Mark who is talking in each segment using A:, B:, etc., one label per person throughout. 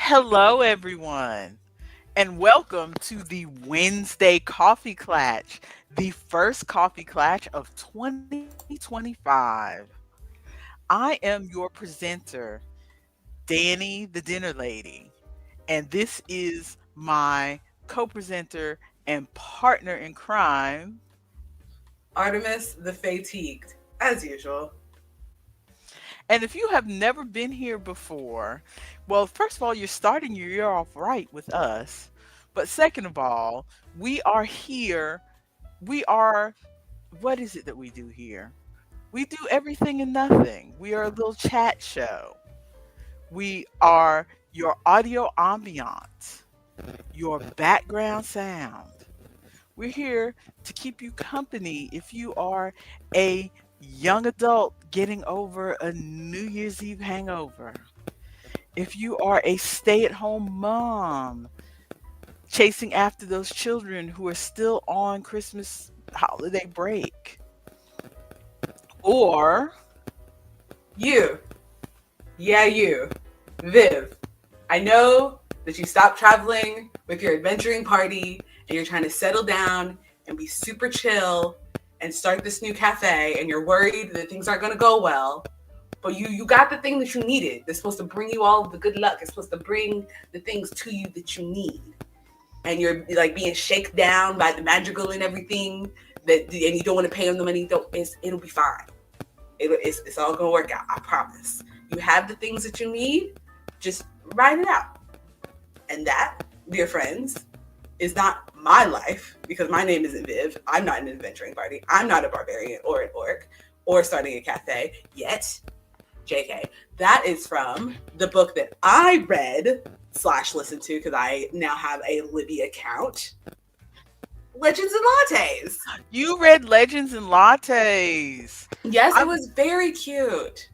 A: Hello, everyone, and welcome to the Wednesday Coffee Klatsch, the first coffee klatsch of 2025. I am your presenter, Danny the Dinner Lady, and this is my co presenter and partner in crime.
B: Artemis the Fatigued, as usual.
A: And if you have never been here before, well, first of all, you're starting your year off right with us. But second of all, we are here. We are, what is it that we do here? We do everything and nothing. We are a little chat show. We are your audio ambiance, your background sound. We're here to keep you company if you are a young adult getting over a New Year's Eve hangover. If you are a stay at home mom chasing after those children who are still on Christmas holiday break. Or
B: You, you, Viv. I know that you stopped traveling with your adventuring party and you're trying to settle down and be super chill and start this new cafe and you're worried that things aren't going to go well. But you got the thing that you needed. It's supposed to bring you all of the good luck. It's supposed to bring the things to you that you need. And you're like being shaken down by the magical and everything and you don't want to pay them the money. It'll be fine. It's all gonna work out. I promise. You have the things that you need. Just write it out. And that, dear friends, is not my life because my name isn't Viv. I'm not an adventuring party. I'm not a barbarian or an orc or starting a cafe yet. JK. That is from the book that I read / listened to because I now have a Libby account. Legends and Lattes.
A: you read Legends and Lattes.
B: Yes, it
A: I've
B: was very cute.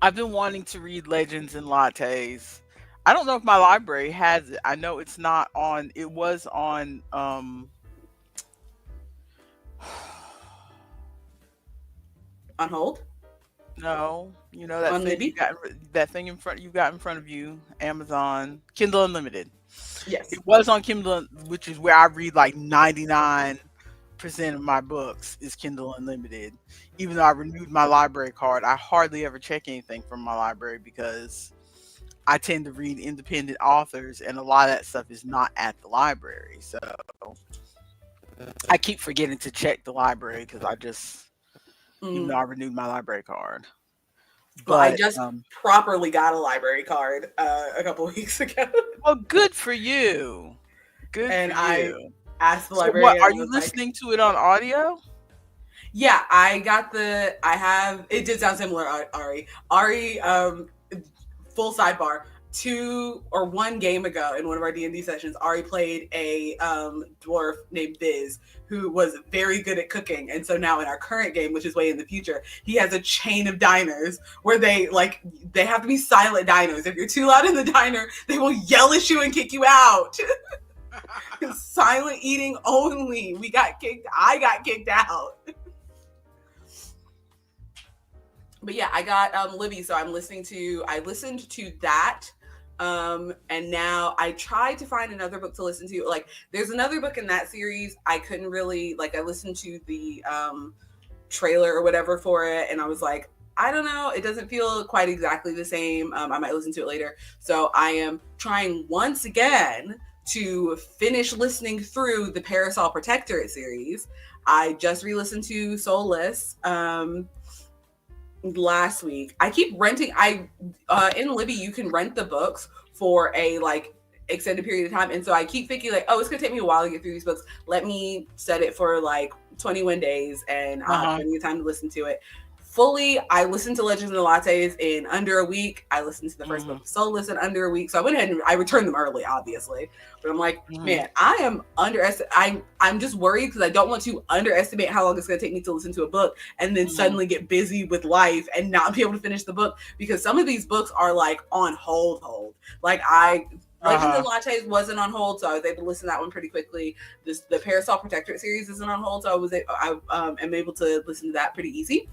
A: I've been wanting to read Legends and Lattes. I don't know if my library has it. I know it's not on. It was on.
B: On hold?
A: No, you know that
B: On
A: thing
B: Libby?
A: that thing in front you got in front of you, Amazon Kindle Unlimited. It
B: Yes.
A: was on Kindle, which is where I read like 99% of my books is Kindle Unlimited. Even though I renewed my library card, I hardly ever check anything from my library because I tend to read independent authors, and a lot of that stuff is not at the library. So I keep forgetting to check the library because I just, even though
B: Mm.
A: I renewed my library card.
B: Well, I
A: But
B: just properly got a library card a couple weeks ago.
A: well, good for you. Good for
B: And I
A: you.
B: asked the
A: So what
B: librarian,
A: are
B: I
A: you
B: was like,
A: listening to it on audio?
B: yeah, I have, it did sound similar, Ari. Ari, full sidebar, 1 game ago in one of our D&D sessions, Ari played a dwarf named Biz who was very good at cooking, and so now in our current game, which is way in the future, he has a chain of diners where they have to be silent diners. If you're too loud in the diner, they will yell at you and kick you out. Silent eating only. I got kicked out. But yeah, I got Libby, so I listened to that. And now I tried to find another book to listen to. Like there's another book in that series I couldn't really, like, I listened to the trailer or whatever for it and I was like, I don't know, it doesn't feel quite exactly the same. I might listen to it later. So I am trying once again to finish listening through the Parasol Protectorate series. I just re-listened to Soulless last week. I keep renting. In Libby you can rent the books for a like extended period of time, and so I keep thinking like, oh, it's gonna take me a while to get through these books. Let me set it for like 21 days, and I'll have
A: Uh-huh.
B: plenty of time to listen to it fully. I listened to Legends and Lattes in under a week. I listened to the first book
A: Mhm.
B: of Soulless in under a week. So I went ahead and I returned them early, obviously. But I'm like,
A: Mhm.
B: man, I am I'm just worried because I don't want to underestimate how long it's going to take me to listen to a book and then
A: Mhm.
B: suddenly get busy with life and not be able to finish the book because some of these books are like on hold. Like Legends and
A: Uh-huh.
B: Lattes wasn't on hold, so I was able to listen to that one pretty quickly. The Parasol Protectorate series isn't on hold, so I am able to listen to that pretty easy.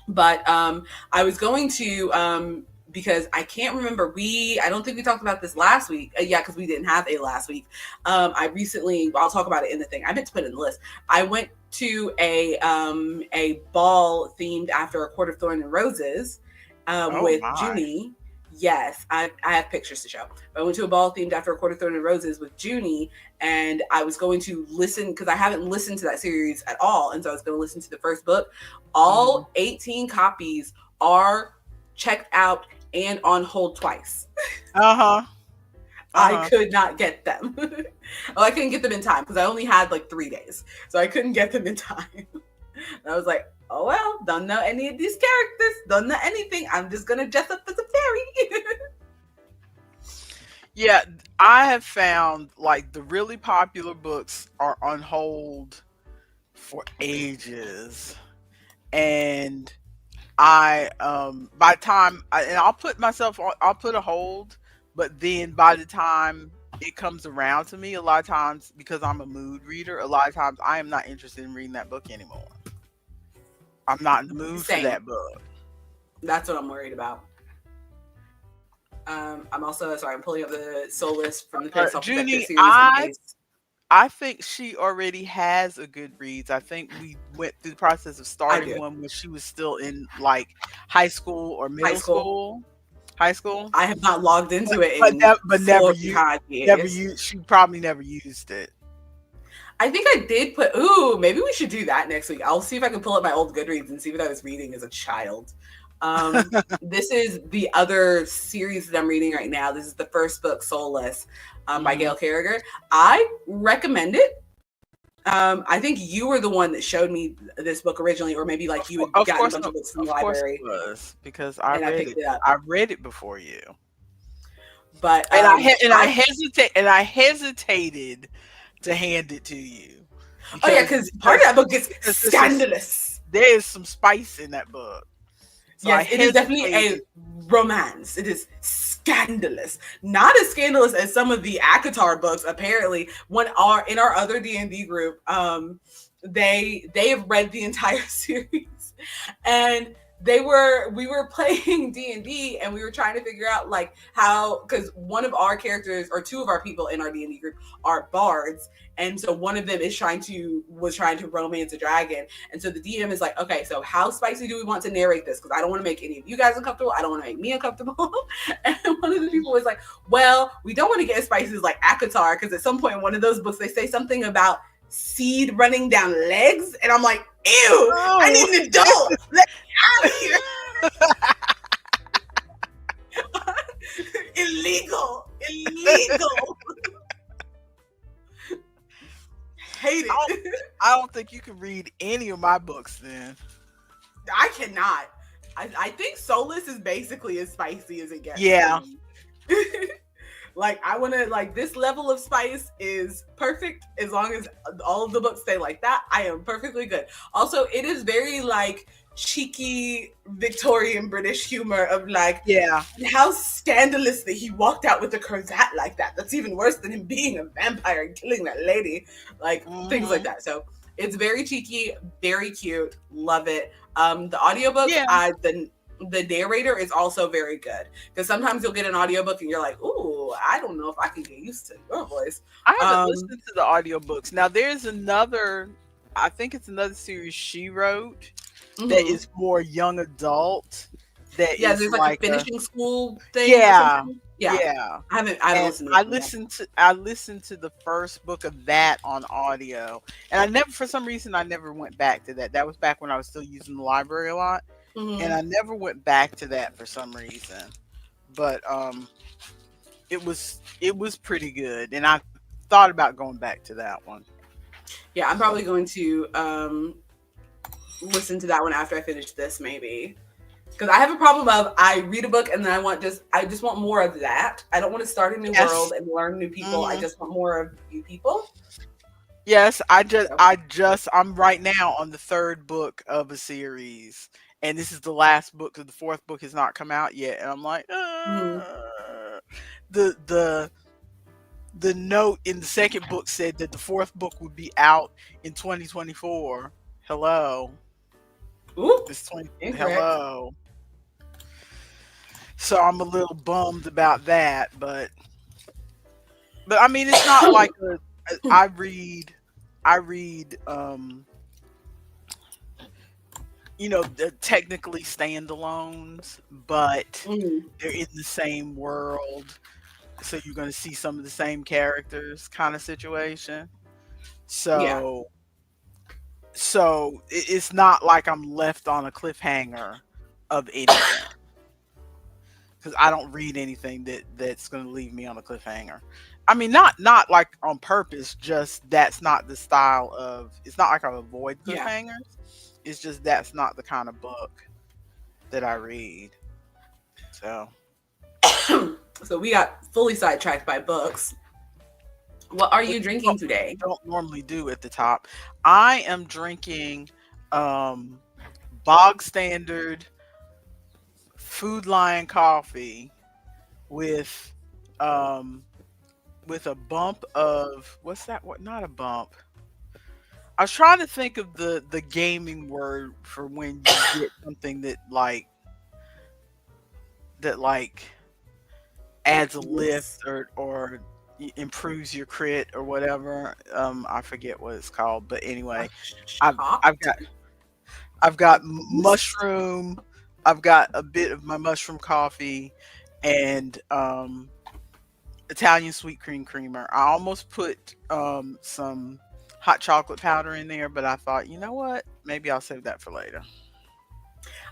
B: But I was going to because I can't remember. I don't think we talked about this last week. Yeah, because we didn't have a last week. I'll talk about it in the thing. I meant to put it in the list. I went to a ball themed after A Court of Thorns and Roses
A: Oh
B: with
A: my.
B: Junie. Yes, I have pictures to show. But I went to a ball themed after A Court of Thorns and Roses with Junie, and I was going to listen because I haven't listened to that series at all, and so I was going to listen to the first book.
A: Mhm.
B: All 18 copies are checked out and on hold twice.
A: Uh-huh.
B: I
A: Uh-huh.
B: could not get them. Well, I couldn't get them in time because I only had like 3 days, so I couldn't get them in time. And I was like, oh well, don't know any of these characters, don't know anything. I'm just gonna dress up as a fairy.
A: Yeah, I have found like the really popular books are on hold for ages. And by the time and I'll put a hold, but then by the time it comes around to me, a lot of times, because I'm a mood reader, a lot of times I am not interested in reading that book anymore. I'm not in the mood for
B: Same.
A: that book.
B: That's what I'm worried about. I'm also sorry. I'm pulling up the soul list from the Pit Stop Protector
A: Junie,
B: series in case.
A: I think she already has a Goodreads. I think we went through the process of
B: I
A: starting
B: do.
A: one when she was still in like high school or
B: High
A: middle
B: school.
A: school. High school.
B: I have not logged into it
A: But,
B: in
A: but never
B: 45
A: never
B: years.
A: used. She probably never used it.
B: I think I did put. Ooh, maybe we should do that next week. I'll see if I can pull up my old Goodreads and see what I was reading as a child. This is the other series that I'm reading right now. This is the first book, Soulless, by
A: Mhm.
B: Gail Carriger. I recommend it. I think you were the one that showed me this book originally, or maybe like you had gotten a bunch of books from the
A: Of course it
B: library
A: was, because
B: and I picked it up.
A: I read it before you,
B: But
A: and
B: I
A: I hesitated to hand it to you
B: oh yeah, because part of that book is
A: because
B: scandalous.
A: there is some spice in that book, so I
B: Yes, it is definitely a
A: hesitated.
B: romance. It is scandalous. Not as scandalous as some of the Akatar books, apparently. When our in our other D&D group, they have read the entire series. And we were playing D&D and we were trying to figure out like how, because one of our characters or two of our people in our D&D group are bards, and so one of them was trying to romance a dragon. And so the DM is like, okay, so how spicy do we want to narrate this? Because I don't want to make any of you guys uncomfortable. I don't want to make me uncomfortable. And one of the people was like, well, we don't want to get as spicy as like Akatar, because at some point in one of those books they say something about seed running down legs, and I'm like, ew, I
A: Oh.
B: need an adult. Let me out of here. Illegal. Hate it.
A: I don't think you can read any of my books then.
B: I cannot. I think Soulless is basically as spicy as it gets.
A: Yeah.
B: Like I want to like this level of spice is perfect as long as all of the books stay like that. I am perfectly good. Also, it is very like cheeky Victorian British humor of like,
A: Yeah.
B: how scandalous that he walked out with a cravat like that. That's even worse than him being a vampire and killing that lady. Like things like that. So it's very cheeky, very cute. Love it. The audiobook,
A: Yeah.
B: the narrator is also very good, because sometimes you'll get an audiobook and you're like, ooh, I don't know if I can get used to your voice.
A: I haven't listened to the audiobooks. Now there's another, I think it's another series she wrote that is more young adult. That
B: Yeah,
A: is
B: there's like a finishing school thing.
A: yeah,
B: Or something. Yeah.
A: yeah.
B: I haven't
A: And
B: listened to it.
A: I listened to the first book of that on audio, and I never, for some reason, I never went back to that. That was back when I was still using the library a lot, and I never went back to that for some reason. But it was pretty good, and I thought about going back to that one.
B: Yeah, I'm probably going to listen to that one after I finish this, maybe. Because I have a problem of I read a book and then I just want more of that. I don't want to start a new world and learn new people. I just want more of you people.
A: Yes, I'm right now on the third book of a series, and this is the last book because the fourth book has not come out yet, and I'm like, the the note in the second book said that the fourth book would be out in 2024. Hello.
B: Ooh,
A: It's 20.
B: incorrect.
A: Hello. So I'm a little bummed about that, but I mean it's not like I read I read technically standalones, but
B: Mhm.
A: they're in the same world, so you're going to see some of the same characters kind of situation.
B: Yeah.
A: So it's not like I'm left on a cliffhanger of anything, because I don't read anything that's going to leave me on a cliffhanger. I mean, not like on purpose, just that's not the style of. It's not like I avoid
B: Yeah.
A: cliffhangers. It's just that's not the kind of book that I read. So
B: So we got fully sidetracked by books. What are
A: which
B: you
A: we
B: drinking today?
A: don't normally do at the top. I am drinking um, bog standard Food Lion coffee with um, with a bump of what's that? What? Not a bump. I was trying to think of the gaming word for when you get something that adds a lift
B: Yes.
A: or improves your crit or whatever. I forget what it's called, but anyway, I've I've
B: Chopped?
A: got I've got mushroom. I've got a bit of my mushroom coffee and Italian sweet cream creamer. I almost put some hot chocolate powder in there, but I thought, you know what? Maybe I'll save that for later.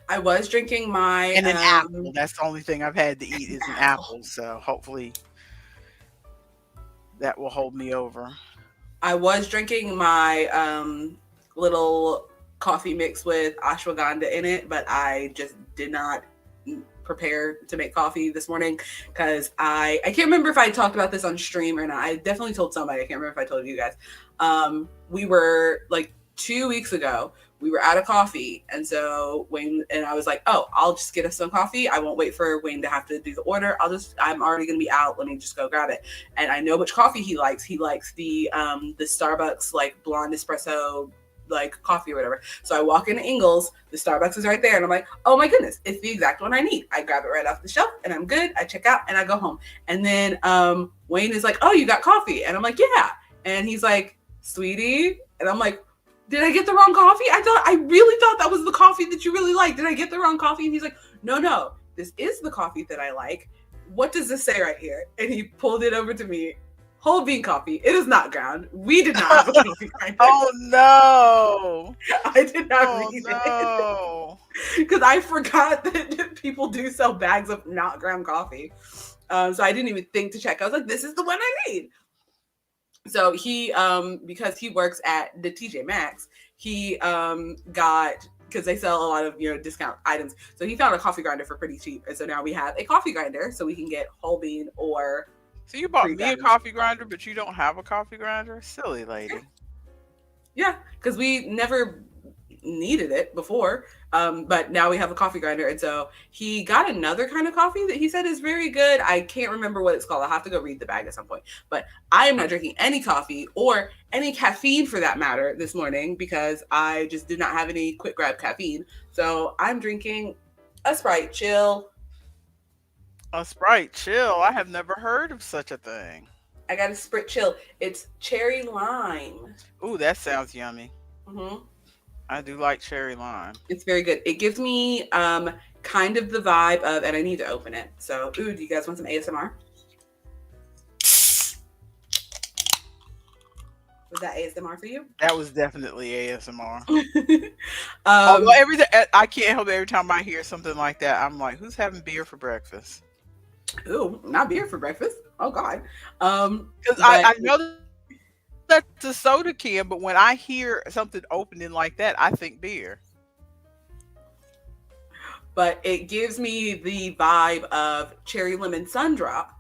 B: I was drinking my
A: And an apple. That's the only thing I've had to eat is an
B: apple.
A: apple. So hopefully that will hold me over.
B: I was drinking my little coffee mix with ashwagandha in it, but I just did not prepare to make coffee this morning because I can't remember if I talked about this on stream or not. I definitely told somebody. I can't remember if I told you guys. We were like 2 weeks ago. We were out of coffee, and so Wayne and I was like, "Oh, I'll just get us some coffee. I won't wait for Wayne to have to do the order. I'm already gonna be out. Let me just go grab it." And I know which coffee he likes. He likes the Starbucks like blonde espresso like coffee or whatever. So I walk into Ingles, the Starbucks is right there, and I'm like, oh my goodness, it's the exact one I need. I grab it right off the shelf and I'm good. I check out and I go home. And then Wayne is like, oh, you got coffee? And I'm like, yeah. And he's like, sweetie, and I'm like, did I get the wrong coffee? I really thought that was the coffee that you really like. Did I get the wrong coffee? And he's like, no, this is the coffee that I like. What does this say right here? And he pulled it over to me. Whole bean coffee. It is not ground. We did not have a coffee grinder.
A: Oh no!
B: I did not
A: Oh
B: read it
A: no!
B: because I forgot that people do sell bags of not ground coffee. So I didn't even think to check. I was like, this is the one I need. So he, because he works at the TJ Maxx, he got, because they sell a lot of discount items. So he found a coffee grinder for pretty cheap, and so now we have a coffee grinder, so we can get whole bean or
A: So you bought me a
B: pre-ground.
A: coffee grinder, but you don't have a coffee grinder? Silly lady.
B: Yeah, because we never needed it before. But now we have a coffee grinder. And so he got another kind of coffee that he said is very good. I can't remember what it's called. I'll have to go read the bag at some point. But I am not drinking any coffee or any caffeine for that matter this morning because I just did not have any quick grab caffeine. So I'm drinking a Sprite chill.
A: A Sprite chill. I have never heard of such a thing.
B: I got a Sprite chill. It's cherry lime.
A: Ooh, that sounds yummy.
B: Mm-hmm.
A: I do like cherry lime.
B: It's very good. It gives me kind of the vibe of, and I need to open it. So, ooh, do you guys want some ASMR? Was that ASMR for you?
A: That was definitely ASMR.
B: um,
A: Although I can't help it, every time I hear something like that, I'm like, who's having beer for breakfast?
B: ooh, not beer for breakfast. Oh God.
A: Because
B: But
A: I know that's a soda can, but when I hear something opening like that, I think beer.
B: it gives me the vibe of cherry lemon sundrop,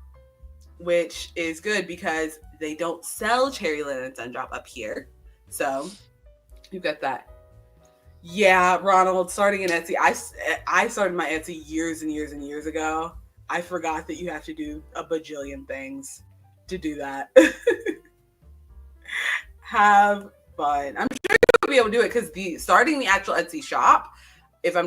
B: which is good because they don't sell cherry lemon sundrop up here. So you've got that. Yeah, Ronald, starting an Etsy. I started my Etsy years and years and years ago. I forgot that you have to do a bajillion things to do that. Have fun. I'm sure you'll be able to do it because starting the actual Etsy shop, if I'm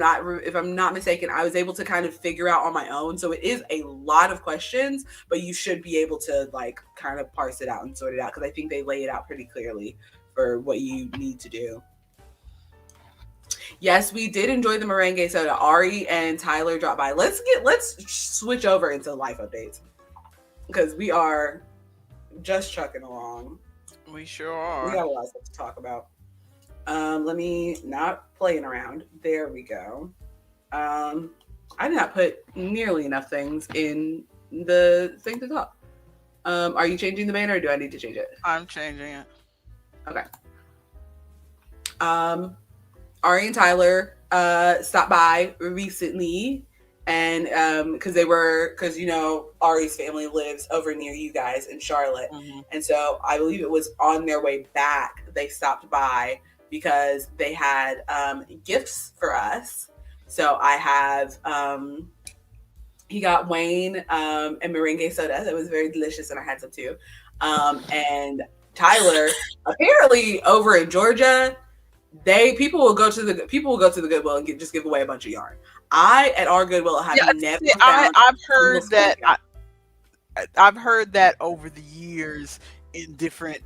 B: not mistaken, I was able to kind of figure out on my own. So it is a lot of questions, but you should be able to like kind of parse it out and sort it out because I think they lay it out pretty clearly for what you need to do. Yes, we did enjoy the merengue soda. Ari and Tyler dropped by. Let's switch over into life updates because we are just trucking along.
A: We sure
B: We
A: are.
B: got a lot of stuff to talk about. Let me not playing around. There we go. I did not put nearly enough things in the thing to talk. Are you changing the banner or do I need to change it?
A: I'm changing it.
B: Okay. Ari and Tyler stopped by recently and because you know Ari's family lives over near you guys in Charlotte,
A: Hmm.
B: and so I believe it was on their way back they stopped by because they had gifts for us. So I have he got Wayne and merengue soda that was very delicious, and I had some too. And Tyler apparently over in Georgia people will go to the Goodwill and just give away a bunch of yarn. I at our Goodwill have
A: Yeah,
B: never
A: see,
B: found
A: I've
B: a single
A: heard
B: skein of
A: that.
B: yarn.
A: I've heard that over the years in different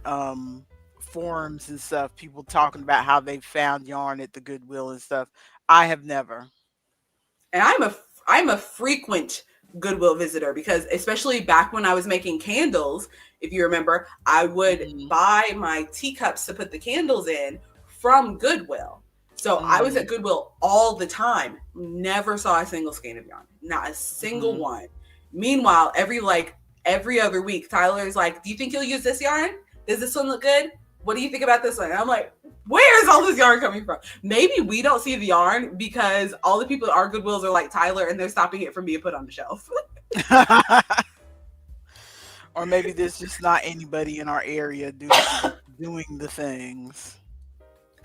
A: forums and stuff. People talking about how they found yarn at the Goodwill and stuff. I have never.
B: And I'm a frequent Goodwill visitor because especially back when I was making candles, if you remember, I would
A: Hmm.
B: buy my teacups to put the candles in from Goodwill. So I was
A: Hmm.
B: at Goodwill all the time. Never saw a single skein of yarn. Not a single
A: Hmm.
B: one. Meanwhile, every other week, Tyler's like, "Do you think you'll use this yarn? Does this one look good? What do you think about this one?" And I'm like, "Where is all this yarn coming from?" Maybe we don't see the yarn because all the people at our Goodwills are like Tyler and they're stopping it from being put on the shelf.
A: Or maybe there's just not anybody in our area doing the things.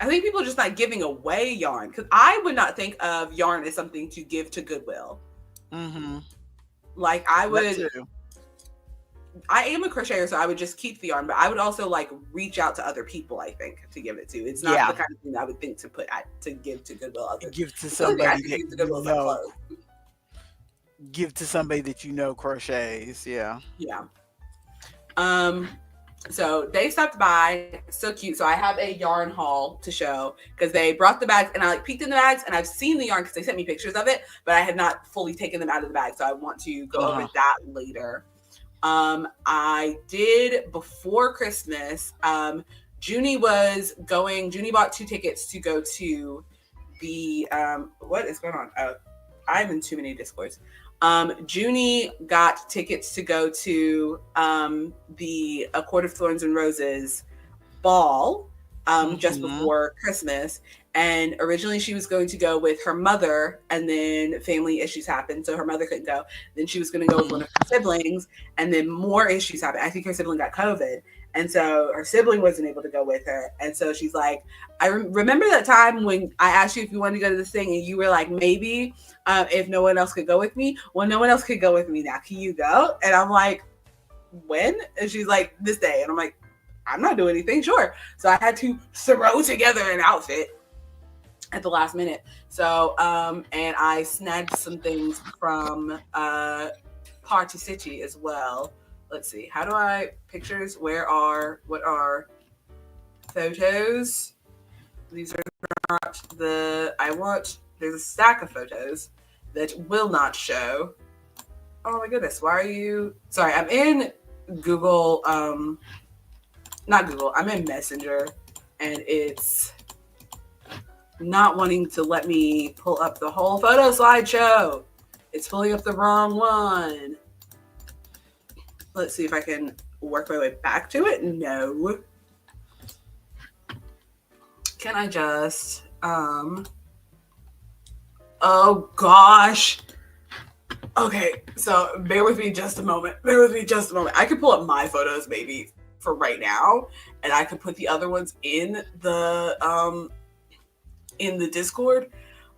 B: I think people are just not giving away yarn because I would not think of yarn as something to give to Goodwill.
A: Hmm.
B: Like
A: That too.
B: I am a crocheter, so I would just keep the yarn, but I would also like reach out to other people. I think to give it to. It's not the
A: Yeah.
B: kind of thing that I would think to give to Goodwill.
A: Give to
B: The only thing I
A: somebody
B: could
A: that
B: give to
A: you
B: Goodwill is like
A: know.
B: clothes.
A: Give to somebody that you know crochets. Yeah.
B: Yeah. Um. So they stopped by, so cute. So I have a yarn haul to show because they brought the bags, and I like peeked in the bags, and I've seen the yarn because they sent me pictures of it, but I had not fully taken them out of the bag. So I want to go over
A: Uh-huh.
B: that later. I did before Christmas. Junie bought 2 tickets to go to the what is going on? I'm in too many discords. Junie got tickets to go to the A Court of Thorns and Roses ball just
A: Hmm.
B: before Christmas. And originally she was going to go with her mother, and then family issues happened, so her mother couldn't go. Then she was going to go with one of her siblings, and then more issues happened. I think her sibling got COVID, and so her sibling wasn't able to go with her. And so she's like, I remember that time when I asked you if you wanted to go to this thing, and you were like, maybe if no one else could go with me. Well, no one else could go with me now. Can you go? And I'm like, when? And she's like, this day. And I'm like, I'm not doing anything. Sure. So I had to throw together an outfit at the last minute. So, and I snagged some things from Party City as well. Let's see. How do I pictures? What are photos? These are not there's a stack of photos that will not show. Oh my goodness. Why are you, sorry, I'm in Google, not Google, I'm in Messenger, and it's not wanting to let me pull up the whole photo slideshow. It's pulling up the wrong one. Let's see if I can work my way back to it. No. Can I just oh gosh. Okay, so bear with me just a moment. I could pull up my photos maybe for right now, and I could put the other ones in the Discord.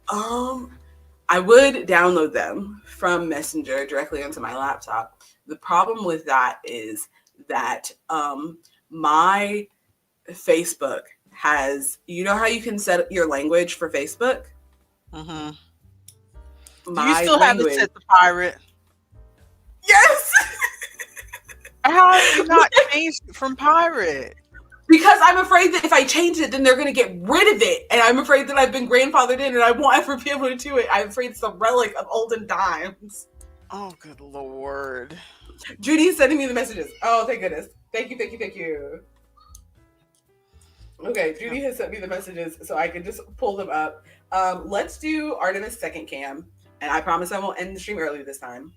B: I would download them from Messenger directly onto my laptop. The problem with that is that my Facebook has, you know how you can set your language for Facebook?
A: Hmm. Do you
B: My
A: still have it
B: language.
A: set to pirate?
B: Yes.
A: How have you not changed it from pirate?
B: Because I'm afraid that if I change it, then they're going to get rid of it. And I'm afraid that I've been grandfathered in and I won't ever be able to do it. I'm afraid it's a relic of olden times.
A: Oh, good lord.
B: Judy's sending me the messages. Oh, thank goodness. Thank you, thank you, thank you. Okay,
A: Yeah,
B: Judy has sent me the messages so I can just pull them up. Let's do Artemis second cam. And I promise I won't end the stream early this time.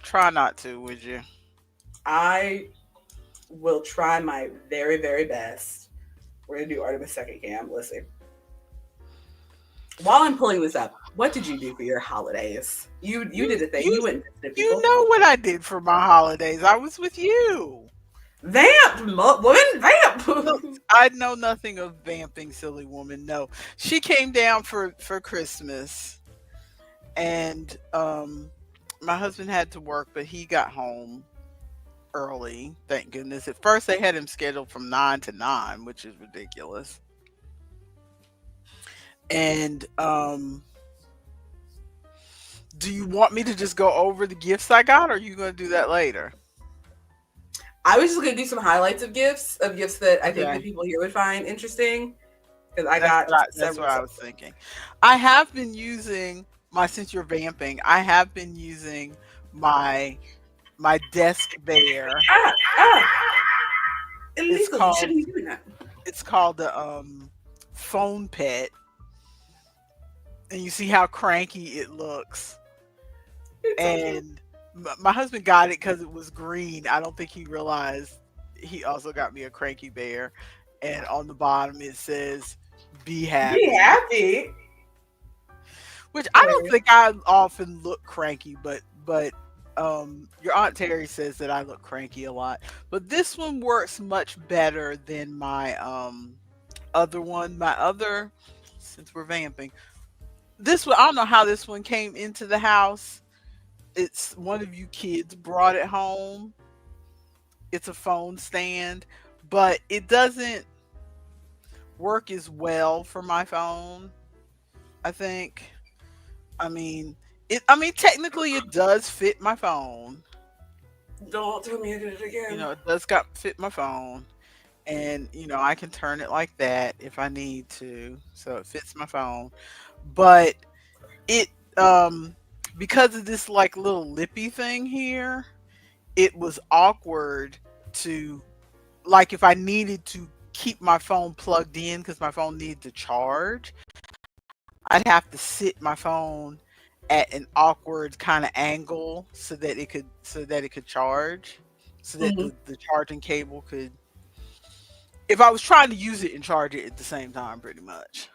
A: try not to, would you?
B: I will try my very, very best. We're going to do Artemis second cam. Let's see. While I'm pulling this up, what did you do for your holidays? You
A: You
B: did a thing.
A: you
B: You went and visited
A: you
B: people.
A: know what I did for my holidays. I was with you.
B: Vamp, woman,
A: Look,
B: vamp.
A: I know nothing of vamping, silly woman. No. She came down for Christmas, and my husband had to work, but he got home early, thank goodness. At first they had him scheduled from 9 to 9, which is ridiculous. And do you want me to just go over the gifts I got, or are you going to do that later?
B: I was just gonna do some highlights of gifts that I think that
A: Okay.
B: people here would find interesting because I
A: That's
B: got
A: what that's
B: several.
A: what I was thinking. I have been using my since you're vamping, I have been using my my desk bear.
B: Ah, ah,
A: It's
B: illegal. You
A: called
B: shouldn't be doing that.
A: it's called the phone pet, and you see how cranky it looks.
B: It's so cute.
A: And my husband got it because it was green. I don't think he realized he also got me a cranky bear, and on the bottom it says "Be
B: Be
A: happy,"
B: happy.
A: which I don't think I often look cranky, but your aunt Terry says that I look cranky a lot. But this one works much better than my other one. My other, since we're vamping, this one I don't know how this one came into the house. It's one of you kids brought it home. It's a phone stand, but it doesn't work as well for my phone, I think. I mean, technically it does fit my phone.
B: Don't tell me I did it
A: You
B: again.
A: know, it does got fit my phone, and I can turn it like that if I need to. So it fits my phone. But it because of this like little lippy thing here, it was awkward to, like, if I needed to keep my phone plugged in because my phone needed to charge, I'd have to sit my phone at an awkward kind of angle so that it could charge, so that
B: Mhm.
A: the charging cable could, if I was trying to use it and charge it at the same time, pretty much.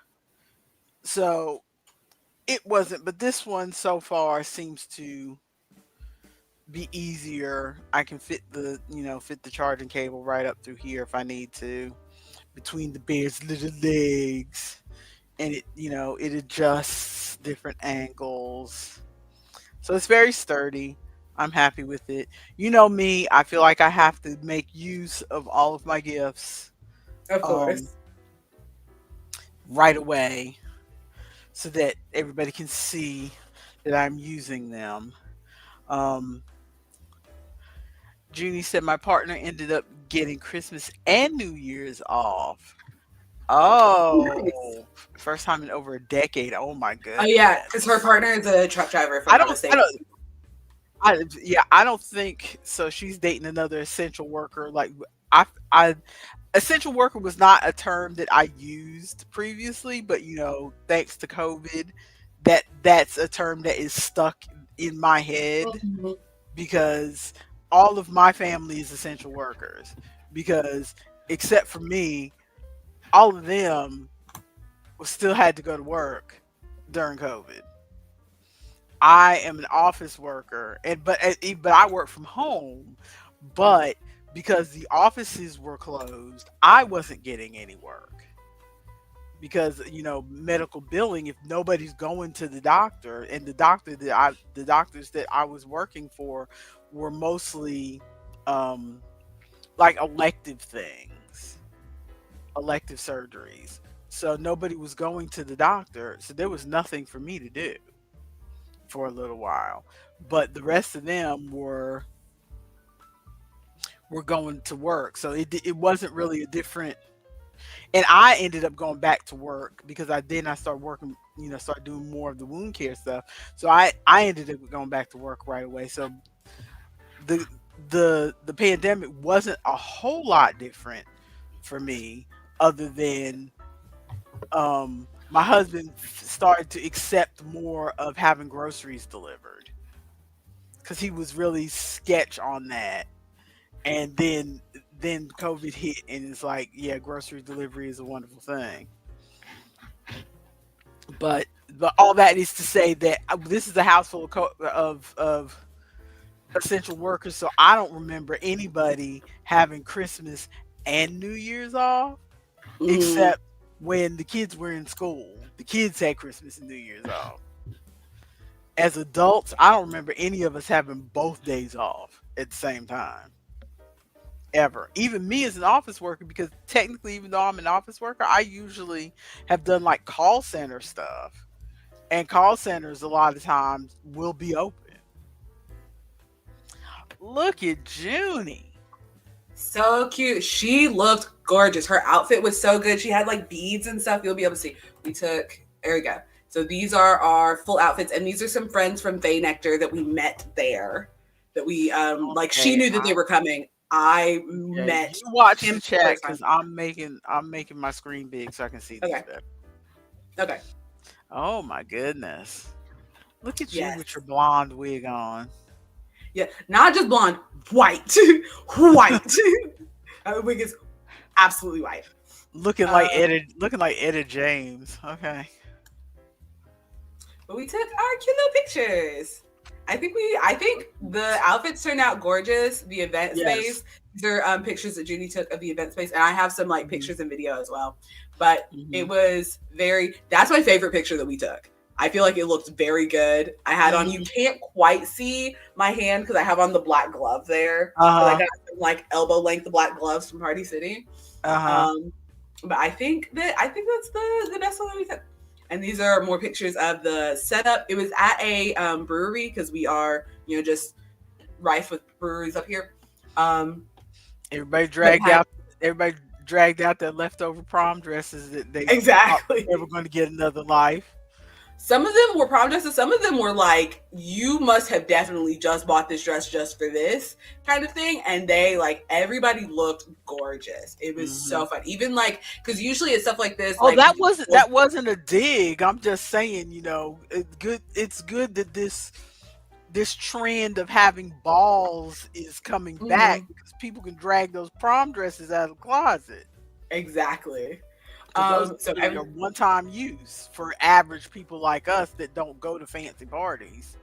A: So it wasn't, but this one so far seems to be easier. I can fit the charging cable right up through here if I need to, between the bear's little legs, and it adjusts different angles. So it's very sturdy. I'm happy with it. You know me, I feel like I have to make use of all of my gifts
B: Of
A: um
B: course.
A: right away so that everybody can see that I'm using them. Um Junie said my partner ended up getting Christmas and New Year's off.
B: Nice.
A: Oh, first time in over a decade. Oh my
B: Oh yeah, because her
A: goodness.
B: partner is a truck driver, if I'm
A: I
B: not
A: don't I
B: mistaken.
A: don't yeah, I don't think so. She's dating another essential worker. Like, I essential worker was not a term that I used previously, but thanks to COVID, that's a term that is stuck in my head,
B: Mhm.
A: because all of my family is essential workers, because except for me, all of them still had to go to work during COVID. I am an office worker, but I work from home. But because the offices were closed, I wasn't getting any work, because medical billing. If nobody's going to the doctor, and the doctors that I was working for were mostly like elective things, elective surgeries. So nobody was going to the doctor. So there was nothing for me to do for a little while. But the rest of them were going to work. So it wasn't really a different, and I ended up going back to work because I started working, started doing more of the wound care stuff. So I ended up going back to work right away. So the the pandemic wasn't a whole lot different for me, other than my husband started to accept more of having groceries delivered because he was really sketch on that. And then COVID hit, and it's like, yeah, grocery delivery is a wonderful thing. But all that is to say that this is a house full of of essential workers, so I don't remember anybody having Christmas and New Year's off,
B: Mm.
A: except when the kids were in school. The kids had Christmas and New Year's off. As adults, I don't remember any of us having both days off at the same time, ever. Even me as an office worker, because technically, even though I'm an office worker, I usually have done like call center stuff. And call centers a lot of times will be open. Look at Junie.
B: So cute. She looked gorgeous. Her outfit was so good. She had like beads and stuff. You'll be able to see. There we go. So these are our full outfits, and these are some friends from Faye Nectar that we met there. That we like. She
A: Okay,
B: knew that they were coming. I
A: okay.
B: met
A: You watch
B: him
A: the
B: for the
A: chat
B: first time.
A: because I'm making my screen big so I can see these
B: Okay.
A: better.
B: Okay.
A: Oh my goodness. Look at you
B: Yes.
A: with your blonde wig on.
B: Yeah. Not just blonde, white, white. Her wig is absolutely white. Um,
A: Looking like Etta James. Okay.
B: but we took our cute little pictures. I think the outfits turned out gorgeous. The event
A: Yes.
B: space. These are pictures that Judy took of the event space, and I have some like
A: Hmm.
B: pictures and video as well. But it
A: Hmm.
B: was very. That's my favorite picture that we took. I feel like it looked very good. I had on. You
A: Hmm.
B: can't quite see my hand because I have on the black glove there because I
A: Uh-huh.
B: got some, like elbow length black gloves from Party City.
A: Uh-huh.
B: Um, but I think that's the best one that we took. And these are more pictures of the setup. It was at a brewery because we are just rife with breweries up here. Um,
A: Everybody
B: but it
A: dragged
B: had
A: out everybody dragged out their leftover prom dresses that they thought
B: exactly.
A: they were going to get another life.
B: Some of them were prom dresses. Some of them were like, you must have definitely just bought this dress just for this kind of thing. And they like everybody looked gorgeous. It was
A: Hmm.
B: so fun. Even like because usually it's stuff like this,
A: Oh,
B: like
A: that wasn't a dig. I'm just saying, it's good that this trend of having balls is coming back
B: mhm,
A: because people can drag those prom dresses out of the closet,
B: exactly.
A: because those
B: So
A: really are one-time use for average people like us that don't go to fancy parties.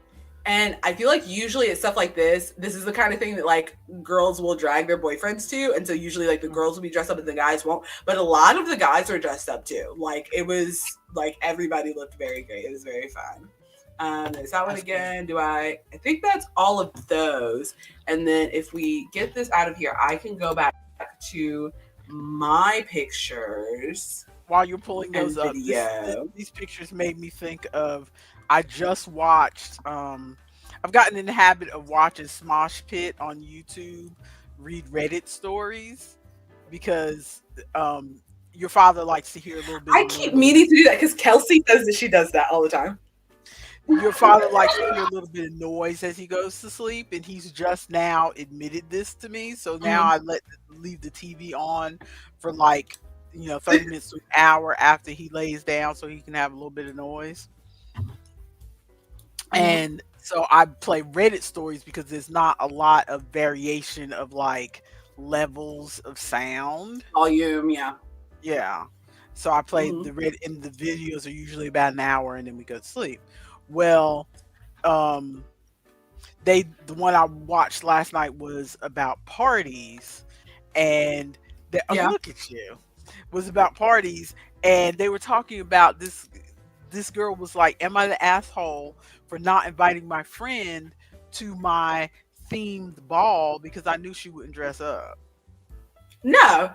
B: and I feel like usually it's stuff like this. This is the kind of thing that like girls will drag their boyfriends to, and so usually like the
A: Mhm.
B: girls will be dressed up and the guys won't. But a lot of the guys were dressed up too. Like it was like everybody looked very great. It was very fun. There's that one
A: That's good.
B: again. I think that's all of those. And then if we get this out of here, I can go back to my pictures
A: While you're pulling
B: and
A: those up,
B: video.
A: these pictures made me think of, I just watched I've gotten in the habit of watching Smosh Pit on YouTube read Reddit stories because your father likes to hear a little bit
B: I
A: of
B: keep
A: noise.
B: meaning to do that because Kelsey says that she does that all the time.
A: Your father likes to hear a little bit of noise as he goes to sleep, and he's just now admitted this to me. So now
B: Mhm.
A: I leave the TV on for like 30 minutes to an hour after he lays down, so he can have a little bit of noise.
B: Mhm.
A: And so I play Reddit stories because there's not a lot of variation of like levels of sound.
B: Volume, yeah.
A: Yeah. So I play
B: Mhm.
A: the Reddit, and the videos are usually about an hour, and then we go to sleep. Well, um the one I watched last night was about parties, and oh,
B: Yeah.
A: look at you, was about parties, and they were talking about this girl was like, am I the asshole for not inviting my friend to my themed ball because I knew she wouldn't dress up?
B: No.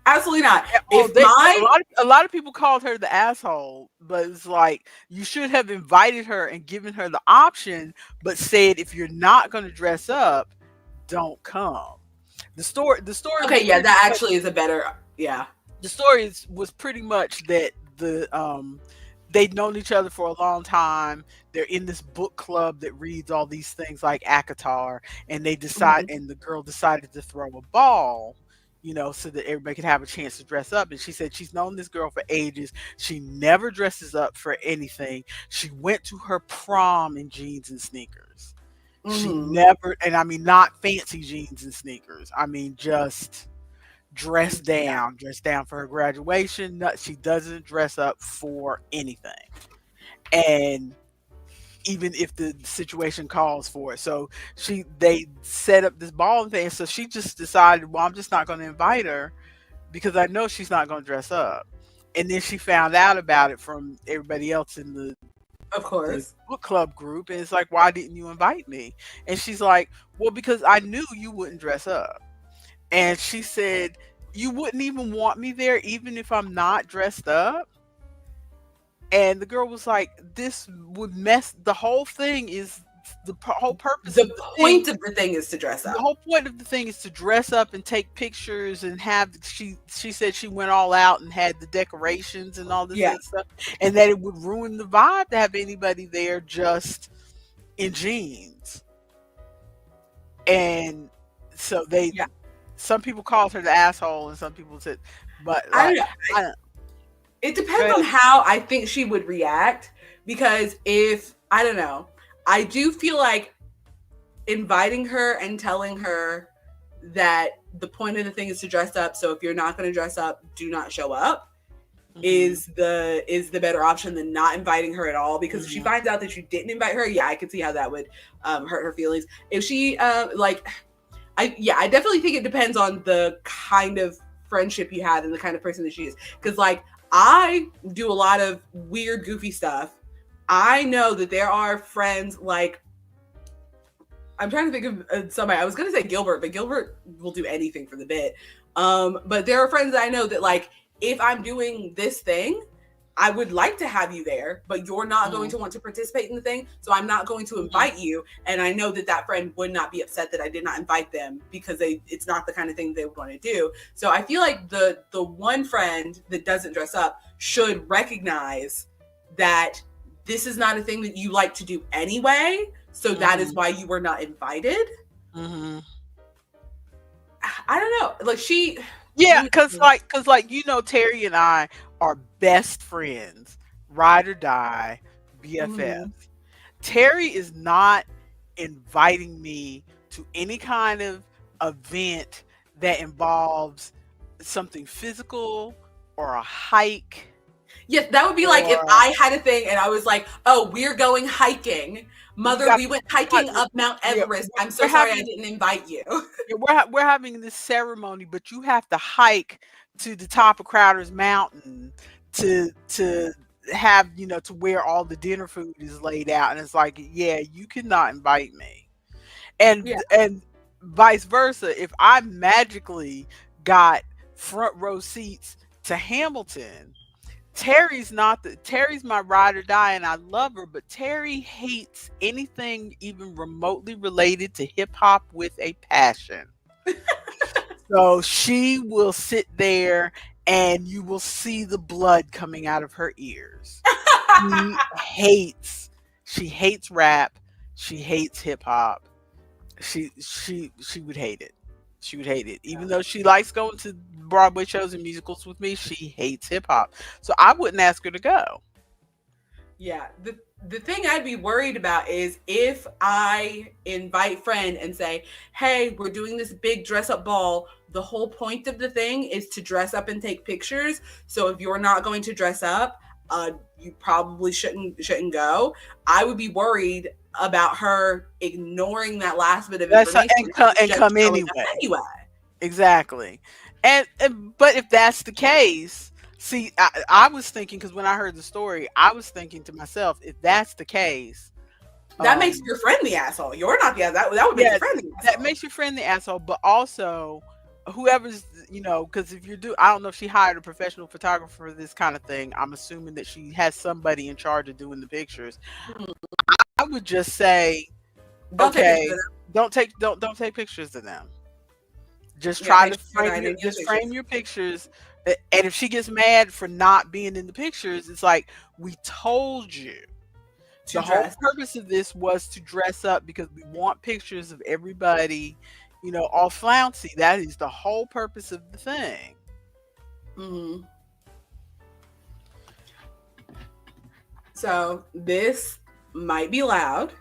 B: Absolutely not.
A: Oh,
B: If
A: they a
B: my
A: lot of a lot of people called her the asshole, but it's like you should have invited her and given her the option, but said if you're not going to dress up, don't come. The story was
B: okay, yeah,
A: pretty
B: that
A: much
B: actually is a better yeah.
A: the story was pretty much that they'd known each other for a long time. They're in this book club that reads all these things like Akatar, and
B: Mhm.
A: the girl decided to throw a ball, so that everybody could have a chance to dress up. And she said she's known this girl for ages. She never dresses up for anything. She went to her prom in jeans and sneakers. She
B: Mhm.
A: never, and I mean, not fancy jeans and sneakers. I mean, just
B: Yeah.
A: dressed down for her graduation. She doesn't dress up for anything. And even if the situation calls for it. So they set up this ball thing. So she just decided, well, I'm just not going to invite her because I know she's not going to dress up. And then she found out about it from everybody else in
B: Of
A: the
B: course.
A: book club group. And it's like, why didn't you invite me? And she's like, well, because I knew you wouldn't dress up. And she said, you wouldn't even want me there, even if I'm not dressed up. And the girl was like, this would mess the whole thing is whole purpose of
B: The
A: the thing.
B: point of the thing is to dress
A: The
B: up.
A: whole point of the thing is to dress up and take pictures and have she said she went all out and had the decorations and all this
B: Yeah.
A: other stuff, and that it would ruin the vibe to have anybody there just in jeans. And so
B: Yeah.
A: some people called her the asshole and some people said, but
B: I
A: like
B: don't know.
A: I
B: It
A: go
B: depends
A: ahead.
B: on how I think she would react because if I don't know, I do feel like inviting her and telling her that the point of the thing is to dress up. So if you're not going to dress up, do not show up
A: Hmm.
B: is the better option than not inviting her at all. Because if she
A: Hmm.
B: finds out that you didn't invite her, yeah, I could see how that would hurt her feelings. If she like, I definitely think it depends on the kind of friendship you have and the kind of person that she is. Because like I do a lot of weird, goofy stuff. I know that there are friends like I'm trying to think of somebody. I was gonna say Gilbert, but Gilbert will do anything for the bit. But there are friends that I know that like if I'm doing this thing, I would like to have you there, but you're not going
A: Hmm.
B: to want to participate in the thing, so I'm not going to
A: Hmm.
B: invite you. And I know that that friend would not be upset that I did not invite them because it's not the kind of thing they would want to do. So I feel like the one friend that doesn't dress up should recognize that this is not a thing that you like to do anyway. So that is
A: Hmm.
B: why you were not invited.
A: Hmm.
B: I don't know. Like she,
A: Yeah,
B: let me think.
A: cause Terry and I are best friends, ride or die,
B: Mhm.
A: BFFs. Terry is not inviting me to any kind of event that involves something physical or a hike
B: Yes, that would be like if
A: or
B: I had a thing and I was like, "Oh, we're going hiking,
A: we
B: mother.
A: got
B: We went
A: got-
B: hiking up Mount
A: yeah,
B: Everest. I'm so
A: we're
B: sorry I
A: having
B: didn't invite you."
A: yeah, we're having this ceremony, but you have to hike to the top of Crowder's Mountain to have to where all the dinner food is laid out, and it's like, yeah, you cannot invite me,
B: Yeah.
A: and vice versa. If I magically got front row seats to Hamilton, Terry's my ride or die, and I love her, but Terry hates anything even remotely related to hip hop with a passion. So she will sit there and you will see the blood coming out of her ears. She hates she hates rap. She hates hip hop. She would hate it. She would hate it. Even though she likes going to Broadway shows and musicals with me, she hates hip hop. So I wouldn't ask her to go.
B: Yeah. The thing I'd be worried about is if I invite friend and say, "Hey, we're doing this big dress up ball. The whole point of the thing is to dress up and take pictures. So if you're not going to dress up, you probably shouldn't go." I would be worried about her ignoring that last bit of
A: That's
B: information and
A: and
B: just
A: come
B: showing up
A: anyway.
B: anyway.
A: Exactly. And but if that's the case, see, I was thinking because when I heard the story, I was thinking to myself, if that's the case,
B: That makes
A: um,
B: your friend the asshole. You're not the asshole. That would make your
A: yeah,
B: friend the
A: that
B: asshole.
A: makes your friend the asshole. But also, whoever's, because if you do, I don't know if she hired a professional photographer for this kind of thing. I'm assuming that she has somebody in charge of doing the pictures.
B: Mhm.
A: I would just say,
B: Don't take pictures
A: okay,
B: of them.
A: don't take pictures of them. Just
B: Yeah,
A: try
B: make
A: to
B: sure you're
A: frame
B: not in
A: your
B: any of the
A: just frame
B: pictures.
A: your pictures. And if she gets mad for not being in the pictures, it's like, we told you.
B: To
A: The whole
B: dress.
A: purpose of this was to dress up because we want pictures of everybody, all flouncy. That is the whole purpose of the thing.
B: Hmm. So this might be loud.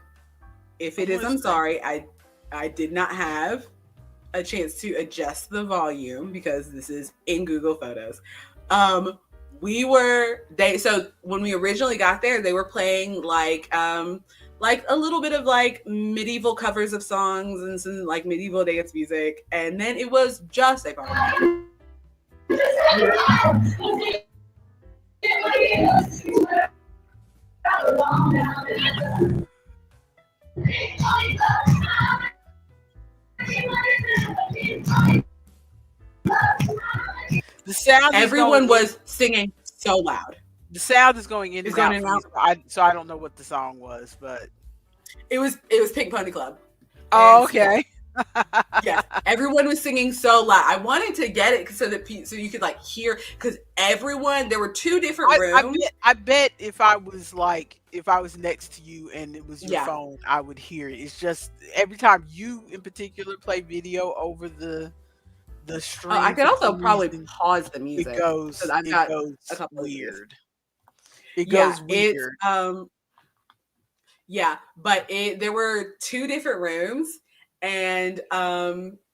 B: If it
A: Who
B: is,
A: is
B: I'm
A: this?
B: sorry. I did not have a chance to adjust the volume because this is in Google Photos. Um, we were they so when we originally got there, they were playing like a little bit of like medieval covers of songs and some like medieval dance music, and then it was just a party.
A: The sound is going
B: Everyone
A: in.
B: was singing so loud.
A: The sound is going in
B: It's
A: and
B: going
A: out
B: in
A: for
B: and
A: me,
B: out.
A: so I don't know what the song was, but
B: It was Pink Pony Club,
A: oh,
B: and yeah,
A: okay.
B: yes, everyone was singing so loud. I wanted to get it so that so you could like hear because everyone there were two different
A: I
B: rooms.
A: bet if I was next to you and it was your
B: Yeah.
A: phone, I would hear it. It's just every time you in particular play video over the
B: Oh, I
A: stream
B: could
A: for
B: also
A: some
B: probably
A: reason,
B: pause the music because I've
A: it
B: got a
A: goes
B: couple of these.
A: weird. It
B: Yeah,
A: goes
B: it's
A: weird.
B: yeah, but there were two different rooms, and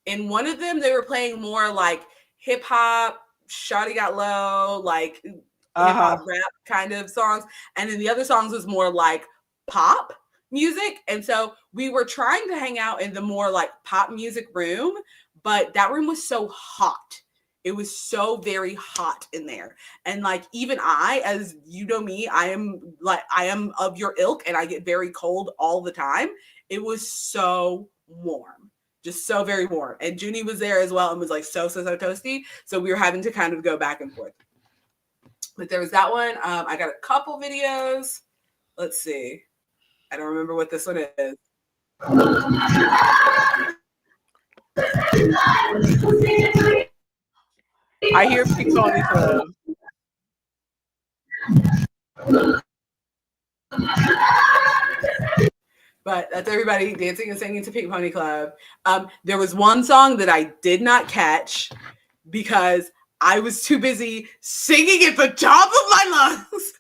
B: in one of them they were playing more like hip hop, Shawty Got Low, like hip
A: Uh-huh.
B: hop rap kind of songs, and then the other songs was more like pop music. And so we were trying to hang out in the more like pop music room, but that room was so hot. It was so very hot in there. And like even I, as you know me, I am of your ilk and I get very cold all the time. It was so warm. Just so very warm. And Junie was there as well and was like so toasty. So we were having to kind of go back and forth. But there was that one. I got a couple videos. Let's see. I don't remember what this one is.
A: I hear Pink Pony Club.
B: But that's everybody dancing and singing to Pink Pony Club. There was one song that I did not catch because I was too busy singing at the top of my lungs.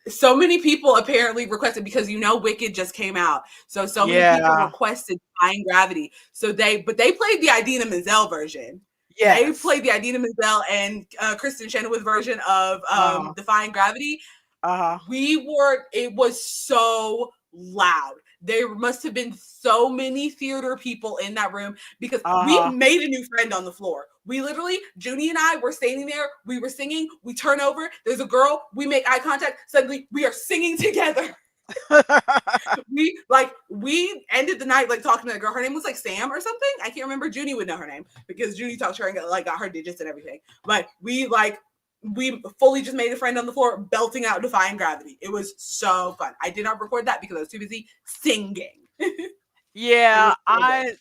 B: So many people apparently requested because Wicked just came out, so many people
A: Yeah.
B: requested Defying Gravity. But they played the Idina Menzel version. They
A: Yes.
B: played the Idina Menzel and Kristen Chenoweth version of
A: Uh-huh.
B: Defying Gravity.
A: Uh-huh.
B: It was so loud. There must have been so many theater people in that room because we
A: Uh-huh.
B: made a new friend on the floor. We literally, Junie and I were standing there, we were singing, we turn over, there's a girl, we make eye contact, suddenly we are singing together. We ended the night like talking to the girl. Her name was like Sam or something. I can't remember. Junie would know her name because Junie talked to her and got her digits and everything. But we fully just made a friend on the floor belting out Defying Gravity. It was so fun. I did not record that because I was too busy singing. It
A: Yeah,
B: was so good.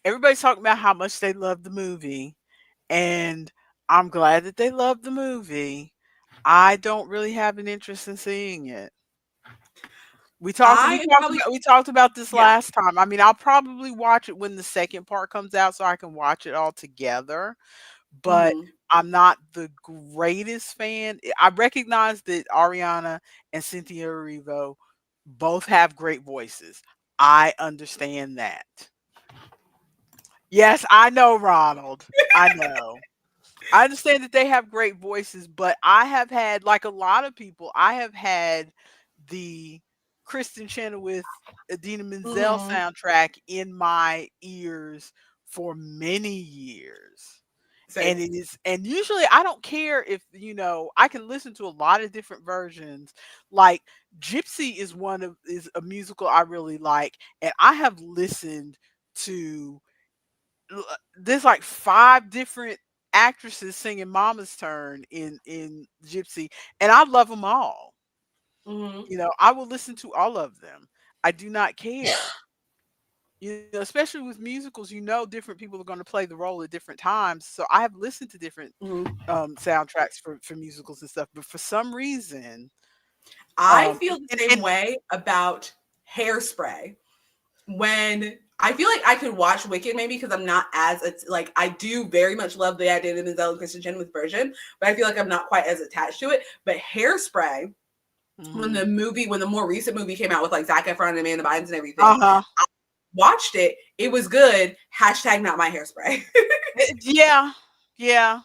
A: everybody's talking about how much they love the movie, and I'm glad that they love the movie. I don't really have an interest in seeing it.
B: I am probably
A: We talked about this
B: yeah.
A: last time. I mean, I'll probably watch it when the second part comes out so I can watch it all together, but
B: Mhm.
A: I'm not the greatest fan. I recognize that Ariana and Cynthia Erivo both have great voices. I understand that. Yes, I know, Ronald. I know. I understand that they have great voices, but I have had, like a lot of people, I have had the Kristen Chenoweth, Idina Menzel
B: Mhm.
A: soundtrack in my ears for many years.
B: Same.
A: And usually I don't care if, I can listen to a lot of different versions. Like Gypsy is a musical I really like, and I have listened to there's like 5 different actresses singing Mama's Turn in Gypsy, and I love them all.
B: Hmm.
A: I will listen to all of them. I do not care. Especially with musicals, different people are going to play the role at different times. So I have listened to different
B: Hmm.
A: soundtracks for musicals and stuff, but for some reason,
B: I feel the same
A: and
B: way about Hairspray. When I feel like I could watch Wicked maybe because I'm not as like I do very much love the idea of the Denzel and Kristen Chenoweth version, but I feel like I'm not quite as attached to it. But Hairspray,
A: mhm.
B: when the more recent movie came out with like Zac Efron and Amanda Bynes and everything,
A: Uh-huh.
B: watched it. It was good. Hashtag not my Hairspray.
A: Yeah. Yeah.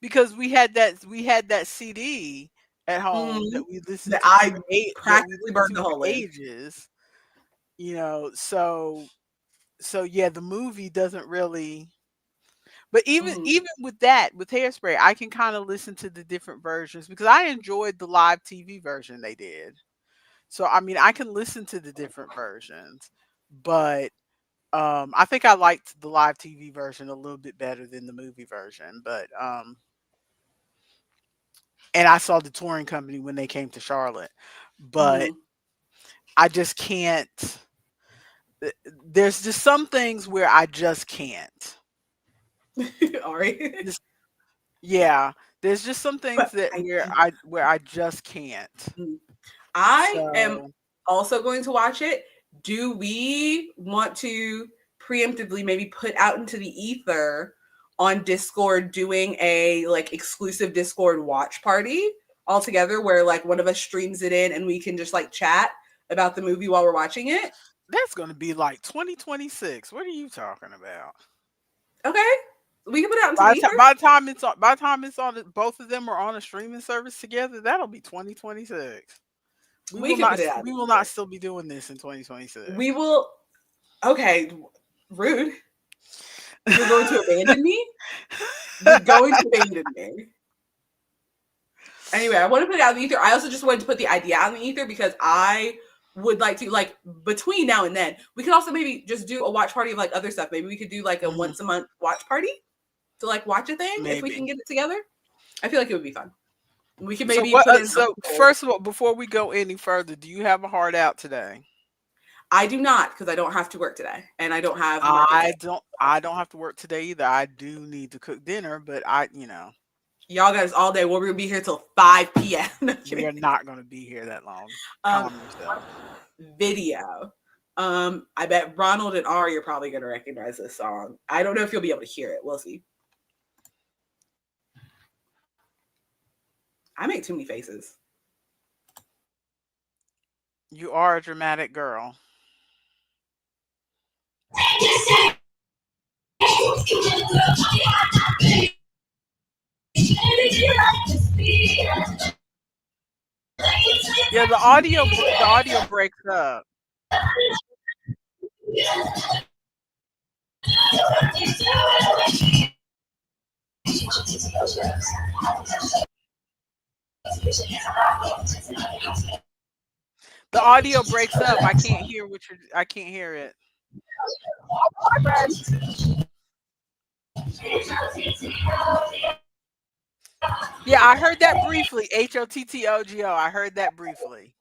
A: Because we had that CD at
B: Hmm.
A: home that we listened
B: That
A: to
B: I
A: for
B: practically burned a hole in.
A: ages. So yeah, the movie doesn't really. But even
B: Hmm.
A: even with that, with Hairspray, I can kind of listen to the different versions because I enjoyed the live TV version they did. So I mean, I can listen to the different versions, but I think I liked the live TV version a little bit better than the movie version. And I saw the touring company when they came to Charlotte, but
B: Hmm.
A: I just can't. There's just some things where I just can't.
B: Ari.
A: Just yeah, there's just some things
B: But
A: that
B: I
A: where I just can't.
B: I am
A: So
B: also going to watch it. Do we want to preemptively maybe put out into the ether on Discord doing a like exclusive Discord watch party all together where like one of us streams it in and we can just like chat about the movie while we're watching it?
A: that's going to be like 2026. What are you talking about?
B: Okay. We can put it out into the ether.
A: By the time it's on, both of them are on a streaming service together. That'll be 2026.
B: We can put it out in
A: We will
B: the
A: not
B: ether.
A: still be doing this in
B: We
A: 2026.
B: will okay, rude. You're going to abandon me? You're going to abandon me. Anyway, I want to put it out in the ether. I also just wanted to put the idea out in the ether because I would like to like between now and then we could also maybe just do a watch party of like other stuff. Maybe we could do like a
A: Mhm.
B: once a month watch party to like watch a thing if we can
A: Maybe.
B: get it together. I feel like it would be fun. We could
A: So
B: maybe
A: what?
B: put in a
A: So
B: poll.
A: first of all, before we go any further, do you have a heart out today?
B: I do not because I don't have to work today and I don't have market day.
A: I don't have to work today either. I do need to cook dinner, but
B: Y'all guys all day. Well, we're gonna be here till 5 p.m. No,
A: we
B: kidding.
A: are not going to be here that long.
B: Um,
A: Calm yourself.
B: video. I bet Ronald and Ari are probably gonna recognize this song. I don't know if you'll be able to hear it. We'll see. I make too many faces.
A: You are a dramatic girl. Yeah, the audio breaks up. The audio breaks up. I can't hear it. Yeah, I heard that briefly. HOTTOGO. I heard that briefly.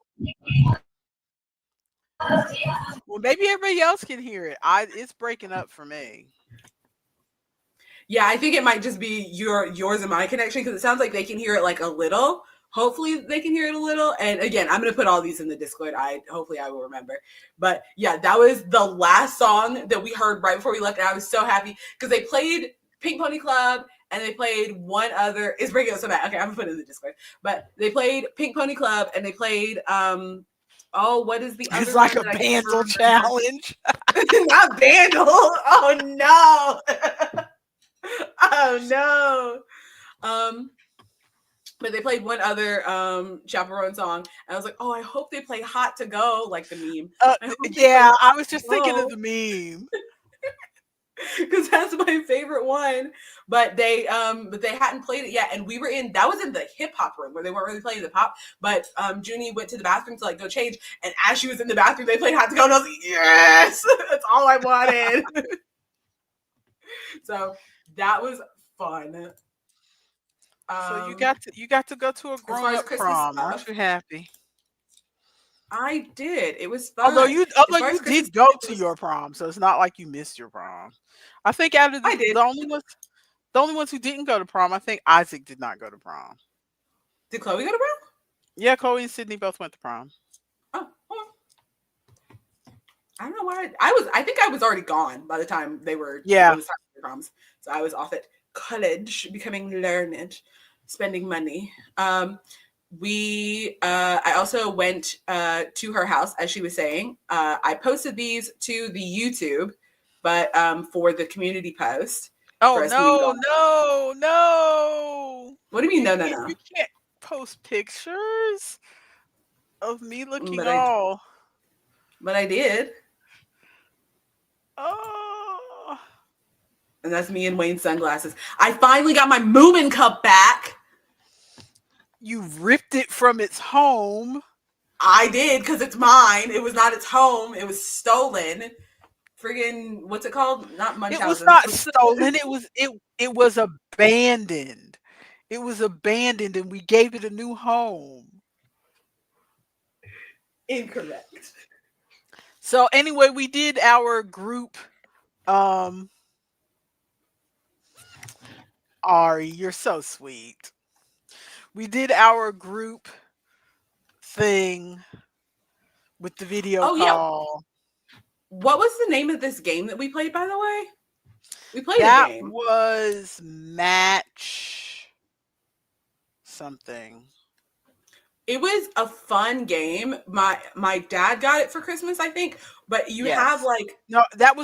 A: Well, maybe everybody else can hear it. It's breaking up for me.
B: Yeah, I think it might just be yours and my connection because it sounds like they can hear it like a little. Hopefully they can hear it a little. And again, I'm gonna put all these in the Discord. Hopefully I will remember. But yeah, that was the last song that we heard right before we left. And I was so happy because they played Pink Pony Club and they played one other. It's breaking up so bad. Okay, I'm gonna put it in the Discord. But they played Pink Pony Club and they played oh, what is the
A: It's
B: other
A: like
B: one
A: a
B: that I can't
A: bandle
B: remember?
A: challenge.
B: Not Vandal. Oh no. Oh no. Um, but they played one other chaperone song, and I was like, oh, I hope they play "Hot to Go" like the meme. I hope they play
A: Yeah, I
B: "Hot
A: was
B: to
A: just thinking of
B: Go"
A: the meme.
B: because that's my favorite one. But they hadn't played it yet, and we were in that was in the hip hop room where they weren't really playing the pop. But Junie went to the bathroom to like go change, and as she was in the bathroom, they played "Hot to Go," and I was like, yes, that's all I wanted. So that was fun.
A: So
B: Um,
A: you got to go to a
B: as
A: grown
B: far as
A: up
B: Christmas
A: prom. Aren't
B: stuff,
A: you happy?
B: I did. It was fun. As
A: Although
B: far as
A: you
B: Christmas
A: did go
B: gifts, it
A: to
B: was.
A: your prom, so it's not like you missed your prom. I think out of
B: I did.
A: the only ones who didn't go to prom, I think Isaac did not go to prom.
B: Did Chloe go to prom?
A: Yeah, Chloe and Sydney both went to prom.
B: Oh, I don't know why. I was. I think I was already gone by the time they were. It
A: Yeah.
B: was time for proms. So I was off at college, becoming learned, spending money. We. I also went to her house, as she was saying. I posted these to the YouTube, but for the community post
A: Oh
B: for us being
A: no,
B: gone.
A: no, no.
B: What do you mean? No, no,
A: You
B: no.
A: can't post pictures of me looking
B: But I.
A: all
B: But I did,
A: oh.
B: and that's me in Wayne's sunglasses. I finally got my Moomin cup back.
A: You ripped it from its home.
B: I did because it's mine. It was not its home. It was stolen. Friggin' what's it called? Not
A: It was
B: Munchausen's.
A: not stolen. It was abandoned. It was abandoned and we gave it a new home.
B: Incorrect.
A: So anyway, we did our group um Ari, you're so sweet. We did our group thing with the video
B: Oh yeah.
A: call.
B: What was the name of this game that we played? By the way, we played a
A: That
B: game.
A: was match something.
B: It was a fun game. My dad got it for Christmas, I think. But you have
A: Yes.
B: like
A: No,
B: tiles.
A: that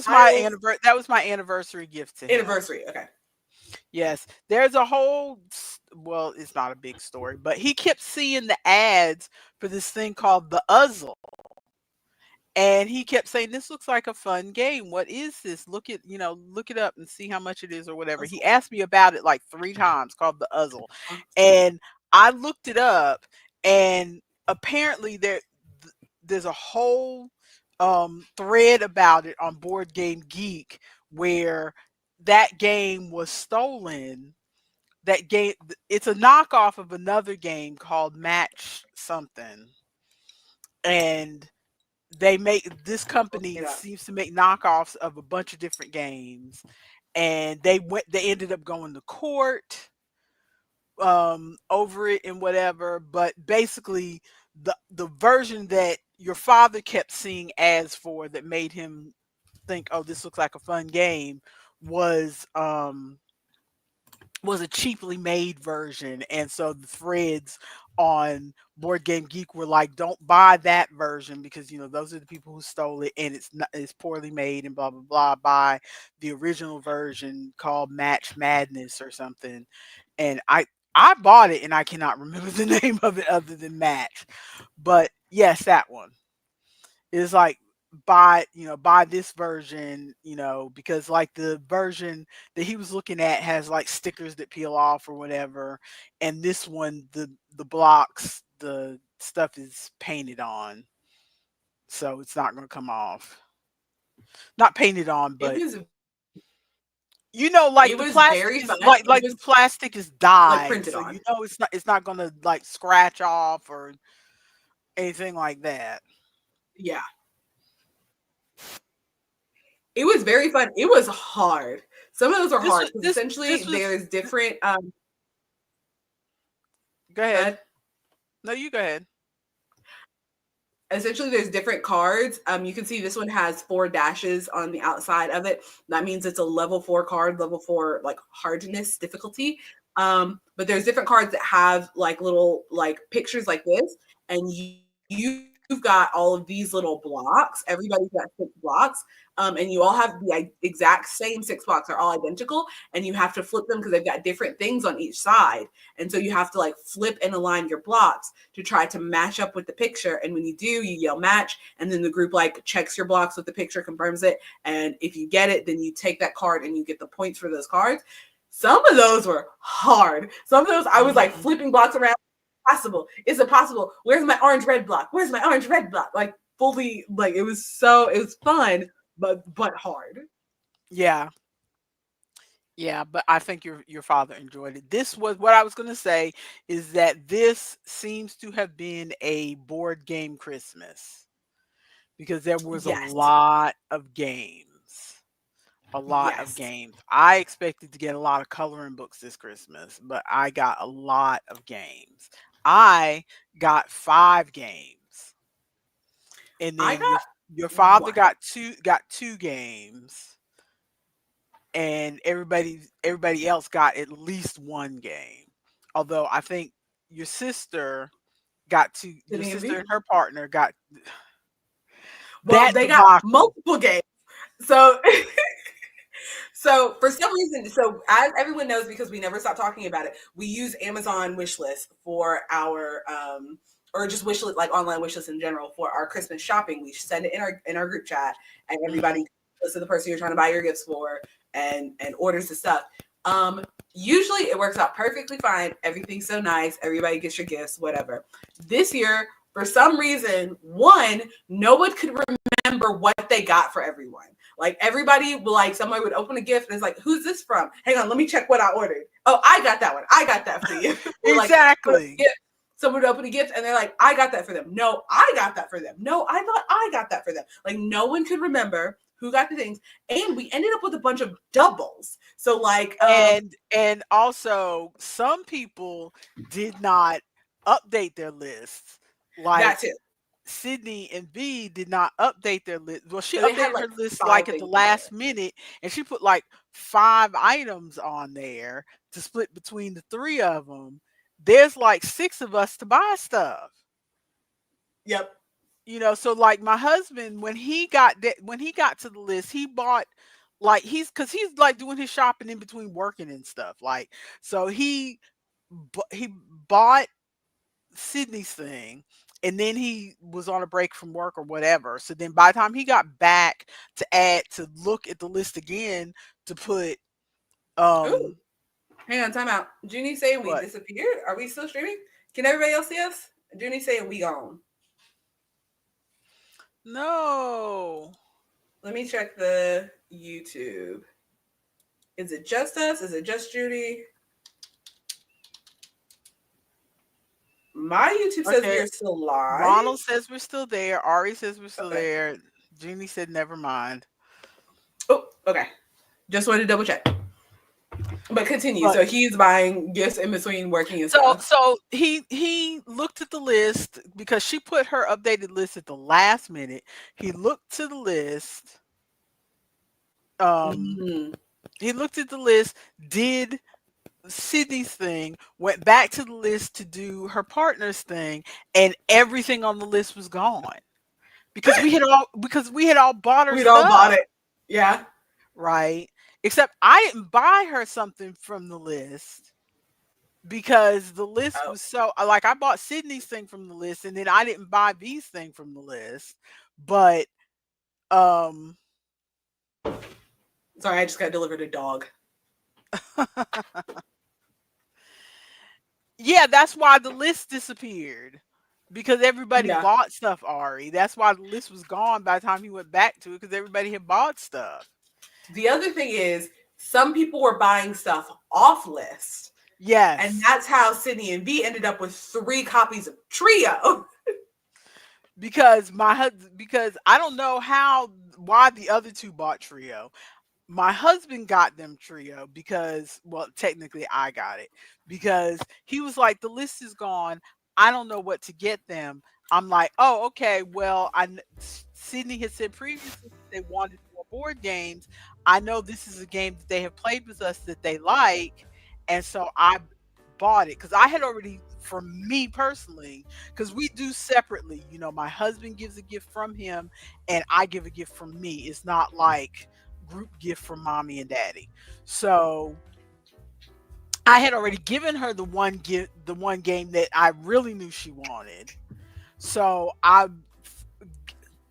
A: was my anniversary gift to him.
B: Anniversary. Okay.
A: Yes. There's a whole well, it's not a big story, but he kept seeing the ads for this thing called the Uzzle. And he kept saying, "This looks like a fun game. What is this? Look it up and see how much it is or whatever." He asked me about it like 3 times, called the Uzzle. And I looked it up, and apparently there's a whole thread about it on Board Game Geek where that game was stolen. That game, it's a knockoff of another game called Match something. And they make this
B: Looking
A: company
B: it up.
A: seems to make knockoffs of a bunch of different games, and they ended up going to court over it and whatever. But basically the version that your father kept seeing ads for that made him think, oh, this looks like a fun game, was was a cheaply made version. And so the threads on Board Game Geek were like, don't buy that version because those are the people who stole it and it's poorly made and blah blah blah. Buy the original version called Match Madness or something. And I bought it and I cannot remember the name of it other than Match. But yes, that one is like, buy this version, because like the version that he was looking at has like stickers that peel off or whatever, and this one, the blocks, the stuff is painted on, so it's not going to come off. Not painted on,
B: It
A: but
B: was
A: like
B: it
A: the
B: was
A: plastic
B: very
A: is
B: fun. It
A: the
B: was
A: plastic is
B: like
A: dyed,
B: printed
A: so
B: on.
A: it's not going to like scratch off or anything like that.
B: Yeah. It was very fun. It was hard. Some of those are
A: This
B: hard
A: was
B: because
A: this
B: essentially
A: this was
B: there's different
A: Go ahead.
B: uh,
A: No, you go ahead.
B: essentially there's different cards. You can see this one has 4 dashes on the outside of it. That means it's a level 4 card, level 4 like hardness difficulty. But there's different cards that have like little like pictures like this, and you've got all of these little blocks. Everybody's got 6 blocks. And you all have the exact same 6 blocks are all identical, and you have to flip them because they've got different things on each side. And so you have to like flip and align your blocks to try to match up with the picture. And when you do, you yell match, and then the group like checks your blocks with the picture, confirms it. And if you get it, then you take that card and you get the points for those cards. Some of those were hard. Some of those I was like
A: Mhm.
B: flipping blocks around. Possible. Is it possible? Where's my orange red block? Where's my orange red block? Like fully like it was fun, but hard.
A: Yeah. Yeah, but I think your father enjoyed it. This was what I was going to say, is that this seems to have been a board game Christmas because there was a
B: Yes.
A: lot of games. A lot of
B: Yes.
A: games. I expected to get a lot of coloring books this Christmas, but I got a lot of games. I got 5 games. And
B: I
A: then your
B: got
A: father
B: one.
A: got 2 games, and everybody else got at least 1 game. Although I think your sister your
B: Didn't
A: sister
B: envy.
A: and her partner got
B: Well,
A: that
B: they got
A: debacle.
B: multiple games. So So for some reason, so as everyone knows, because we never stop talking about it, we use Amazon wishlist for our or just wish list, like online wish list in general for our Christmas shopping. We send it in our group chat, and everybody
A: Mhm.
B: lists the person you're trying to buy your gifts for, and orders the stuff. Usually it works out perfectly fine. Everything's so nice. Everybody gets your gifts, whatever. This year, for some reason, one, no one could remember what they got for everyone. Like everybody will like somebody would open a gift and it's like, who's this from? Hang on, let me check what I ordered. Oh, I got that one. I got that for you. Or like
A: Exactly.
B: someone would open a gift and they're like, I got that for them. No, I got that for them. No, I thought I got that for them. Like no one could remember who got the things. And we ended up with a bunch of doubles. So like
A: And also some people did not update their lists.
B: that
A: Like
B: too.
A: Sydney and V did not update their list. Well, she
B: So they had
A: updated
B: like
A: her list
B: five
A: like at the
B: things on
A: last
B: there.
A: minute, and she put like 5 items on there to split between the 3 of them. There's like 6 of us to buy stuff.
B: Yep.
A: So like my husband, when he got to the list, he bought like he's like doing his shopping in between working and stuff. Like so he bought Sydney's thing, and then he was on a break from work or whatever. So then by the time he got back to look at the list again to put
B: Ooh,
A: um
B: hang on, time out. Junie saying we
A: what?
B: disappeared. Are we still streaming? Can everybody else see us? Junie saying we gone.
A: No.
B: Let me check the YouTube. Is it just us? Is it just Judy? My YouTube says we
A: Okay.
B: are still live.
A: Ronald says we're still there. Ari says we're still
B: Okay.
A: there. Jeannie said never mind.
B: Oh, okay. Just wanted to double check. But continue.
A: But
B: So he's buying gifts in between working and
A: so
B: stuff.
A: so he looked at the list because she put her updated list at the last minute. He looked to the list. Um
B: Mm-hmm.
A: he looked at the list, did Sydney's thing, went back to the list to do her partner's thing, and everything on the list was gone. Because we had all bought her
B: We'd all bought
A: stuff,
B: it. Yeah.
A: right? Except I didn't buy her something from the list because the list
B: Oh,
A: was so like I bought Sydney's thing from the list and then I didn't buy V's thing from the list. But um
B: sorry. I just got delivered a dog.
A: yeah, that's why the list disappeared. Because everybody
B: Yeah.
A: bought stuff, Ari. That's why the list was gone by the time he went back to it because everybody had bought stuff.
B: The other thing is, some people were buying stuff off list. And
A: Yes.
B: that's how Sydney and V ended up with 3 copies of Trio.
A: Because I don't know why the other 2 bought Trio. My husband got them Trio because, well, technically I got it because he was like, the list is gone. I don't know what to get them. I'm like, oh, okay. Well, Sydney had said previously that they wanted more board games. I know this is a game that they have played with us that they like, and so I bought it because I had already, for me personally, because we do separately. My husband gives a gift from him, and I give a gift from me. It's not like group gift from mommy and daddy. So I had already given her the one game that I really knew she wanted. So I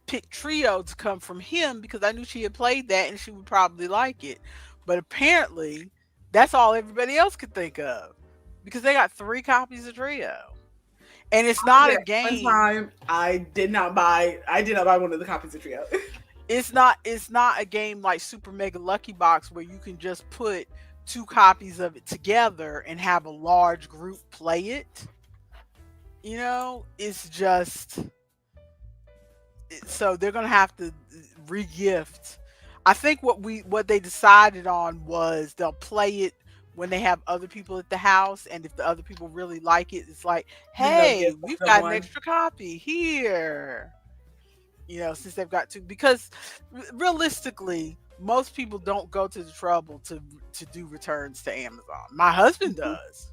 A: picked Trio to come from him because I knew she had played that and she would probably like it. But apparently, that's all everybody else could think of because they got 3 copies of Trio. And it's
B: I was
A: not a
B: there one
A: game.
B: time. I did not buy one of the copies of Trio.
A: It's not a game like Super Mega Lucky Box where you can just put two copies of it together and have a large group play it. It's just so they're gonna have to regift. I think what they decided on was they'll play it when they have other people at the house, and if the other people really like it, it's like,
B: Then they'll
A: hey,
B: give
A: we've got an
B: someone.
A: extra copy here. Since they've got to, because realistically, most people don't go to the trouble to do returns to Amazon. My husband
B: Mhm.
A: does.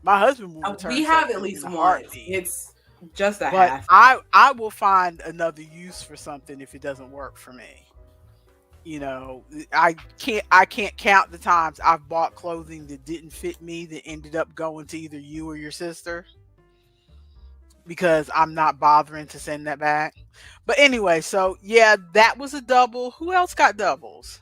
A: My husband will return
B: We have at
A: something in
B: least
A: a
B: once.
A: heartbeat.
B: It's just a
A: But
B: half.
A: I will find another use for something if it doesn't work for me. You know, I can't count the times I've bought clothing that didn't fit me that ended up going to either you or your sister because I'm not bothering to send that back. But anyway, so yeah, that was a double. Who else got doubles?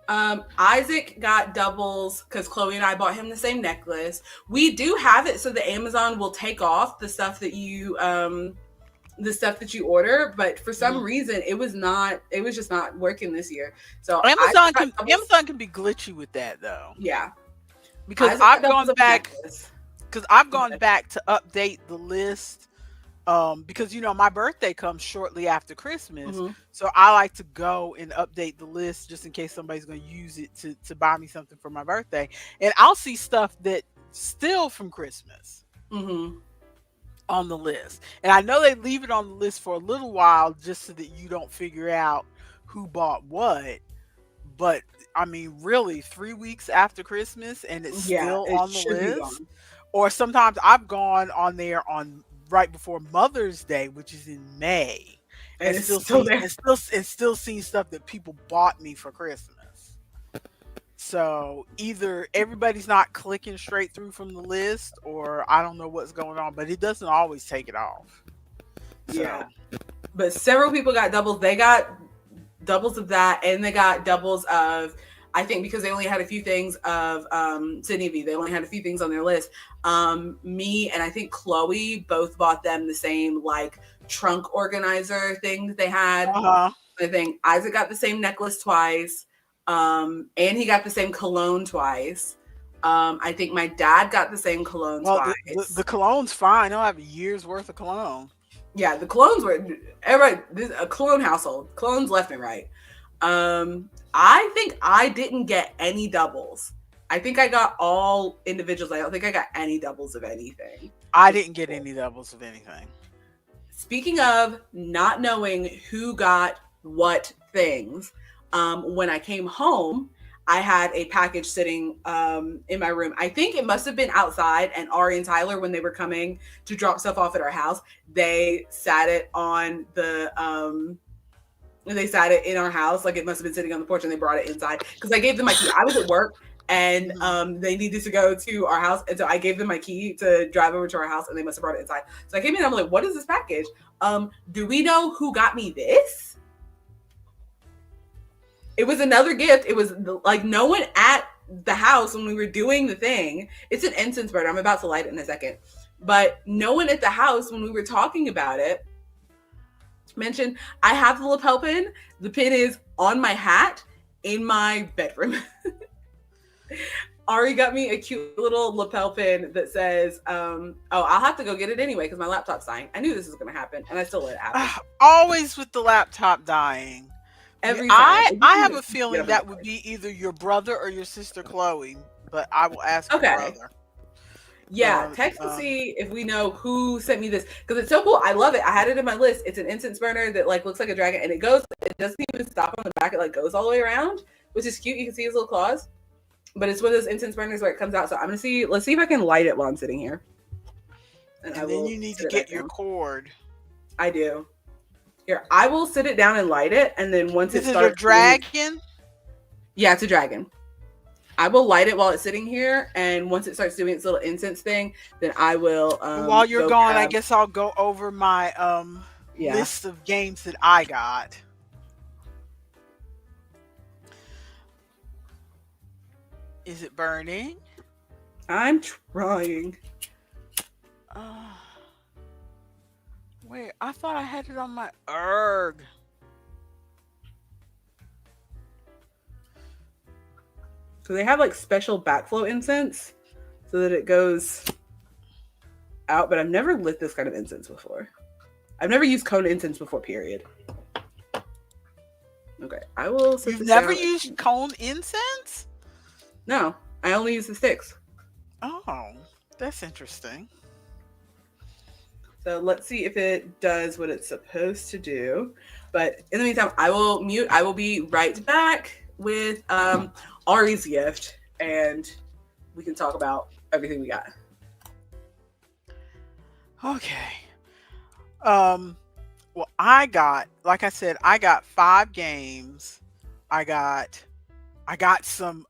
B: Isaac got doubles because Chloe and I bought him the same necklace. We do have it so that Amazon will take off the stuff that you order, but for some
A: Mhm.
B: reason it was just not working this year. So Isaac
A: Amazon
B: got
A: can
B: doubles.
A: Amazon can be glitchy with that though,
B: Yeah.
A: because
B: Isaac got doubles of the necklace.
A: I've
B: Go
A: gone
B: ahead.
A: back to update the list. Because my birthday comes shortly after Christmas,
B: Hmm.
A: so I like to go and update the list just in case somebody's going to use it to buy me something for my birthday, and I'll see stuff that still from Christmas
B: Hmm.
A: on the list, and I know they leave it on the list for a little while just so that you don't figure out who bought what. But I mean, really, 3 weeks after Christmas, and it's
B: Yeah,
A: still
B: it
A: on the
B: should be
A: list.
B: gone.
A: Or sometimes I've gone on there on right before Mother's Day, which is in May,
B: And it's still there.
A: and still seen stuff that people bought me for Christmas. So either everybody's not clicking straight through from the list, or I don't know what's going on, but it doesn't always take it off.
B: Yeah.
A: So
B: But several people got doubles. They got doubles of that, and they got doubles of, I think, because they only had a few things of Sydney V. They only had a few things on their list. Me and I think Chloe both bought them the same like trunk organizer thing that they had.
A: uh-huh.
B: I think Isaac got the same necklace twice, and he got the same cologne twice. I think my dad got the same cologne
A: Well, the
B: twice.
A: cologne's fine. I'll have a year's worth of cologne.
B: Yeah, the colognes were everybody. This a cologne household, colognes left and right. I think I didn't get any doubles. I think I got all individuals. I don't think I got any doubles of anything.
A: I
B: Which is
A: didn't get
B: cool.
A: any doubles of anything.
B: Speaking of not knowing who got what things, when I came home, I had a package sitting in my room. I think it must have been outside, and Ari and Tyler, when they were coming to drop stuff off at our house, they sat it on they sat it in our house. Like it must have been sitting on the porch, and they brought it inside because I gave them my key. I was at work, and
A: Mhm.
B: they needed to go to our house, and so I gave them my key to drive over to our house, and they must have brought it inside. So I came in, and I'm like, "What is this package? Do we know who got me this?" It was another gift. It was like no one at the house when we were doing the thing. It's an incense burner. I'm about to light it in a second, but no one at the house when we were talking about it mentioned I have the lapel pin. The pin is on my hat in my bedroom. Ari got me a cute little lapel pin that says, oh, I'll have to go get it anyway because my laptop's dying. I knew this was going to happen, and I still let it happen.
A: Always with the laptop dying.
B: Every time.
A: I have a
B: Get
A: feeling
B: up in the
A: that would be either your brother or your sister Chloe, but I will ask your
B: Okay.
A: brother.
B: Yeah,
A: Um,
B: text and
A: um,
B: see if we know who sent me this because it's so cool. I love it. I had it in my list. It's an incense burner that like looks like a dragon, and it goes. It doesn't even stop on the back. It like goes all the way around, which is cute. You can see his little claws. But it's one of those incense burners where it comes out. So I'm gonna see. Let's see if I can light it while I'm sitting here, and I
A: and then
B: will
A: you need to
B: sit it back
A: get your
B: down.
A: cord.
B: I do. Here, I will sit it down and light it, and then once it
A: Is it a
B: starts doing,
A: dragon?
B: yeah, it's a dragon. I will light it while it's sitting here, and once it starts doing its little incense thing, then I will
A: While you're
B: go
A: gone, I
B: grab.
A: guess I'll go over my
B: Yeah,
A: list of games that I got. Is it burning?
B: I'm trying.
A: Uh, wait, I thought I had it on my erg.
B: So they have like special backflow incense so that it goes out, but I've never lit this kind of incense before. I've never used cone incense before, period. Okay, I will set
A: You've
B: this
A: never
B: down.
A: used cone incense?
B: No, I only use the sticks.
A: Oh, that's interesting.
B: So let's see if it does what it's supposed to do. But in the meantime, I will mute. I will be right back with Ari's gift, and we can talk about everything we got.
A: Okay. Um, well, I got, like I said, I got 5 games. I got I got some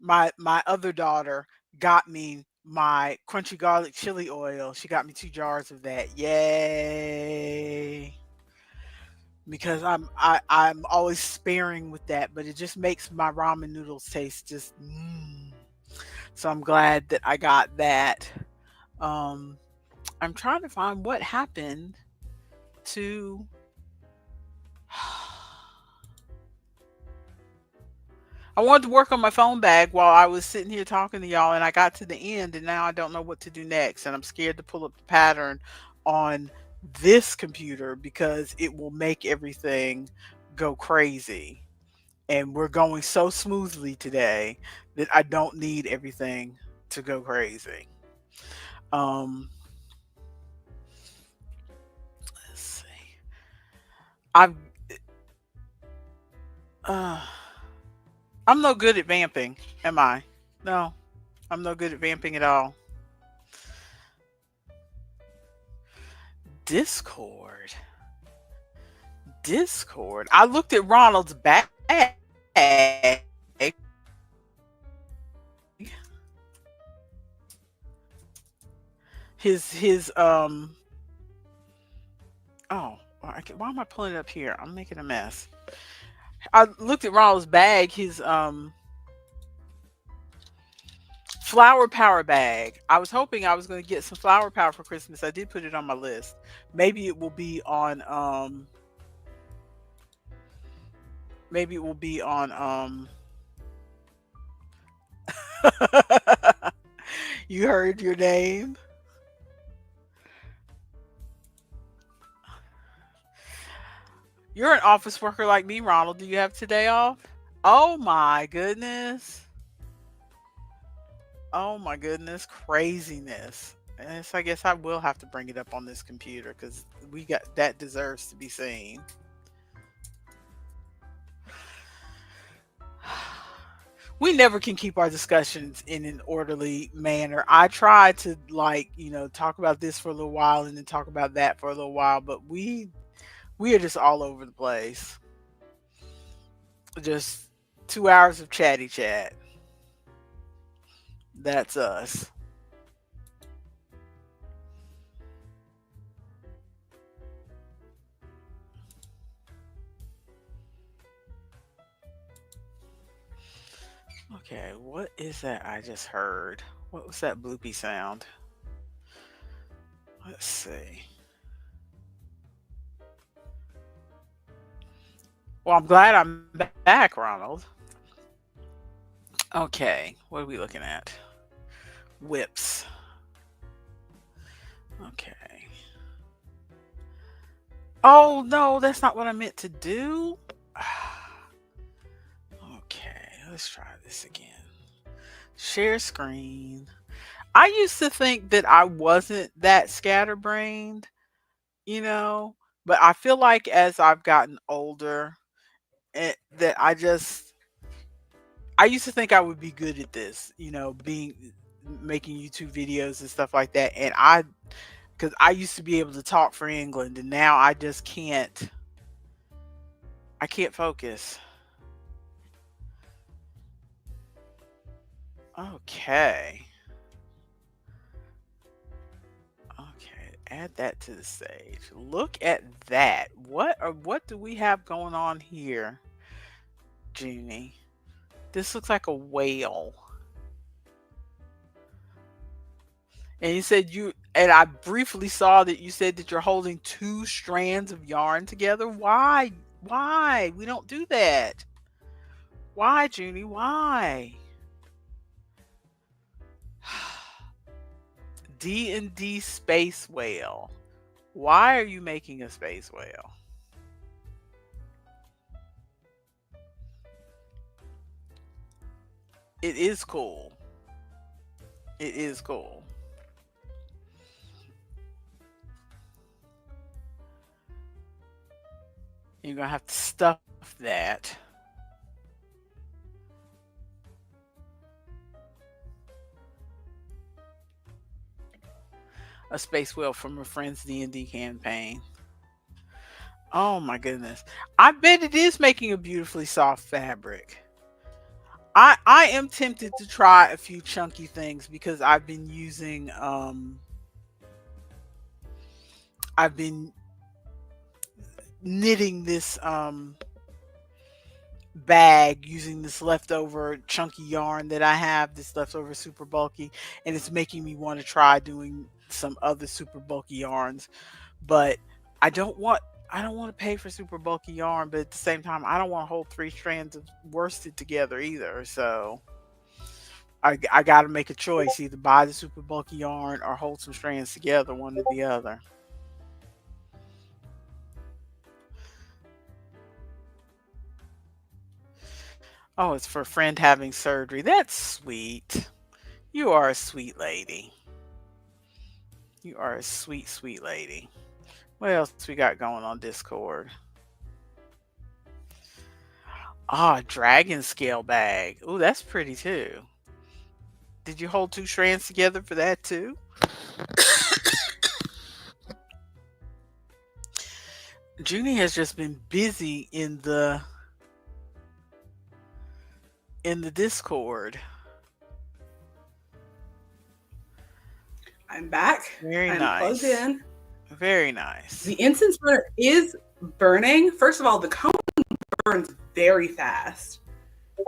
A: my other daughter got me my crunchy garlic chili oil. She got me 2 jars of that. Yay. Because I'm always sparing with that, but it just makes my ramen noodles taste just So I'm glad that I got that. Um I'm trying to find what happened to I wanted to work on my phone bag while I was sitting here talking to y'all, and I got to the end, and now I don't know what to do next. And I'm scared to pull up the pattern on this computer because it will make everything go crazy. And we're going so smoothly today that I don't need everything to go crazy. Um, let's see. I've uh, I'm no good at vamping, am I? No, I'm no good at vamping at all. Discord. Discord. I looked at Ronald's bag. His oh, why am I pulling it up here? I'm making a mess. I looked at Ronald's bag, his flower power bag. I was hoping I was going to get some flower power for Christmas. I did put it on my list. Maybe it will be on maybe it will be on you heard your name. You're an office worker like me, Ronald. Do you have today off? Oh my goodness. Oh my goodness. Craziness. And so I guess I will have to bring it up on this computer because we got that deserves to be seen. We never can keep our discussions in an orderly manner. I try to talk about this for a little while and then talk about that for a little while, but we are just all over the place. Just 2 hours of chatty chat. That's us. Okay, what is that I just heard? What was that bloopy sound? Let's see. Well, I'm glad I'm back, Ronald. Okay, what are we looking at? Whips. Okay. Oh, no, that's not what I meant to do. Okay, let's try this again. Share screen. I used to think that I wasn't that scatterbrained, you know, but I feel like as I've gotten older, that I used to think I would be good at this, being making YouTube videos and stuff like that, and because I used to be able to talk for England, and now I just can't. I can't focus. Okay. Okay, add that to the stage. Look at that. What do we have going on here, Jeannie? This looks like a whale. And you said and I briefly saw that you said that you're holding 2 strands of yarn together. Why? Why? We don't do that. Why, Junie? Why? D&D space whale. Why are you making a space whale? It is cool. It is cool. You're gonna have to stuff that. A space whale from a friend's D&D campaign. Oh my goodness. I bet it is making a beautifully soft fabric. I am tempted to try a few chunky things because I've been knitting this bag using this leftover chunky yarn that I have, this leftover super bulky, and it's making me want to try doing some other super bulky yarns. But I don't want I don't want to pay for super bulky yarn, but at the same time I don't want to hold three strands of worsted together either. So I got to make a choice: either buy the super bulky yarn or hold some strands together, one or the other. Oh, it's for a friend having surgery. That's sweet. You are a sweet lady. You are a sweet, sweet lady. What else we got going on Discord? Ah, dragon scale bag. Ooh, that's pretty too. Did you hold two strands together for that too? Junie has just been busy in the Discord.
B: I'm back.
A: Very
B: I'm plugged
A: nice.
B: in.
A: Very nice.
B: The incense burner is burning. First of all, the cone burns very fast.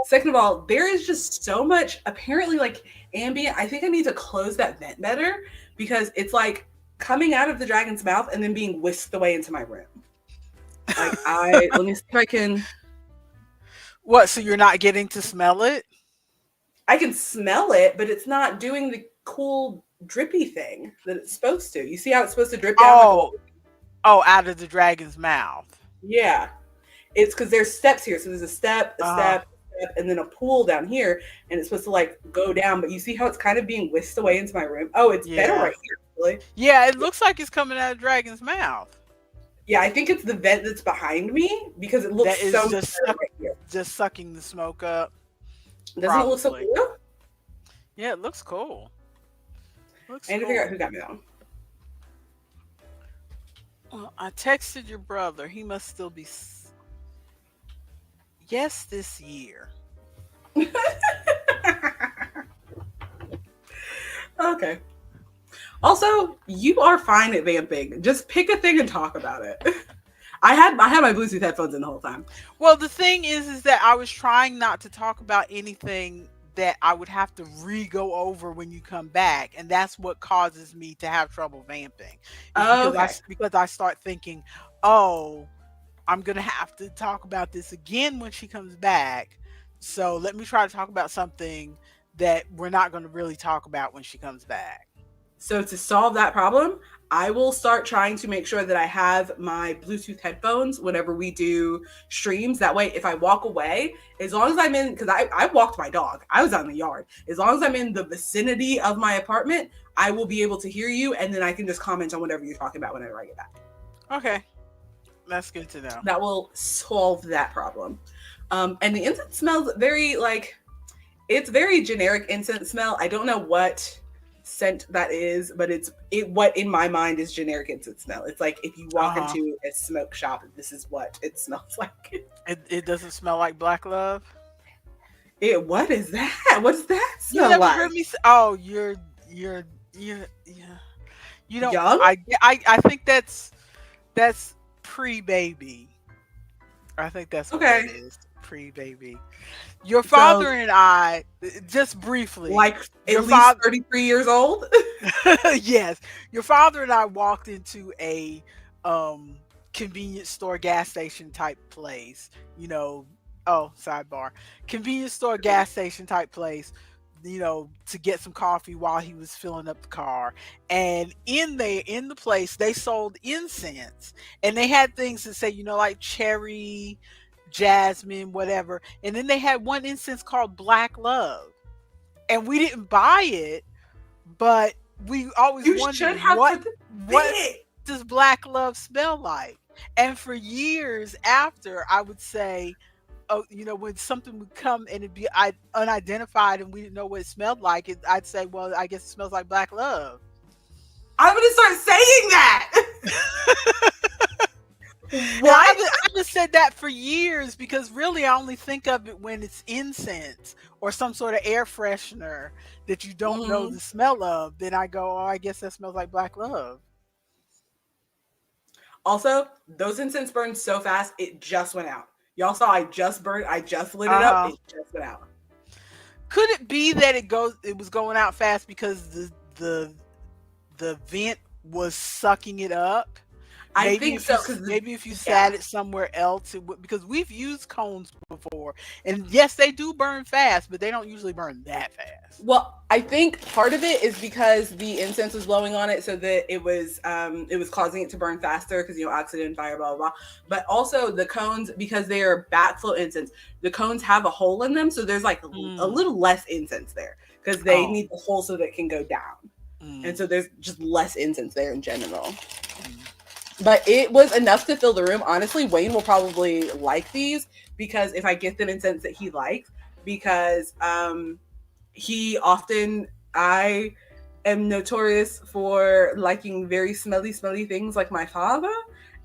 B: Second of all, there is just so much apparently like ambient. I think I need to close that vent better because it's like coming out of the dragon's mouth and then being whisked away into my room. Like let me see if I can.
A: What? So you're not getting to smell it?
B: I can smell it, but it's not doing the cool drippy thing that it's supposed to. You see how it's supposed to drip down like a
A: Oh, oh, out of the dragon's mouth.
B: yeah. It's because there's steps here. So there's a step,
A: Uh,
B: and then a pool down here, and it's supposed to like go down. But you see how it's kind of being whisked away into my room. Oh, it's better
A: yeah.
B: right here. Really?
A: Yeah, it looks like it's coming out of the dragon's mouth.
B: Yeah, I think it's the vent that's behind me because it looks
A: That
B: so
A: is
B: much better right here.
A: just sucking the smoke up.
B: Doesn't it look so
A: Probably.
B: cool?
A: Yeah, it looks cool.
B: I
A: Looks
B: need to figure out
A: cool.
B: who got me on.
A: Well, I texted your brother. He must still be. Yes, this year.
B: Okay. Also, you are fine at vamping. Just pick a thing and talk about it. I had my Bluetooth headphones in the whole time.
A: Well, the thing is that I was trying not to talk about anything that I would have to re-go over when you come back, and that's what causes me to have trouble vamping. Is
B: Oh,
A: because
B: okay.
A: I start thinking, oh, I'm gonna have to talk about this again when she comes back. So let me try to talk about something that we're not going to really talk about when she comes back.
B: So to solve that problem, I will start trying to make sure that I have my Bluetooth headphones whenever we do streams. That way, if I walk away, as long as I'm in, because I walked my dog, I was out in the yard. As long as I'm in the vicinity of my apartment, I will be able to hear you, and then I can just comment on whatever you're talking about whenever I get back.
A: Okay, that's good to know.
B: That will solve that problem. And the incense smells very like it's very generic incense smell. I don't know what scent that is, but what in my mind is generic incense smell. It's like if you walk
A: Uh-huh.
B: into a smoke shop, this is what it smells like.
A: It doesn't smell like black love.
B: What is that? What does that
A: You
B: smell
A: never
B: like?
A: heard me say, oh, you're yeah. You don't.
B: Young?
A: I think that's pre-baby. I think that's what that
B: Okay.
A: is. Pre-baby. Your
B: So
A: father and I, just briefly,
B: like
A: your
B: at least
A: father,
B: 33 years old?
A: yes, your father and I walked into a um convenience store, gas station type place, you know, oh, sidebar, convenience store, gas station type place, to get some coffee while he was filling up the car. And in the place, they sold incense, and they had things that say, like cherry, jasmine, whatever. And then they had one incense called Black Love, and we didn't buy it, but we always
B: You
A: wondered
B: should have for the
A: what
B: bit.
A: does Black Love smell like. And for years after, I would say, oh, when something would come and it'd be unidentified and we didn't know what it smelled like, I'd say, well, I guess it smells like Black Love.
B: I'm gonna start saying that.
A: And
B: What?
A: I just said that for years because really I only think of it when it's incense or some sort of air freshener that you don't know
B: Mhm.
A: the smell of. Then I go, oh, I guess that smells like Black Love.
B: Also, those incense burned so fast, it just went out. Y'all saw I just lit it
A: Uh
B: up,
A: huh.
B: it just went out.
A: Could it be that it was going out fast because the vent was sucking it up?
B: I think so, because
A: Maybe if you
B: yeah.
A: sat it somewhere else, it would, because we've used cones before, and yes, they do burn fast, but they don't usually burn that fast.
B: Well, I think part of it is because the incense was blowing on it, so that it was causing it to burn faster because oxygen, fire, blah blah blah. But also the cones, because they are backflow incense, the cones have a hole in them, so there's like a
A: Mm.
B: little less incense there because they
A: Oh.
B: need the hole so that it can go down, and
A: Mm.
B: so there's just less incense there in general.
A: Mm.
B: But it was enough to fill the room. Honestly, Wayne will probably like these because if I get them incense that he likes, because he often I am notorious for liking very smelly things like my father,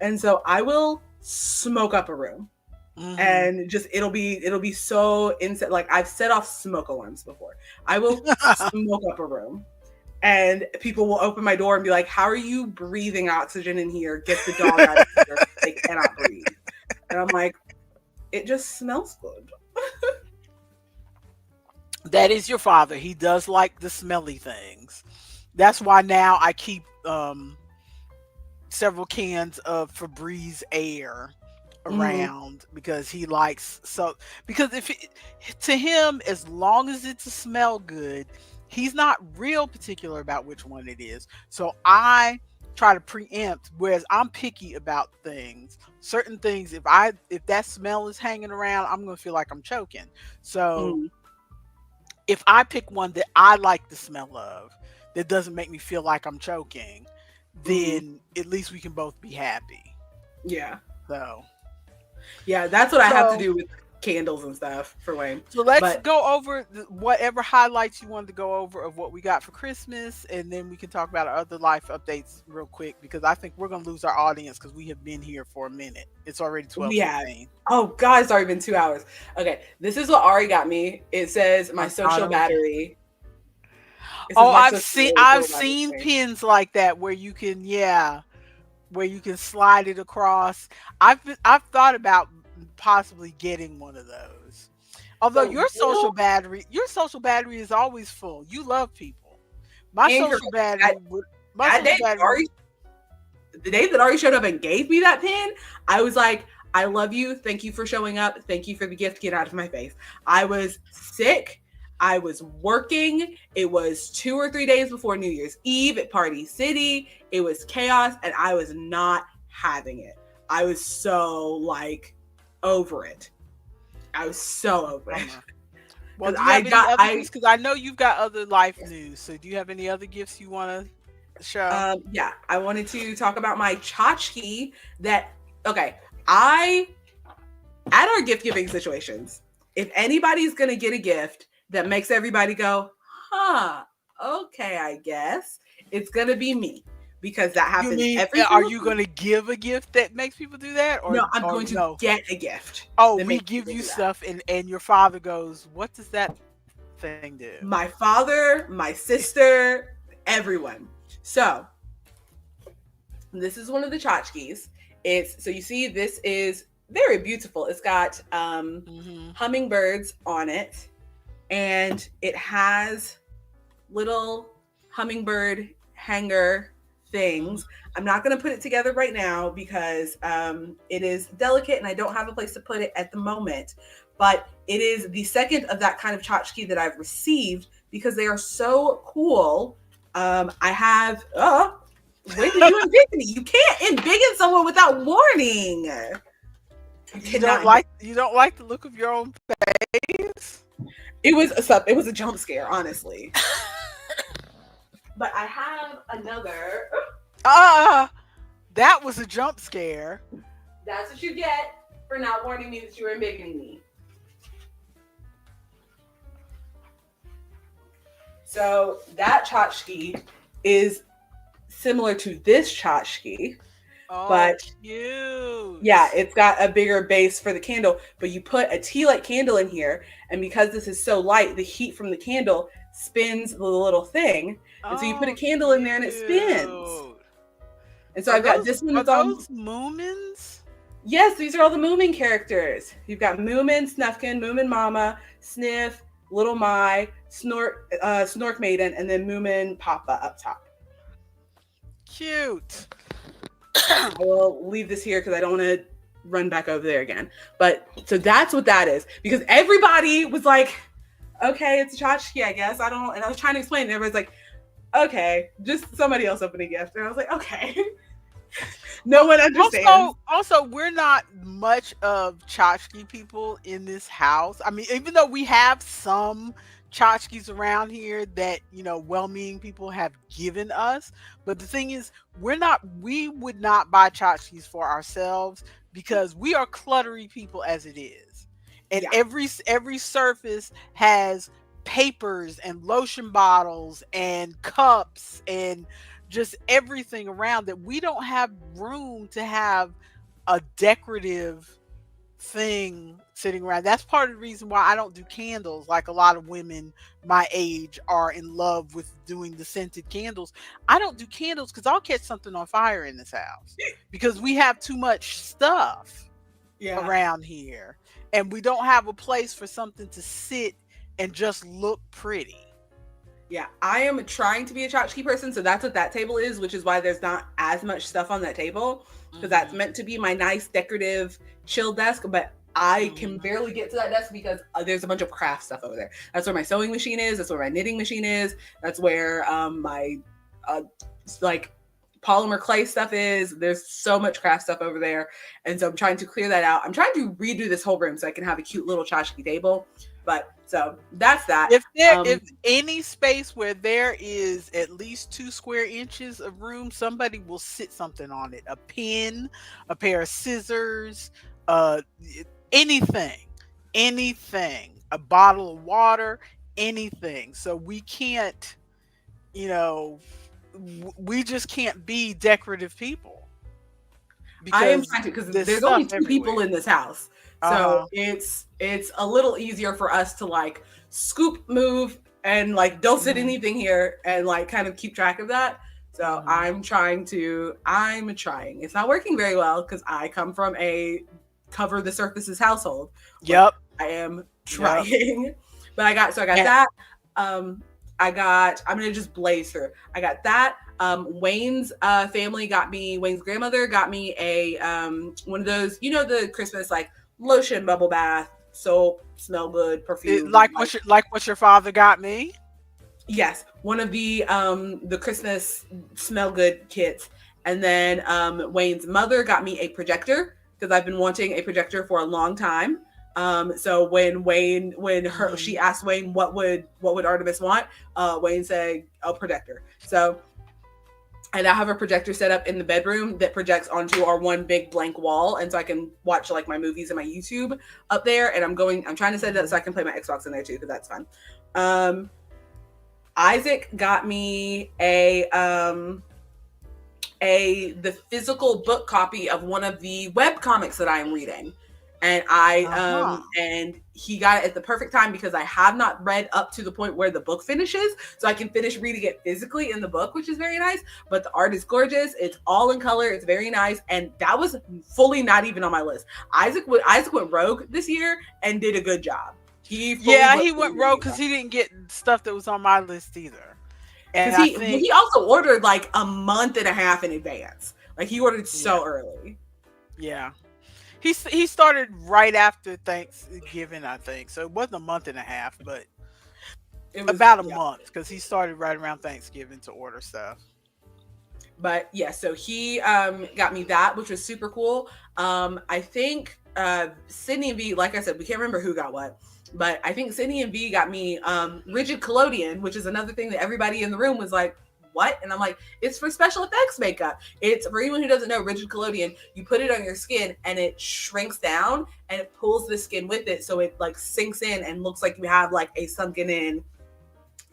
B: and so I will smoke up a room,
A: Mhm.
B: and just it'll be so instant. Like I've set off smoke alarms before. I will smoke up a room, and people will open my door and be like, "How are you breathing oxygen in here? Get the dog out of here. They cannot breathe." And I'm like, "It just smells good."
A: That is your father. He does like the smelly things. That's why now I keep several cans of Febreze air
B: Mm-hmm.
A: around because he likes so because if it, to him, as long as it's a smell good, he's not real particular about which one it is. So I try to preempt, whereas I'm picky about things. Certain things, if that smell is hanging around, I'm gonna feel like I'm choking. So
B: Mm-hmm.
A: if I pick one that I like the smell of, that doesn't make me feel like I'm choking,
B: Mm-hmm.
A: then at least we can both be happy.
B: Yeah.
A: So,
B: Yeah, that's what I have to
A: so,
B: do with candles and stuff for Wayne.
A: so let's
B: But
A: go over whatever highlights you wanted to go over of what we got for Christmas, and then we can talk about our other life updates real quick because I think we're gonna lose our audience because we have been here for a minute. It's already
B: we have
A: 12:15.
B: oh god, it's already been 2 hours. Okay, this is what Ari got me. It says my
A: I'm not
B: social
A: okay.
B: battery. It says
A: Oh,
B: my social
A: I've
B: total battery
A: seen
B: thing.
A: pins like that where you can, yeah, where you can slide it across. I've thought about possibly getting one of those. Although
B: The real
A: your social battery is always full. You love people. My
B: incorrect.
A: social
B: That,
A: battery would my
B: that
A: social
B: day
A: battery
B: Ari the day that Ari showed up and gave me that pin, I was like, I love you. Thank you for showing up. Thank you for the gift. Get out of my face. I was sick. I was working. It was 2 or 3 days before New Year's Eve at Party City. It was chaos, and I was not having it. I was so like over it. I was so over it.
A: bummer. Well,
B: Because
A: do you
B: I
A: have any
B: got
A: other
B: I
A: gifts? Because I know you've got other life news. So do you have any other gifts you want to show?
B: yeah, I wanted to talk about my tchotchke that okay, I at our gift giving situations, if anybody's gonna get a gift that makes everybody go, huh, okay, I guess it's gonna be me because that
A: You
B: happens
A: mean,
B: every
A: are
B: single
A: you
B: time.
A: going to give a gift that makes people do that,
B: No, I'm
A: or
B: going to
A: no?
B: get a gift
A: Oh,
B: that
A: we
B: makes
A: give
B: people
A: you
B: do that.
A: stuff, and your father goes, "What does that thing do?"
B: My father, my sister, everyone. So this is one of the tchotchkes. It's so you see, this is very beautiful. It's got
A: Hmm.
B: hummingbirds on it, and it has little hummingbird hanger things. I'm not going to put it together right now because it is delicate and I don't have a place to put it at the moment. but it is the second of that kind of tchotchke that I've received because they are so cool. I have, when did you embiggen me? You can't embiggen someone without warning. You cannot.
A: You don't like the look of your own face?
B: It was a jump scare, honestly. But I have another.
A: Ah, that was a jump scare.
B: That's what you get for not warning me that you were embiggening me. So that tchotchke is similar to this tchotchke.
A: Oh,
B: but
A: cute.
B: Yeah, it's got a bigger base for the candle, but you put a tea light candle in here, and because this is so light, the heat from the candle spins the little thing, and so you put a candle in there and it spins. And so I've got this one.
A: Are those Moomins?
B: Yes, these are all the Moomin characters. You've got Moomin, Snufkin, Moomin Mama, Sniff, Little Mai, Snork Maiden, and then Moomin Papa up top.
A: Cute.
B: I will leave this here because I don't want to run back over there again. But so that's what that is. Because everybody was like, okay, it's a tchotchke, I guess. And I was trying to explain, and everybody's like, okay, just somebody else open a gift. And I was like, okay. No one understands.
A: Also, we're not much of tchotchke people in this house. I mean, even though we have some tchotchkes around here that, well-meaning people have given us, but the thing is, we would not buy tchotchkes for ourselves because we are cluttery people as it is. And every surface has papers and lotion bottles and cups and just everything around that we don't have room to have a decorative thing sitting around. That's part of the reason why I don't do candles like a lot of women my age are in love with doing the scented candles. I don't do candles because I'll catch something on fire in this house because we have too much stuff around here and we don't have a place for something to sit and just look pretty.
B: Yeah, I am trying to be a tchotchke person, so that's what that table is, which is why there's not as much stuff on that table, because that's meant to be my nice, decorative, chill desk, but I can barely get to that desk because there's a bunch of craft stuff over there. That's where my sewing machine is, that's where my knitting machine is, that's where my, polymer clay stuff is. There's so much craft stuff over there, and so I'm trying to clear that out. I'm trying to redo this whole room so I can have a cute little tchotchke table, but so that's that.
A: If any space where there is at least 2 square inches of room, somebody will sit something on it. A pen, a pair of scissors, anything, a bottle of water, anything. So we can't, we just can't be decorative people.
B: I am trying to, because there's only 2 people in this house. So it's a little easier for us to scoop, move, and don't sit anything here and kind of keep track of that. So I'm trying. It's not working very well because I come from a cover the surfaces household.
A: Yep.
B: I am trying. Yep. But I got that. I'm gonna just blaze through. I got that. Wayne's Wayne's grandmother got me a one of those, the Christmas lotion, bubble bath, soap, smell good, perfume.
A: What your father got me?
B: Yes, one of the Christmas smell good kits. And then Wayne's mother got me a projector because I've been wanting a projector for a long time. So when she asked Wayne what would Artemis want, Wayne said a projector. So I now have a projector set up in the bedroom that projects onto our one big blank wall, and so I can watch my movies and my YouTube up there. And I'm trying to set it up so I can play my Xbox in there too, because that's fun. Isaac got me the physical book copy of one of the web comics that I am reading. And and he got it at the perfect time because I have not read up to the point where the book finishes, so I can finish reading it physically in the book, which is very nice. But the art is gorgeous. It's all in color. It's very nice, and that was fully not even on my list. Isaac went rogue this year and did a good job. He
A: went rogue because he didn't get stuff that was on my list either. And
B: he also ordered a month and a half in advance. He ordered so early.
A: Yeah. He started right after Thanksgiving, I think. So it wasn't a month and a half, but
B: It was,
A: about a
B: yeah.
A: month because he started right around Thanksgiving to order stuff.
B: But yeah, so he got me that, which was super cool. I think Sydney and V, like I said, we can't remember who got what, but I think Sydney and V got me rigid collodion, which is another thing that everybody in the room was like, what? And I'm like, it's for special effects makeup. It's for anyone who doesn't know, rigid collodion, you put it on your skin and it shrinks down and it pulls the skin with it, so it like sinks in and looks like you have like a sunken in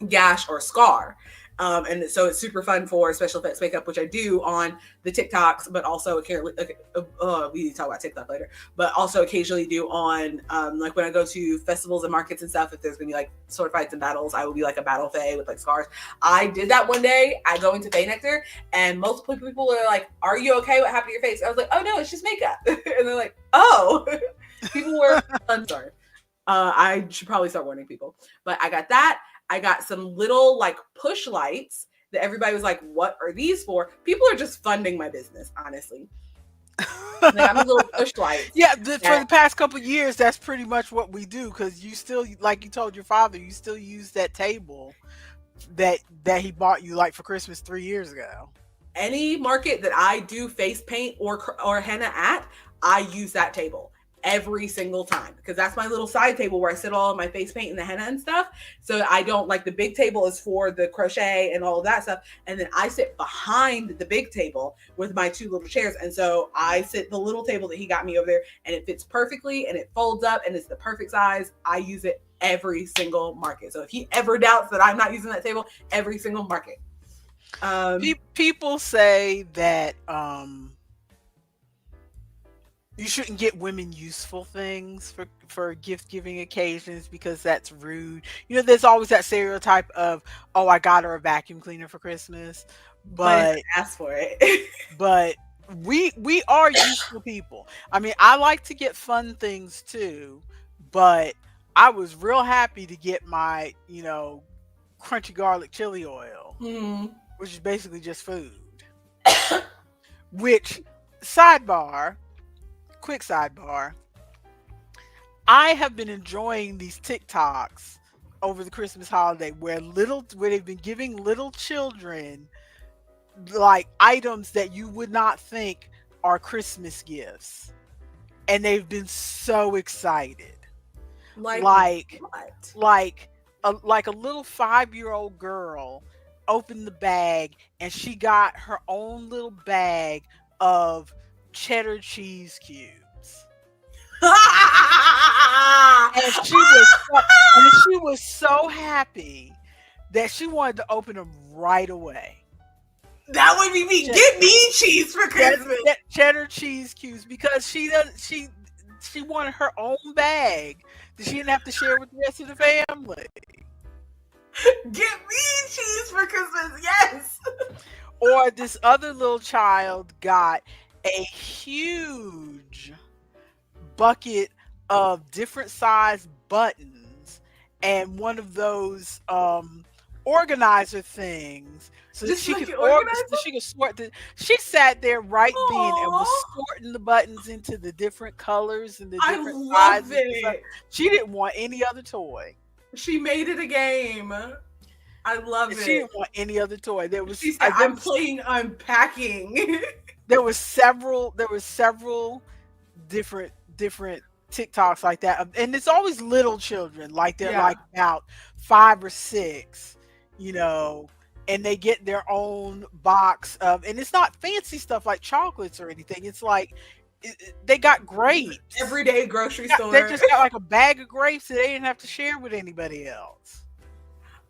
B: gash or scar. And so it's super fun for special effects makeup, which I do on the TikToks, but also occasionally, we need to talk about TikTok later, but also occasionally do on, like when I go to festivals and markets and stuff, if there's gonna be like sword fights and battles, I will be like a battle fae with like scars. I did that one day. I go into Fae Nectar and multiple people are like, are you okay? What happened to your face? I was like, oh no, it's just makeup. And they're like, oh, people were, I'm sorry. I should probably start warning people, but I got that. I got some little like push lights that everybody was like, what are these for? People are just funding my business, honestly. Like, I'm a little push lights.
A: Yeah, for the past couple of years, that's pretty much what we do because you still, like you told your father, you still use that table that he bought you like for Christmas 3 years ago.
B: Any market that I do face paint or henna at, I use that table every single time because that's my little side table where I sit all of my face paint and the henna and stuff. So I don't like the big table is for the crochet and all of that stuff. And then I sit behind the big table with my two little chairs. And so I sit the little table that he got me over there and it fits perfectly and it folds up and it's the perfect size. I use it every single market. So if he ever doubts that I'm not using that table, every single market.
A: People say that you shouldn't get women useful things for gift giving occasions because that's rude. You know, there's always that stereotype of, oh, I got her a vacuum cleaner for Christmas,
B: But
A: but
B: ask for it.
A: but we are useful people. I mean, I like to get fun things too, but I was real happy to get my, crunchy garlic chili oil, which is basically just food. Which, sidebar, quick sidebar, I have been enjoying these TikToks over the Christmas holiday where they've been giving little children like items that you would not think are Christmas gifts. And they've been so excited.
B: Like what?
A: Like a little 5-year-old girl opened the bag and she got her own little bag of cheddar cheese cubes. And she was so happy that she wanted to open them right away.
B: That would be me. Get me cheese for Christmas.
A: Cheddar cheese cubes because she wanted her own bag that she didn't have to share with the rest of the family.
B: Get me cheese for Christmas, yes.
A: Or this other little child got a huge bucket of different size buttons and one of those organizer things so that she could sort she sat there right then and was sorting the buttons into the different colors and the different sizes.
B: It.
A: She didn't want any other toy.
B: She made it a game. I love it.
A: She didn't want any other toy.
B: She said, I'm playing unpacking.
A: There was several different TikToks like that. And it's always little children, like they're like about 5 or 6, and they get their own box of, and it's not fancy stuff like chocolates or anything. It's like they got grapes.
B: Everyday grocery store.
A: They just got like a bag of grapes that they didn't have to share with anybody else.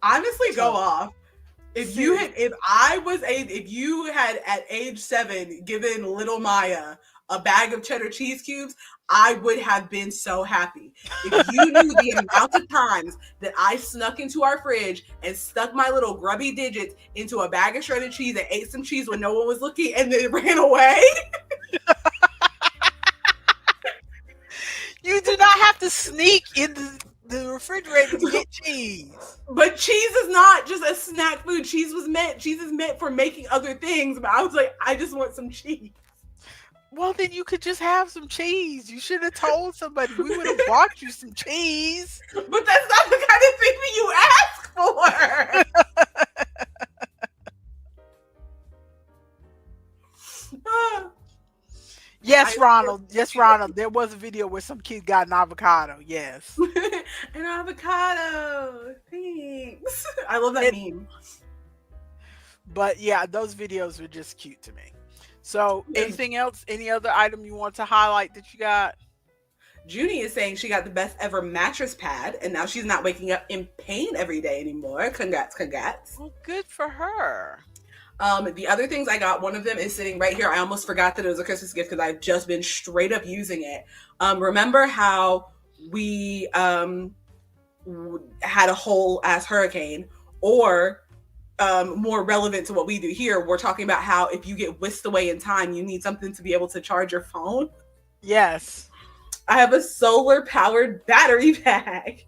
B: Honestly, go off. If you had at age 7 given little Maya a bag of cheddar cheese cubes, I would have been so happy. If you knew the amount of times that I snuck into our fridge and stuck my little grubby digits into a bag of shredded cheese and ate some cheese when no one was looking and then ran away.
A: You do not have to sneak into the refrigerator to get cheese.
B: But cheese is not just a snack food. Cheese is meant for making other things. But I was like, I just want some cheese.
A: Well, then you could just have some cheese. You should have told somebody. We would have bought you some cheese.
B: But that's not the kind of thing that you ask for.
A: Yes, Ronald. Yes, Ronald. There was a video where some kid got an avocado. Yes.
B: An avocado. Thanks. I love that meme.
A: But yeah, those videos were just cute to me. So, anything else? Any other item you want to highlight that you got?
B: Junie is saying she got the best ever mattress pad, and now she's not waking up in pain every day anymore. Congrats, congrats.
A: Well, good for her.
B: The other things I got, one of them is sitting right here. I almost forgot that it was a Christmas gift because I've just been straight up using it. Remember how we had a whole ass hurricane, or more relevant to what we do here, we're talking about how if you get whisked away in time, you need something to be able to charge your phone.
A: Yes.
B: I have a solar powered battery pack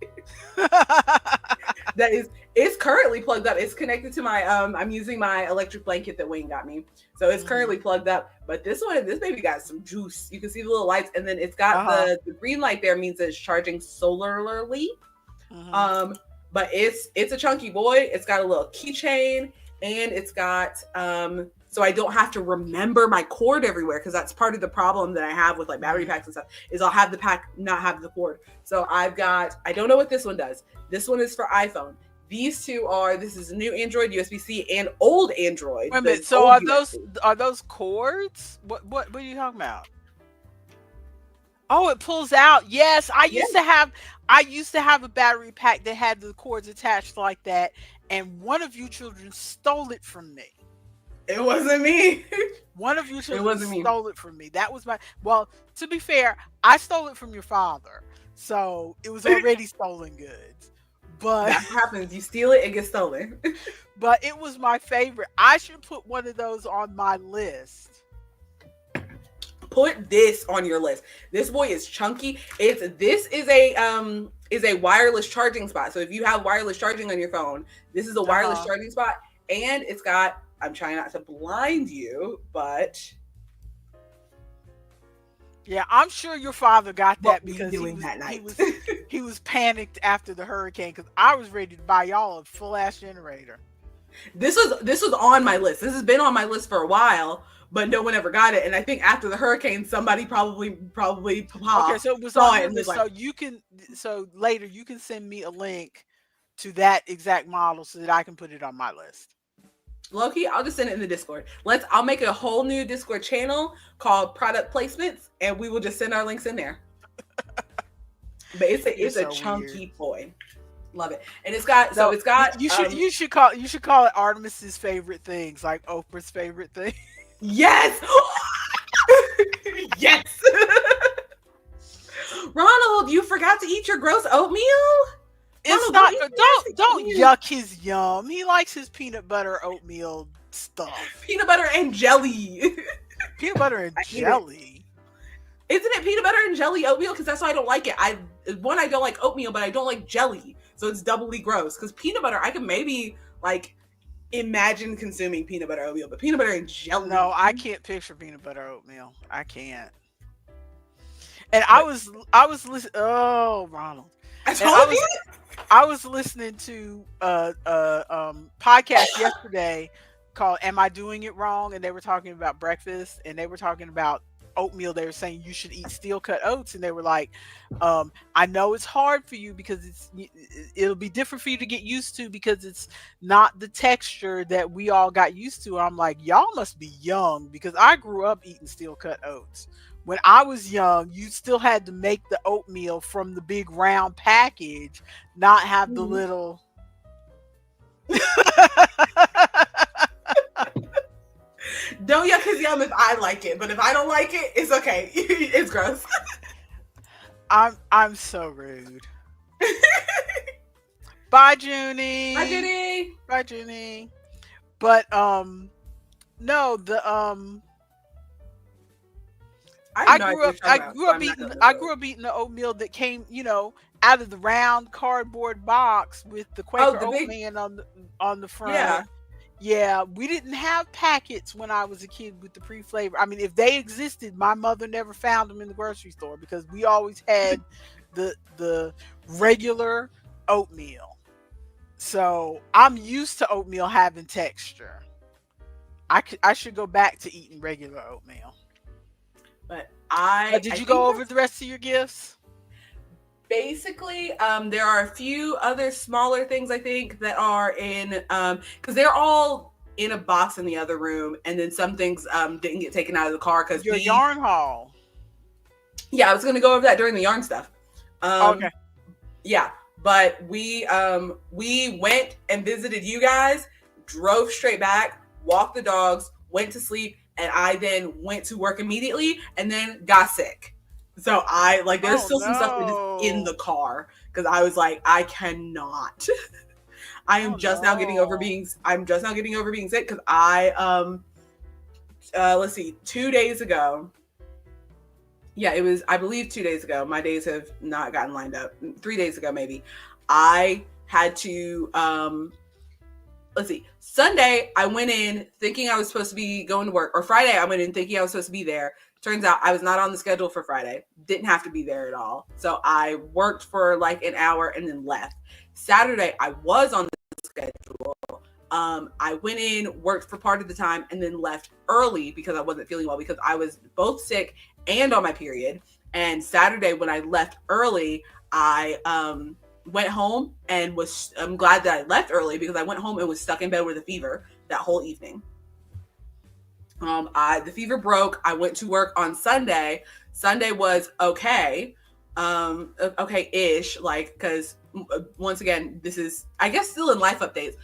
B: that is currently plugged up. It's connected to my I'm using my electric blanket that Wayne got me. So it's currently plugged up. But this baby got some juice. You can see the little lights, and then it's got the green light there, means that it's charging solarly. But it's a chunky boy. It's got a little keychain, and it's got so I don't have to remember my cord everywhere, because that's part of the problem that I have with like battery packs and stuff, is I'll have the pack, not have the cord. So I don't know what this one does. This one is for iPhone. These two this is new Android USB-C and old Android.
A: Wait a minute. So are those cords? What are you talking about? Oh, it pulls out. Yes, I used to have a battery pack that had the cords attached like that, and one of you children stole it from me.
B: It wasn't me.
A: One of you children stole it from me. That was well, to be fair, I stole it from your father. So it was already stolen goods. But
B: that happens. You steal it, it gets stolen.
A: But it was my favorite. I should put one of those on my list.
B: Put this on your list. This boy is chunky. This is a wireless charging spot. So if you have wireless charging on your phone, this is a wireless charging spot, and it's got, I'm trying not to blind you, but
A: yeah, I'm sure your father got that because he was panicked after the hurricane, because I was ready to buy y'all a full ass generator.
B: This was on my list. This has been on my list for a while, but no one ever got it. And I think after the hurricane, somebody probably
A: okay, so it was on your list. So later you can send me a link to that exact model so that I can put it on my list.
B: Loki, I'll just send it in the Discord. I'll make a whole new Discord channel called Product Placements, and we will just send our links in there. But it's a chunky weird boy. Love it. And it's got you should call it Artemis's favorite things, like Oprah's favorite thing. Yes. Yes. Ronald, you forgot to eat your gross oatmeal?
A: It's not. Don't yuck his yum. He likes his peanut butter oatmeal stuff.
B: Peanut butter and jelly.
A: Peanut butter and jelly.
B: Isn't it peanut butter and jelly oatmeal? Because that's why I don't like it. I don't like oatmeal, but I don't like jelly, so it's doubly gross. Because peanut butter, I can maybe like imagine consuming peanut butter oatmeal, but peanut butter and jelly.
A: No, I can't picture peanut butter oatmeal. I can't. And I was listening. Oh, Ronald. I was listening to a podcast yesterday called "Am I Doing It Wrong?" and they were talking about breakfast, and they were talking about oatmeal. They were saying you should eat steel cut oats, and they were like, I know it's hard for you because it'll be different for you to get used to because it's not the texture that we all got used to. I'm like, y'all must be young, because I grew up eating steel cut oats. When I was young, you still had to make the oatmeal from the big round package, not have the little.
B: Don't yuck his yum if I like it, but if I don't like it, it's okay. It's gross.
A: I'm so rude. Bye, Junie.
B: Bye, Junie.
A: Bye, Junie. But no, I grew up eating the oatmeal that came, out of the round cardboard box with the Quaker Oat Man on the front. Yeah, we didn't have packets when I was a kid with the pre-flavor. I mean, if they existed, my mother never found them in the grocery store because we always had the regular oatmeal. So I'm used to oatmeal having texture. I should go back to eating regular oatmeal.
B: But
A: But
B: I
A: did you
B: think
A: go over
B: that's
A: the rest of your gifts?
B: basically, there are a few other smaller things I think that are in, because they're all in a box in the other room, and then some things didn't get taken out of the car because
A: Your yarn haul.
B: yeah, I was gonna go over that during the yarn stuff.
A: Okay.
B: Yeah, but we went and visited you guys, drove straight back, walked the dogs, went to sleep, and I then went to work immediately and then got sick. So I like there's
A: Oh
B: still some stuff that is in the
A: no.
B: car because I was like, I cannot. I am
A: Oh
B: just now getting over
A: no.
B: being I'm just now getting over being sick because I let's see, 2 days ago. Yeah, it was, I believe 2 days ago. My days have not gotten lined up. 3 days ago, maybe. I had to, let's see, Sunday, I went in thinking I was supposed to be going to work, or Friday, I went in thinking I was supposed to be there. Turns out I was not on the schedule for Friday. Didn't have to be there at all. So I worked for like an hour and then left. Saturday, I was on the schedule. I went in, worked for part of the time, and then left early because I wasn't feeling well because I was both sick and on my period. And Saturday, when I left early, I went home and I'm glad that I left early because I went home and was stuck in bed with a fever that whole evening. The fever broke. I went to work on Sunday. Sunday was okay, okay-ish, like because once again, this is I guess still in life updates.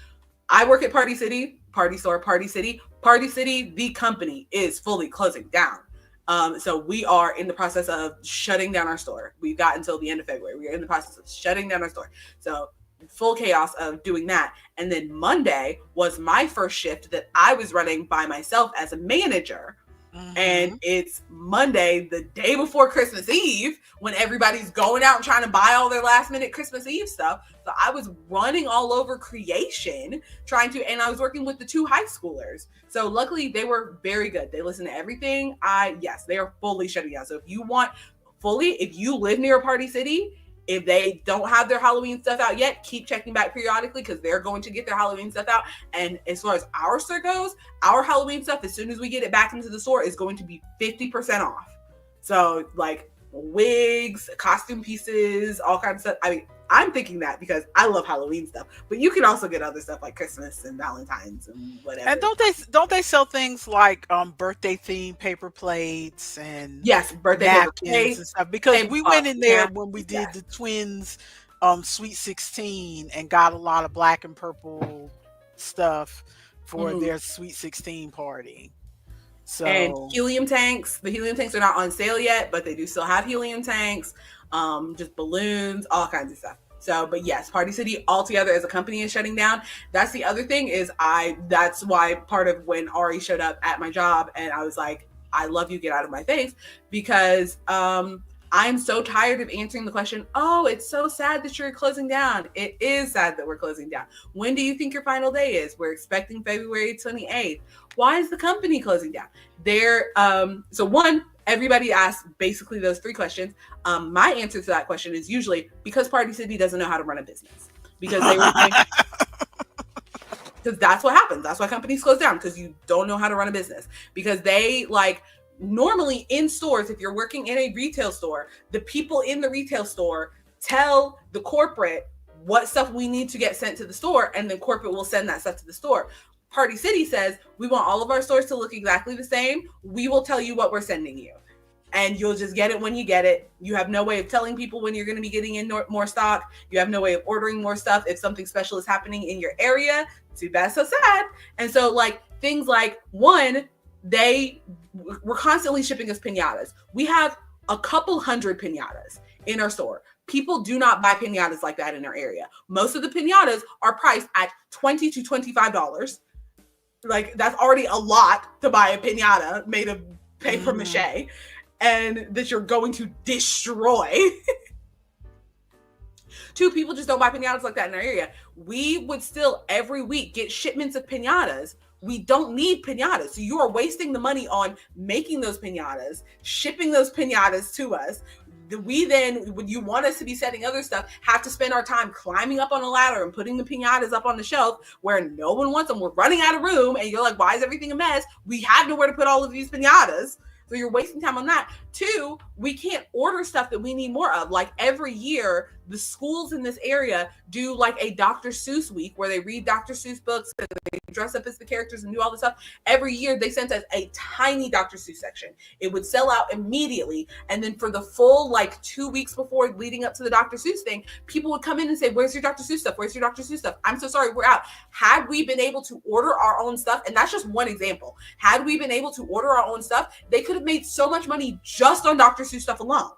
B: I work at Party City, Party Store, Party City. Party City, the company, is fully closing down. So we are in the process of shutting down our store. We've got until the end of February. We are in the process of shutting down our store. So full chaos of doing that. And then Monday was my first shift that I was running by myself as a manager. And
A: Mm-hmm.
B: it's Monday, the day before Christmas Eve, when everybody's going out and trying to buy all their last minute Christmas Eve stuff. So I was running all over creation, and I was working with the two high schoolers. So luckily they were very good. They listened to everything. Yes, they are fully shutting down. So if you live near a Party City, if they don't have their Halloween stuff out yet, keep checking back periodically because they're going to get their Halloween stuff out. And as far as our store goes, our Halloween stuff, as soon as we get it back into the store, is going to be 50% off. So, like wigs, costume pieces, all kinds of stuff. I mean, I'm thinking that because I love Halloween stuff, but you can also get other stuff like Christmas and Valentine's and
A: And
B: whatever.
A: don't they sell things like birthday themed paper plates and
B: Yes, birthday paper
A: napkins and
B: plates,
A: stuff? Because we went
B: tablecloths,
A: in there when we
B: napkins.
A: did
B: Yes.
A: the twins Sweet 16 and got a lot of black and purple stuff for
B: Mm-hmm.
A: their Sweet 16 party.
B: And
A: So
B: helium tanks. The helium tanks are not on sale yet, but they do still have helium tanks, just balloons, all kinds of stuff. So, but yes, Party City altogether as a company is shutting down. That's the other thing is that's why part of when Ari showed up at my job and I was like, I love you, get out of my face, because I'm so tired of answering the question, oh, it's so sad that you're closing down. It is sad that we're closing down. When do you think your final day is? We're expecting February 28th. Why is the company closing down? So one, everybody asks basically those three questions. My answer to that question is usually because Party City doesn't know how to run a business. Because they were saying, because that's what happens. That's why companies close down, because you don't know how to run a business. Because they like normally in stores, if you're working in a retail store, the people in the retail store tell the corporate what stuff we need to get sent to the store, and then corporate will send that stuff to the store. Party City says, we want all of our stores to look exactly the same. We will tell you what we're sending you. And you'll just get it when you get it. You have no way of telling people when you're going to be getting in more stock. You have no way of ordering more stuff. If something special is happening in your area, too bad, so sad. And so, like, things like, one, we're constantly shipping us pinatas. We have a couple hundred pinatas in our store. People do not buy pinatas like that in our area. Most of the pinatas are priced at $20 to $25. Like, that's already a lot to buy a pinata made of paper
A: mhm.
B: mache and that you're going to destroy. Two, people just don't buy pinatas like that in our area. We would still every week get shipments of pinatas. We don't need pinatas. So you are wasting the money on making those pinatas, shipping those pinatas to us. We then, when you want us to be setting other stuff, have to spend our time climbing up on a ladder and putting the pinatas up on the shelf where no one wants them. We're running out of room, and you're like, why is everything a mess? We have nowhere to put all of these pinatas. So you're wasting time on that. Two, we can't order stuff that we need more of. Like every year, the schools in this area do like a Dr. Seuss week where they read Dr. Seuss books and they dress up as the characters and do all this stuff. Every year they sent us a tiny Dr. Seuss section. It would sell out immediately. And then for the full like 2 weeks before leading up to the Dr. Seuss thing, people would come in and say, where's your Dr. Seuss stuff? Where's your Dr. Seuss stuff? I'm so sorry, we're out. Had we been able to order our own stuff, and that's just one example, had we been able to order our own stuff, they could have made so much money just on Dr. Seuss stuff alone.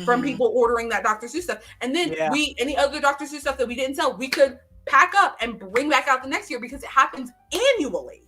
B: From people ordering that Dr. Seuss stuff. And then any other Dr. Seuss stuff that we didn't sell, we could pack up and bring back out the next year because it happens annually.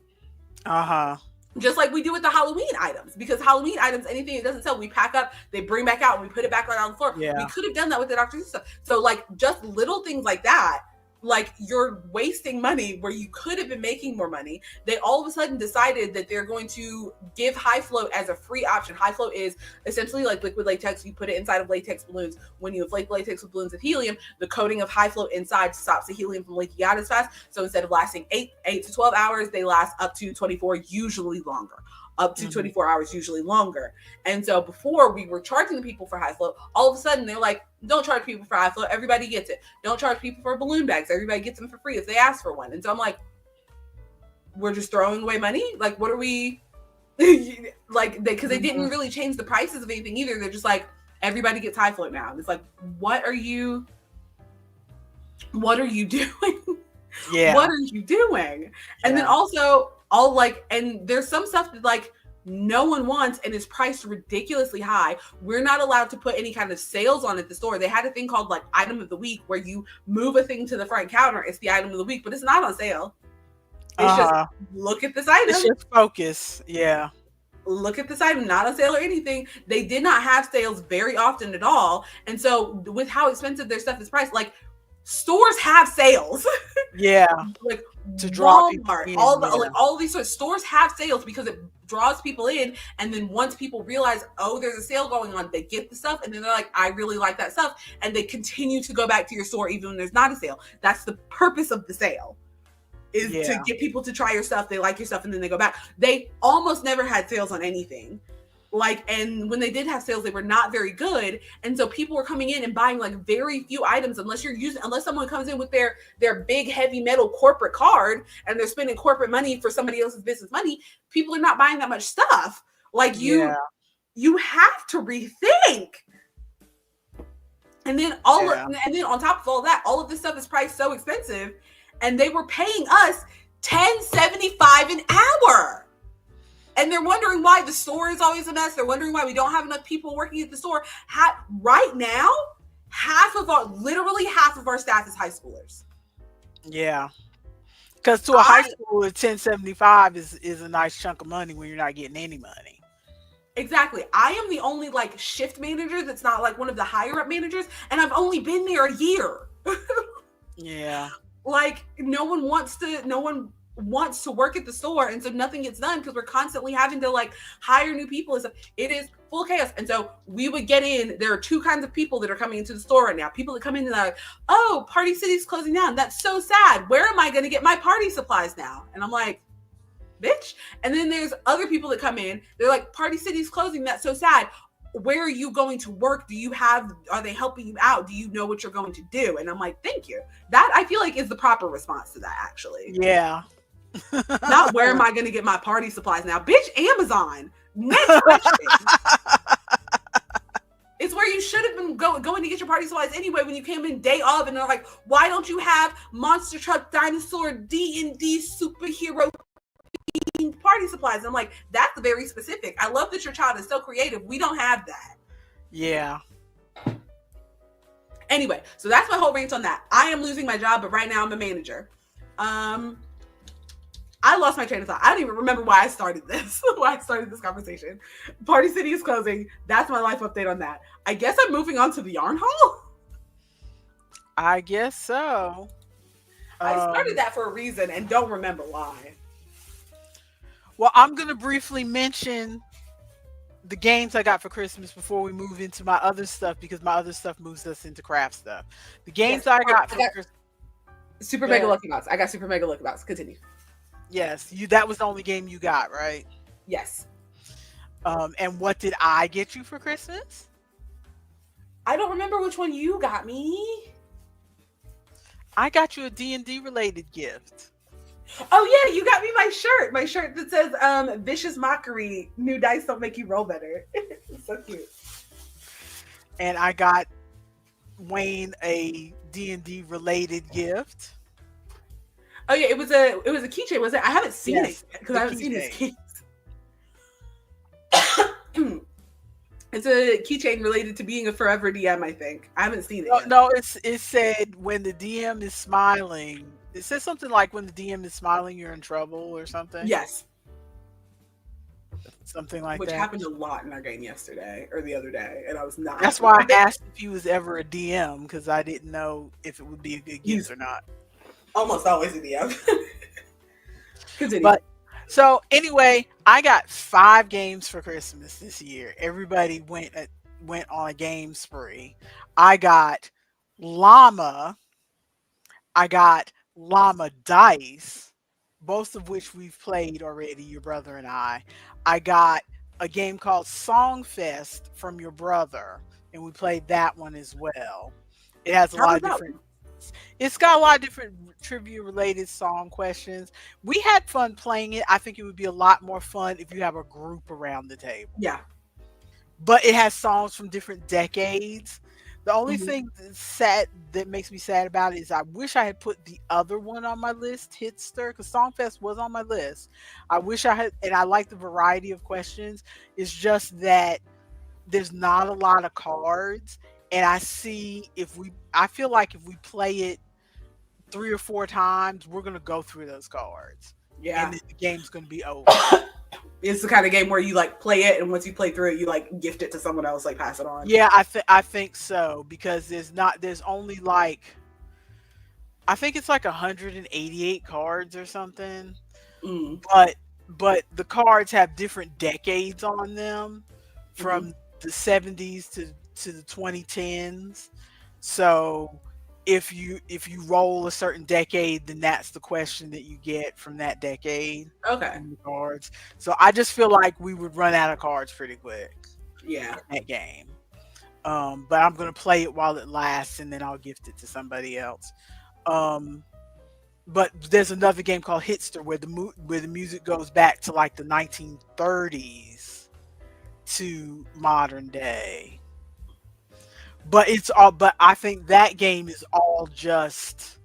B: Just like we do with the Halloween items, because Halloween items, anything that doesn't sell, we pack up, they bring back out, and we put it back right on the floor. We could have done that with the Dr. Seuss stuff. So like just little things like that, like you're wasting money where you could have been making more money. They all of a sudden decided that they're going to give high float as a free option. High float is essentially like liquid latex. You put it inside of latex balloons. When you inflate latex with balloons of helium, the coating of high float inside stops the helium from leaking out as fast. So instead of lasting 8 to 12 hours, they last up to 24, usually longer. Up to 24 hours, usually longer. And so before we were charging the people for high float, all of a sudden they're like, don't charge people for high float, everybody gets it. Don't charge people for balloon bags, everybody gets them for free if they ask for one. And so I'm like, we're just throwing away money? Like, what are we, like, because they didn't really change the prices of anything either. They're just like, everybody gets high float now. And it's like, what are you doing? What are you doing? And then also, all like, and there's some stuff that like no one wants and is priced ridiculously high. We're not allowed to put any kind of sales on at the store. They had a thing called like item of the week where you move a thing to the front counter. It's the item of the week, but it's not on sale. It's just look at this item.
A: It's just focus. Yeah.
B: Look at this item, not on sale or anything. They did not have sales very often at all. And so with how expensive their stuff is priced, like stores have sales.
A: Yeah.
B: Like
A: to draw
B: Walmart,
A: people in,
B: like all of these sorts of stores have sales because it draws people in. And then once people realize, oh, there's a sale going on, they get the stuff and then they're like, I really like that stuff. And they continue to go back to your store even when there's not a sale. That's the purpose of the sale, is to get people to try your stuff. They like your stuff and then they go back. They almost never had sales on anything. Like, and when they did have sales, they were not very good. And so people were coming in and buying like very few items, unless someone comes in with their big heavy metal corporate card and they're spending corporate money for somebody else's business money. People are not buying that much stuff. Like you have to rethink. And then and then on top of all that, all of this stuff is priced so expensive, and they were paying us $10.75 an hour. And they're wondering why the store is always a mess. They're wondering why we don't have enough people working at the store. Right now, literally half of our staff is high schoolers.
A: Yeah. Because to a high schooler, $10.75 is a nice chunk of money when you're not getting any money.
B: Exactly. I am the only like shift manager that's not like one of the higher up managers, and I've only been there a year.
A: Yeah.
B: Like no one wants to work at the store, and so nothing gets done because we're constantly having to like hire new people and stuff. It is full chaos. And so we would get in, there are two kinds of people that are coming into the store right now. People that come in and they're like, oh, Party City's closing down, that's so sad, where am I going to get my party supplies now? And I'm like, bitch. And then there's other people that come in, they're like, Party City's closing, that's so sad, where are you going to work? Are they helping you out? Do you know what you're going to do? And I'm like, thank you. That I feel like is the proper response to that, actually.
A: Yeah.
B: Not where am I going to get my party supplies now? Bitch, Amazon. Next question. It's where you should have been going to get your party supplies anyway when you came in day of, and they're like, why don't you have Monster Truck Dinosaur D&D superhero party supplies? And I'm like, that's very specific. I love that your child is so creative. We don't have that.
A: Yeah.
B: Anyway, so that's my whole rant on that. I am losing my job, but right now I'm a manager. I lost my train of thought. I don't even remember why I started this conversation. Party City is closing. That's my life update on that. I guess I'm moving on to the yarn haul.
A: I guess so.
B: I started
A: Um,
B: that for a reason and don't remember why.
A: well, I'm gonna briefly mention the games I got for Christmas before we move into my other stuff because my other stuff moves us into craft stuff. The games
B: Yes.
A: I
B: Oh,
A: got
B: I
A: for
B: got
A: Christmas.
B: Super
A: Go
B: Mega
A: ahead.
B: Lucky Box. I got Super Mega Lucky Box. Continue.
A: Yes, you. That was the only game you got, right?
B: Yes.
A: And what did I get you for Christmas?
B: I don't remember which one you got me.
A: I got you a D&D related gift.
B: Oh yeah, you got me my shirt. My shirt that says Vicious Mockery. New dice don't make you roll better. It's so cute.
A: And I got Wayne a D&D related gift.
B: Oh yeah, it was a keychain, was it? I haven't seen it
A: Yes,
B: because
A: the
B: I haven't seen his
A: keychain.
B: keys. It's a keychain related to being a forever DM, I think. I haven't seen it
A: No,
B: yet.
A: no, it said when the DM is smiling. It says something like when the DM is smiling, you're in trouble or something.
B: Yes,
A: Something like
B: which
A: that.
B: happened a lot in our game yesterday or the other day, and I was not
A: That's
B: happy
A: why
B: about
A: I
B: it.
A: asked if he was ever a DM because I didn't know if it would be a good gift
B: He's
A: or not.
B: almost always a DM. Continue.
A: But so anyway, I got 5 games for Christmas this year. Everybody went on a game spree. I got Llama. I got Llama Dice, both of which we've played already, your brother and I. I got a game called Songfest from your brother, and we played that one as well. It has a
B: How
A: lot
B: was
A: of
B: that
A: different
B: one?
A: it's got a lot of different trivia related song questions. We had fun playing it. I think it would be a lot more fun if you have a group around the table.
B: Yeah.
A: But it has songs from different decades. The only
B: Mhm.
A: thing that's sad that makes me sad about it is I wish I had put the other one on my list, Hitster, because Songfest was on my list. I wish I had, and I like the variety of questions. It's just that there's not a lot of cards, and I feel like if we play it 3 or 4 times, we're gonna go through those cards, and
B: Yeah.
A: then the game's gonna be over.
B: It's the kind of game where you like play it, and once you play through it, you like gift it to someone else, like pass it on.
A: Yeah, I think so because there's only like I think it's like 188 cards or something,
B: Mm.
A: but the cards have different decades on them
B: Hmm.
A: from the 70s to the 2010s. So if you roll a certain decade, then that's the question that you get from that decade
B: Okay.
A: from the cards. So I just feel like we would run out of cards pretty quick
B: Yeah.
A: in that game. But I'm gonna play it while it lasts, and then I'll gift it to somebody else. Um, but there's another game called Hitster where the music goes back to like the 1930s to modern day. But I think that game is all just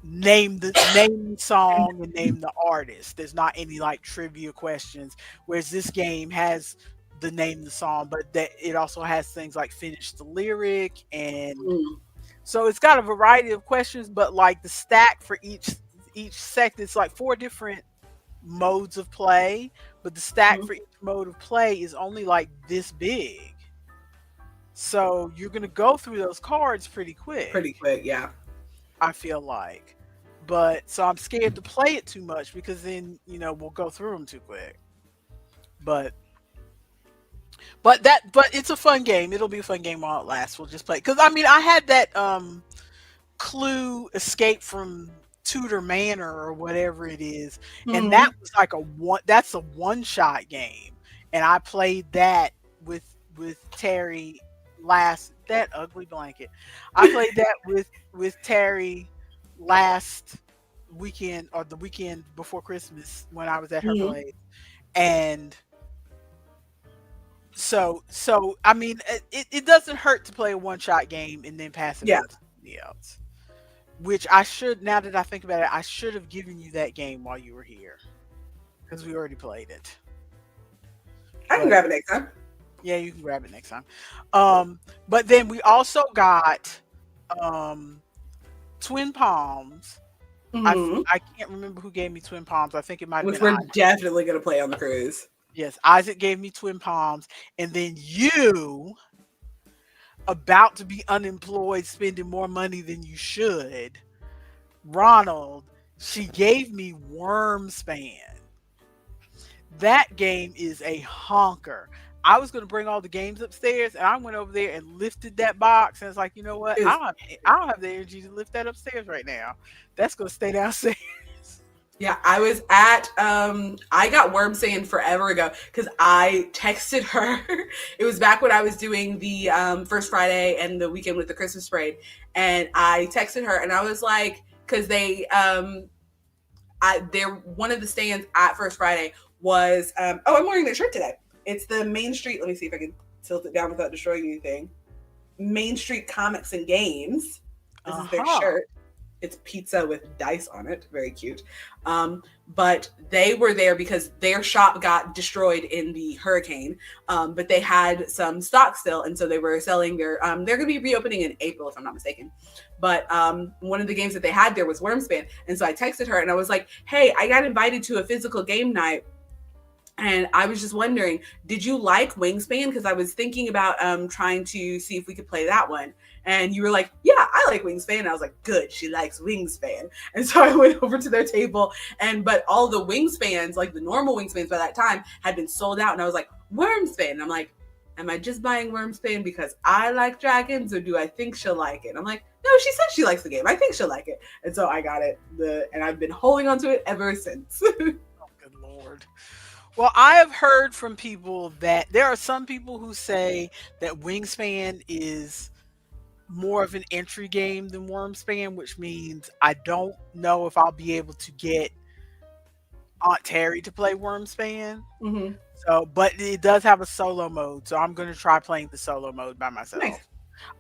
A: name the song and name the artist. There's not any like trivia questions. Whereas this game has the name the song, but that it also has things like finish the lyric, and
B: Mm.
A: so it's got a variety of questions, but like the stack for each sect, it's like 4 different modes of play, but the stack
B: Hmm.
A: for each mode of play is only like this big. So you're gonna go through those cards pretty quick,
B: Pretty quick. Yeah.
A: I feel like. But so I'm scared to play it too much because then, we'll go through them too quick. But but it's a fun game. It'll be a fun game while it lasts. We'll just play. Cuz I mean, I had that Clue Escape from Tudor Manor or whatever it is, and that
B: Hmm.
A: was like that's a one-shot game. And I played that with Terry last that ugly blanket. I played that with Terry last weekend or the weekend before Christmas when I was at her
B: Hmm.
A: place. And so I mean it doesn't hurt to play a one-shot game and then pass it
B: Yeah.
A: on to somebody else. Which I should, now that I think about it, I should have given you that game while you were here because we already played it.
B: I can
A: But
B: grab it next time.
A: yeah, you can grab it next time. But then we also got um Twin Palms.
B: Hmm.
A: I can't remember who gave me Twin Palms. I think it might have
B: Which
A: been
B: we're
A: Isaac.
B: definitely gonna play on the cruise.
A: Yes, Isaac gave me Twin Palms, and then you about to be unemployed, spending more money than you should, Ronald, she gave me Wormspan. That game is a honker. I was going to bring all the games upstairs, and I went over there and lifted that box. And it's like, you know what?
B: Is
A: I don't have the energy to lift that upstairs right now. That's going to stay downstairs.
B: Yeah, I was at I got Worm Sand forever ago because I texted her. It was back when I was doing the first Friday and the weekend with the Christmas parade. And I texted her and I was like, because they're one of the stands at First Friday was oh, I'm wearing their shirt today. It's the Main Street. Let me see if I can tilt it down without destroying anything. Main Street Comics and Games. This is their
A: Uh-huh.
B: shirt. It's pizza with dice on it. Very cute. But they were there because their shop got destroyed in the hurricane. But they had some stock still, and so they were selling their. They're going to be reopening in April, if I'm not mistaken. But one of the games that they had there was Wormspan, and so I texted her and I was like, "Hey, I got invited to a physical game night." And I was just wondering, did you like Wingspan? Because I was thinking about trying to see if we could play that one. And you were like, yeah, I like Wingspan. And I was like, good, she likes Wingspan. And so I went over to their table, but all the Wingspans, like the normal Wingspans by that time, had been sold out. And I was like, Wormspan. And I'm like, am I just buying Wormspan because I like dragons, or do I think she'll like it? And I'm like, no, she said she likes the game. I think she'll like it. And so I got it, and I've been holding on to it ever since.
A: Oh, good Lord. Well, I have heard from people that there are some people who say that Wingspan is more of an entry game than Wormspan, which means I don't know if I'll be able to get Aunt Terry to play Wormspan.
B: Mm-hmm.
A: So, but it does have a solo mode, so I'm going to try playing the solo mode by
B: Nice.
A: myself.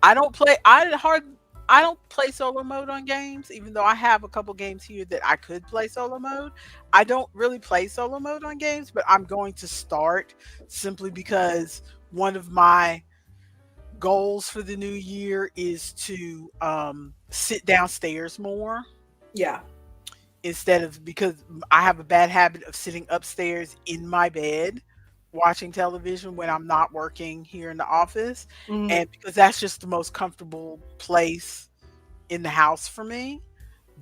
A: I don't play. I don't play solo mode on games, even though I have a couple games here that I could play solo mode. I don't really play solo mode on games, but I'm going to start simply because one of my goals for the new year is to sit downstairs more
B: Yeah.
A: instead of, because I have a bad habit of sitting upstairs in my bed watching television when I'm not working here in the office,
B: Mm-hmm.
A: and because that's just the most comfortable place in the house for me.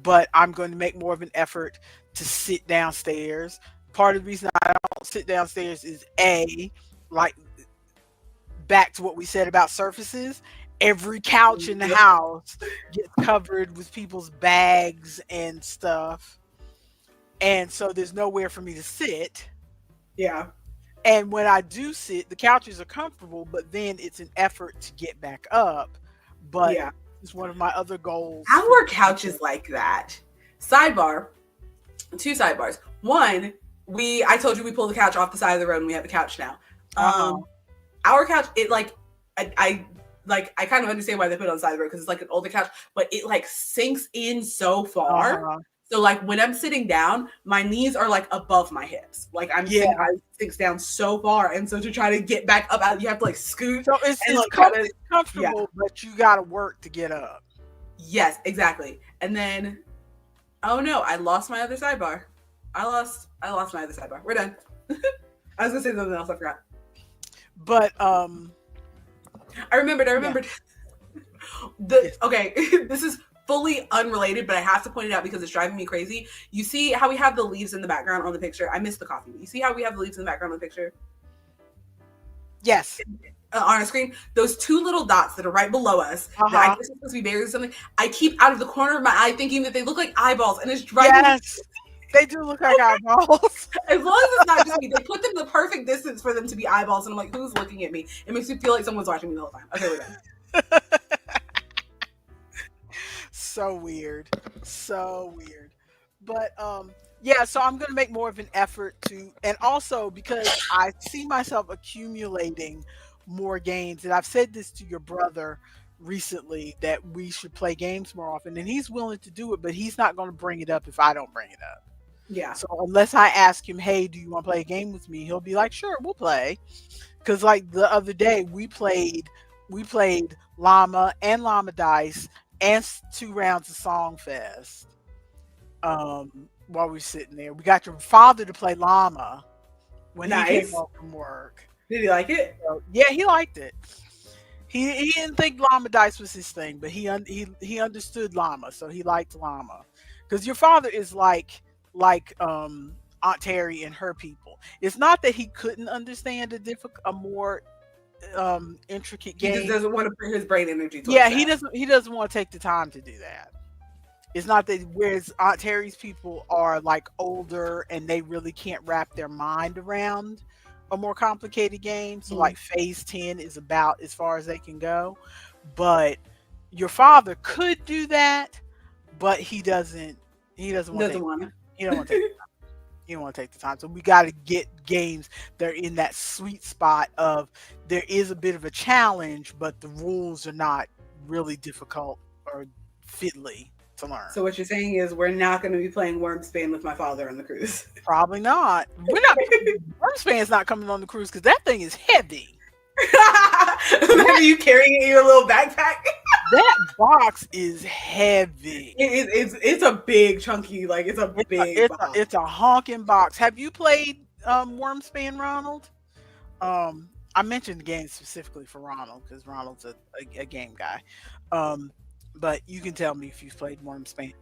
A: But I'm going to make more of an effort to sit downstairs. Part of the reason I don't sit downstairs is A, like, back to what we said about surfaces. Every couch in the
B: Yep.
A: house gets covered with people's bags and stuff. And so there's nowhere for me to sit.
B: Yeah.
A: And when I do sit, the couches are comfortable, but then it's an effort to get back up. But
B: Yeah.
A: it's one of my other goals.
B: Our couch is like that. Sidebar, two sidebars. One, I told you we pulled the couch off the side of the road and we have a couch now.
A: Uh-huh.
B: Our couch, it like I kind of understand why they put it on the side of the road because it's like an older couch, but it like sinks in so far.
A: Uh-huh.
B: So like when I'm sitting down, my knees are like above my hips. Like
A: Yeah.
B: I sinks down so far, and so to try to get back up out, you have to like scoot
A: So it's,
B: and
A: it's,
B: like kind of
A: it's comfortable, but you got to work to get up.
B: yes, exactly. And then oh no, I lost my other sidebar. I lost my other sidebar. We're done. I was gonna say something else. I forgot.
A: But
B: I remembered.
A: yes.
B: Okay, this is fully unrelated, but I have to point it out because it's driving me crazy. You see how we have the leaves in the background on the picture? I missed the coffee. You see how we have the leaves in the background on the picture?
A: Yes.
B: On our screen, those two little dots that are right below us, that I
A: Uh-huh.
B: guess are supposed to be berries or something. I keep out of the corner of my eye thinking that they look like eyeballs, and it's driving me.
A: Yes. They do look like eyeballs.
B: As long as it's not just me, they put them the perfect distance for them to be eyeballs, and I'm like, who's looking at me? It makes me feel like someone's watching me the whole time. Okay, we're done.
A: So weird. So weird. But yeah, so I'm going to make more of an effort to, and also because I see myself accumulating more games, and I've said this to your brother recently that we should play games more often, and he's willing to do it, but he's not going to bring it up if I don't bring it up.
B: Yeah.
A: So unless I ask him, hey, do you want to play a game with me? He'll be like, sure, we'll play. Because like the other day we played Llama and Llama Dice and 2 rounds of Songfest. While we were sitting there, we got your father to play Llama when he came
B: Nice.
A: home from work.
B: Did you like it?
A: So, yeah, he liked it. He didn't think llama dice was his thing, but he understood llama, so he liked llama. Because your father is like Aunt Terry and her people. It's not that he couldn't understand a more intricate
B: He just
A: game.
B: doesn't want to put his brain energy
A: Yeah,
B: towards that.
A: he doesn't want to take the time to do that. It's not that, whereas Aunt Terry's people are like older and they really can't wrap their mind around a more complicated game. So
B: Mhm.
A: like phase 10 is about as far as they can go. But your father could do that, but he doesn't want to
B: Doesn't
A: take
B: want
A: he don't want to take
B: to.
A: you don't want to take the time. So we got to get games that are in that sweet spot of there is a bit of a challenge, but the rules are not really difficult or fiddly to learn.
B: So what you're saying is we're not going to be playing Wormspan with my father on the cruise.
A: Probably not. We're not. Wormspan's not coming on the cruise because that thing is heavy.
B: Are you carrying it in your little backpack?
A: That box is heavy.
B: It's a big chunky, like it's a
A: It's a,
B: big
A: it's a,
B: box.
A: it's a honking box. Have you played Wormspan, Ronald? I mentioned the game specifically for Ronald because Ronald's a game guy. Um, but you can tell me if you've played Wormspan.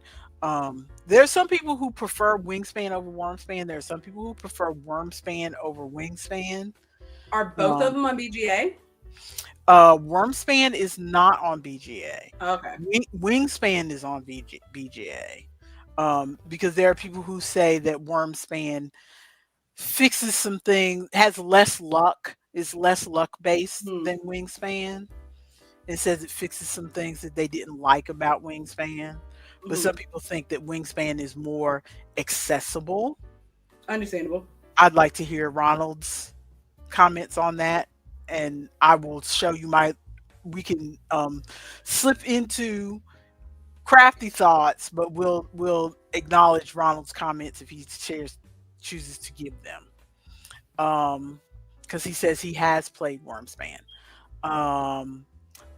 A: There's some people who prefer Wingspan over Wormspan. There are some people who prefer Wormspan over Wingspan.
B: Are both of
A: Um,
B: them on BGA?
A: Wormspan is not on BGA.
B: Okay.
A: Wingspan is on BGA. Because there are people who say that Wormspan fixes some things, has less luck, is less luck based
B: Hmm.
A: than Wingspan. It says it fixes some things that they didn't like about Wingspan. But
B: Hmm.
A: some people think that Wingspan is more accessible.
B: Understandable.
A: I'd like to hear Ronald's comments on that, and I will show you my. We can slip into crafty thoughts, but we'll acknowledge Ronald's comments if he chooses to give them. Because he says he has played Wormspan. Um,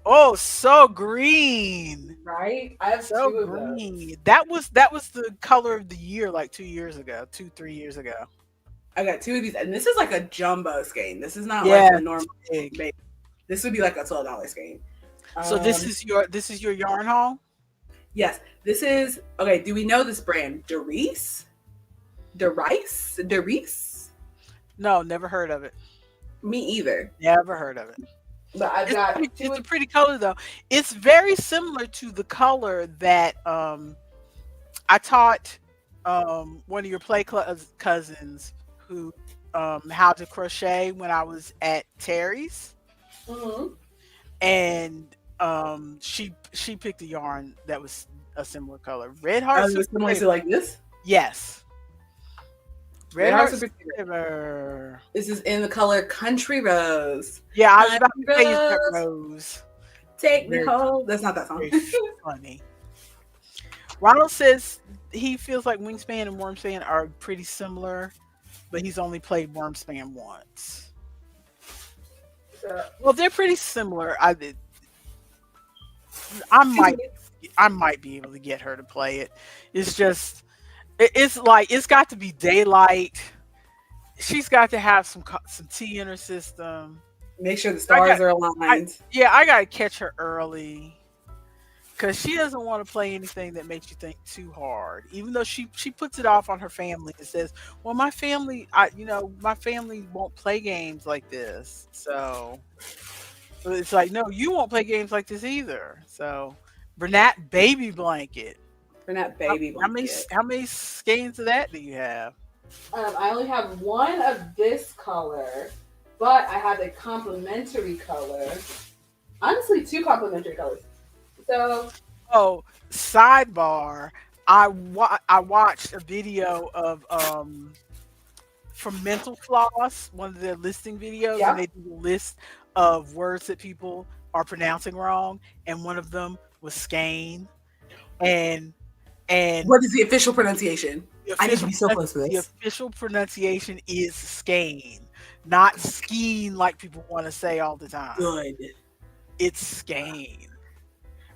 A: oh, so green,
B: Right? I have
A: so
B: two of those.
A: green. That was the color of the year like 2 years ago, 2 3 years ago.
B: I got two of these, and this is like a jumbo skein. This is not like
A: Yeah,
B: the
A: it's
B: normal.
A: big.
B: This would be like a $12 skein.
A: So
B: Um,
A: this is your yarn haul.
B: yes, this is okay. Do we know this brand? Derice?
A: No, never heard of it.
B: Me either.
A: Never heard of it.
B: But I've got two.
A: It's a pretty color though. It's very similar to the color that I taught one of your cousins who how to crochet when I was at Terry's,
B: Mhm.
A: and she picked a yarn that was a similar color. Red Heart
B: Was
A: Super
B: similar to
A: Saver.
B: like this.
A: Yes.
B: Red
A: Red
B: Heart
A: Heart
B: Super Saver.
A: Saver.
B: This is in the color Country Rose.
A: Yeah, I was about
B: Country
A: to say is that
B: Rose,
A: rose.
B: take me
A: Very,
B: home. That's not that song.
A: very funny. Ronald says he feels like Wingspan and Wormspan are pretty similar, but he's only played Wormspan once. Well, they're pretty similar. I might I might be able to get her to play it. It's just it's like it's got to be daylight. She's got to have some tea in her system.
B: Make sure the
A: I
B: stars
A: got
B: are
A: I
B: aligned.
A: yeah, I gotta catch her early because she doesn't want to play anything that makes you think too hard. Even though she puts it off on her family and says, "Well, my family, my family won't play games like this." So it's like, no, you won't play games like this either. So Bernat baby blanket.
B: For that
A: How,
B: baby
A: how many
B: blanket.
A: how many skeins of that do you have?
B: I only have one of this color, but I have a complementary color. Honestly, two complementary colors. So,
A: Oh, sidebar. I watched a video of from Mental Floss, one of their listing videos, and
B: yeah.
A: they do a list of words that people are pronouncing wrong, and one of them was skein, and and
B: What is the official pronunciation?
A: the
B: I need to
A: official
B: be so close to
A: the
B: this.
A: official pronunciation is skein, not skeen like people want to say all the time.
B: Good.
A: It's skein.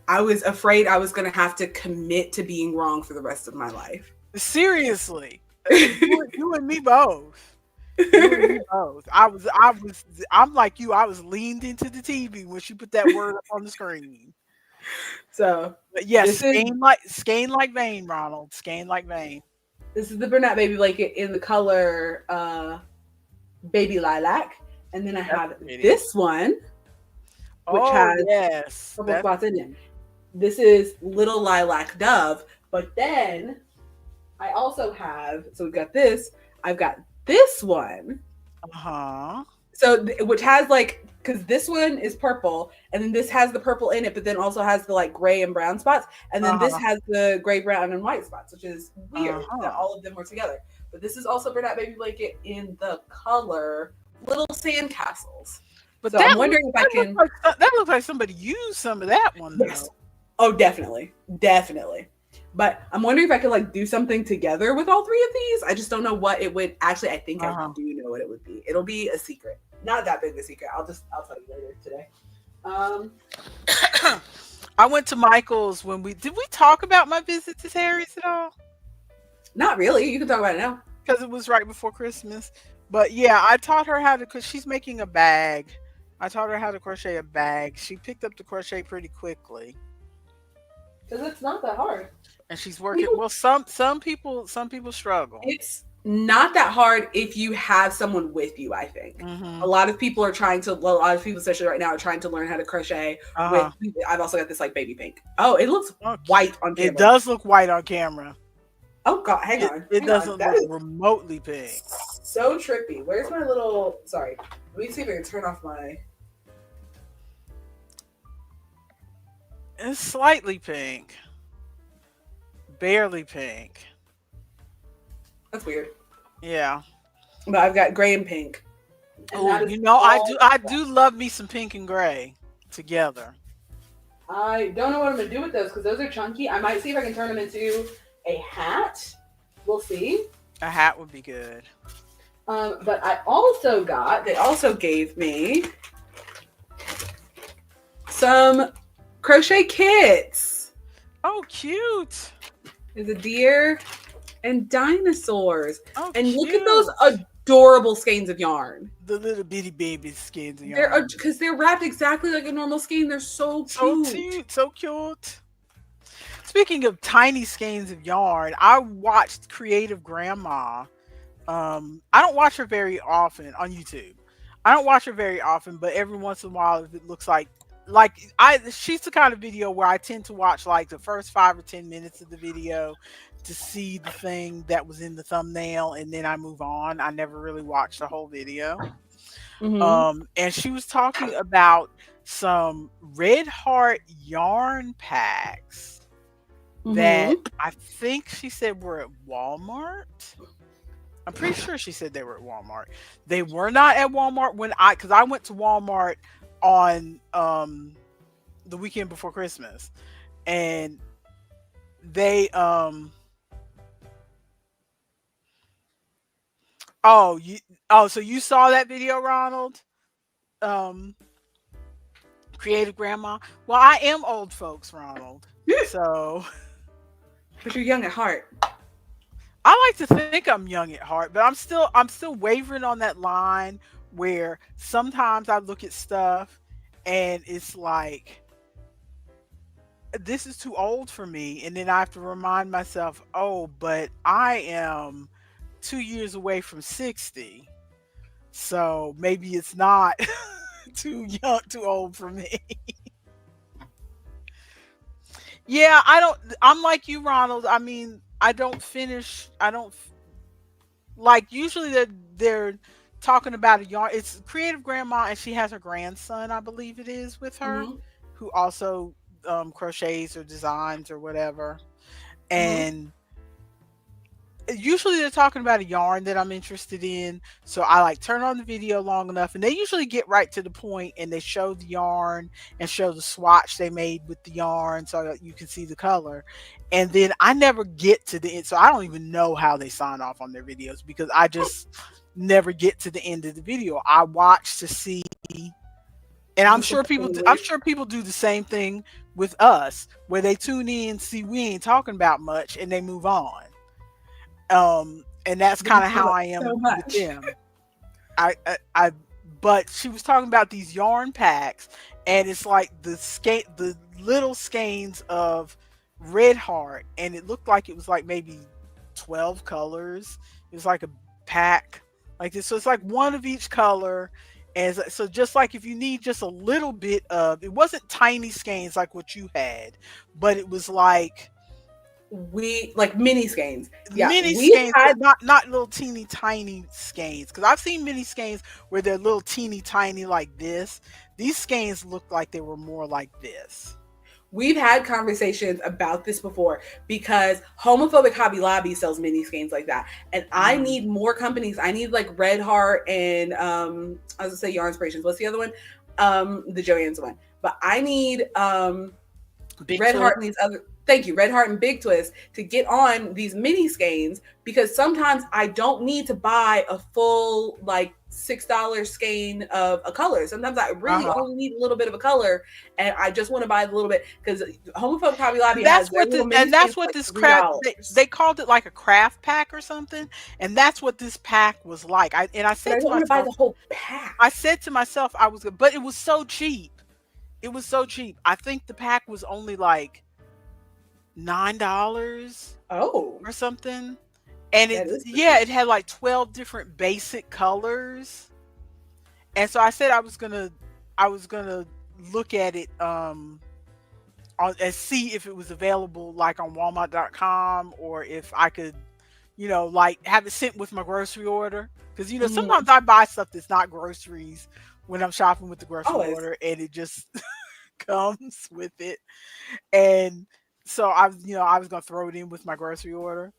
B: I was afraid I was going to have to commit to being wrong for the rest of my life.
A: Seriously, you and me both. You and me both. I'm like you. I was leaned into the TV when she put that word up on the screen.
B: So
A: But yes,
B: this is
A: skein like vein, Ronald. Skein like vein.
B: this is the brunette baby blanket in the color baby lilac, and then I
A: That's
B: have
A: pretty.
B: this one which
A: Oh
B: has
A: yes,
B: purple
A: that's
B: spots in it. This is little lilac dove, but then I also have, so we've got this. I've got this one.
A: uh-huh.
B: So which has like, because this one is purple, and then this has the purple in it, but then also has the like gray and brown spots, and then this
A: Uh-huh.
B: has the gray, brown, and white spots, which is weird that
A: Uh-huh.
B: all of them were together. But this is also for that baby blanket in the color little sandcastles.
A: But
B: So I'm wondering if I can.
A: that looks like somebody used some of that one
B: Yes.
A: though.
B: Oh, definitely, definitely. But I'm wondering if I could like do something together with all three of these. I just don't know what it would actually. I think I
A: Uh-huh.
B: do know what it would be. It'll be a secret. Not that big of a secret. I'll tell you later today. Um,
A: I went to Michael's when we talk about my visit to Terry's at all?
B: Not really. You can talk about it now.
A: Because it was right before Christmas. But yeah, I taught her how to, because she's making a bag. I taught her how to crochet a bag. She picked up the crochet pretty quickly,
B: Because it's not that hard.
A: and she's working.
B: People,
A: Well, some people struggle.
B: it's not that hard if you have someone with you. I think
A: Mm-hmm.
B: a lot of people are trying to. Well, a lot of people, especially right now, are trying to learn how to crochet with.
A: Uh-huh.
B: I've also got this like baby pink. Oh, it looks
A: Okay.
B: white on
A: It
B: camera.
A: does look white on camera.
B: Oh God, hang
A: It
B: on,
A: it
B: hang on.
A: doesn't
B: That
A: look
B: is
A: remotely pink.
B: so trippy. Where's my little? Sorry, let me see if I can turn off my.
A: It's slightly pink, barely pink.
B: That's weird.
A: Yeah.
B: But I've got gray and pink, and
A: Oh,
B: that is
A: I
B: all.
A: do. I do love me some pink and gray together.
B: I don't know what I'm gonna do with those because those are chunky. I might see if I can turn them into a hat. We'll see.
A: A hat would be good.
B: But I also got. They also gave me some crochet kits.
A: Oh, cute.
B: There's a deer and dinosaurs,
A: Oh,
B: and look at those
A: cute.
B: adorable skeins of yarn.
A: The little bitty baby skins of
B: They're
A: yarn.
B: because they're wrapped exactly like a normal skein. They're so
A: So
B: cute.
A: cute. So cute. Speaking of tiny skeins of yarn, I watched Creative Grandma. I don't watch her very often on YouTube. I don't watch her very often, but every once in a while, if it looks like she's the kind of video where I tend to watch like the first 5 or 10 minutes of the video to see the thing that was in the thumbnail, and then I move on. I never really watch the whole video.
B: Mm-hmm.
A: And she was talking about some Red Heart yarn packs that
B: Mm-hmm.
A: I think she said were at Walmart. I'm pretty sure she said they were at Walmart. They were not at Walmart because I went to Walmart on the weekend before Christmas, and they oh you so you saw that video, Ronald? Um Creative Grandma. Well, I am old folks, Ronald. So
B: But you're young at heart.
A: I like to think I'm young at heart, but I'm still wavering on that line where sometimes I look at stuff and it's like this is too old for me, and then I have to remind myself, "Oh, but I am 2 years away from 60." So maybe it's not too old for me. Yeah, I'm like you, Ronald. I mean, I don't like usually they're talking about a yarn. It's Creative Grandma, and she has her grandson, I believe it is, with her,
B: Mm-hmm.
A: who also crochets or designs or whatever.
B: Mm-hmm.
A: And usually they're talking about a yarn that I'm interested in. So I like turn on the video long enough, and they usually get right to the point and they show the yarn and show the swatch they made with the yarn so that you can see the color. And then I never get to the end. So I don't even know how they sign off on their videos because I just never get to the end of the video. I watch to see, and
B: Just to
A: I'm
B: wait.
A: sure people do the same thing with us where they tune in, see we ain't talking about much, and they move on. And that's
B: But you
A: kind of
B: feel
A: how
B: it
A: I
B: so
A: am with
B: much.
A: them. I but she was talking about these yarn packs, and it's like the little skeins of red heart, and it looked like it was like maybe 12 colors. It was like a pack like this, so it's like one of each color. And so just like if you need just a little bit of, it wasn't tiny skeins like what you had, but it was like
B: We like mini skeins. Yeah,
A: mini
B: we've
A: skeins,
B: had
A: but not little teeny tiny skeins. Because I've seen mini skeins where they're little teeny tiny like this. These skeins look like they were more like this.
B: we've had conversations about this before because homophobic Hobby Lobby sells mini skeins like that, and I
A: Mm.
B: need more companies. I need like Red Heart and I was gonna say Yarn Inspirations. What's the other one? The Joann's one. But I need
A: Big
B: Red
A: twist.
B: Heart and these other, thank you, Red Heart and Big Twist to get on these mini skeins, because sometimes I don't need to buy a full like $6 skein of a color. Sometimes I really
A: Uh-huh.
B: only need a little bit of a color, and I just want to buy a little bit because Homophobic Hobby Lobby
A: And
B: has their little mini skeins
A: that's
B: for
A: what
B: like
A: this craft,
B: $3.
A: they called it like a craft pack or something, and that's what this pack was like. I
B: But I
A: said to
B: don't want to buy
A: myself,
B: the whole pack.
A: I was, but it was so cheap. It was so cheap. I think the pack was only like $9
B: Oh,
A: or something. And
B: that is pretty
A: yeah,
B: cheap.
A: it had like 12 different basic colors. And so I was gonna look at it and see if it was available like on Walmart.com, or if I could, like have it sent with my grocery order. Because
B: Mhm.
A: sometimes I buy stuff that's not groceries when I'm shopping with the grocery
B: Always.
A: order, and it just comes with it. And so I was gonna throw it in with my grocery order,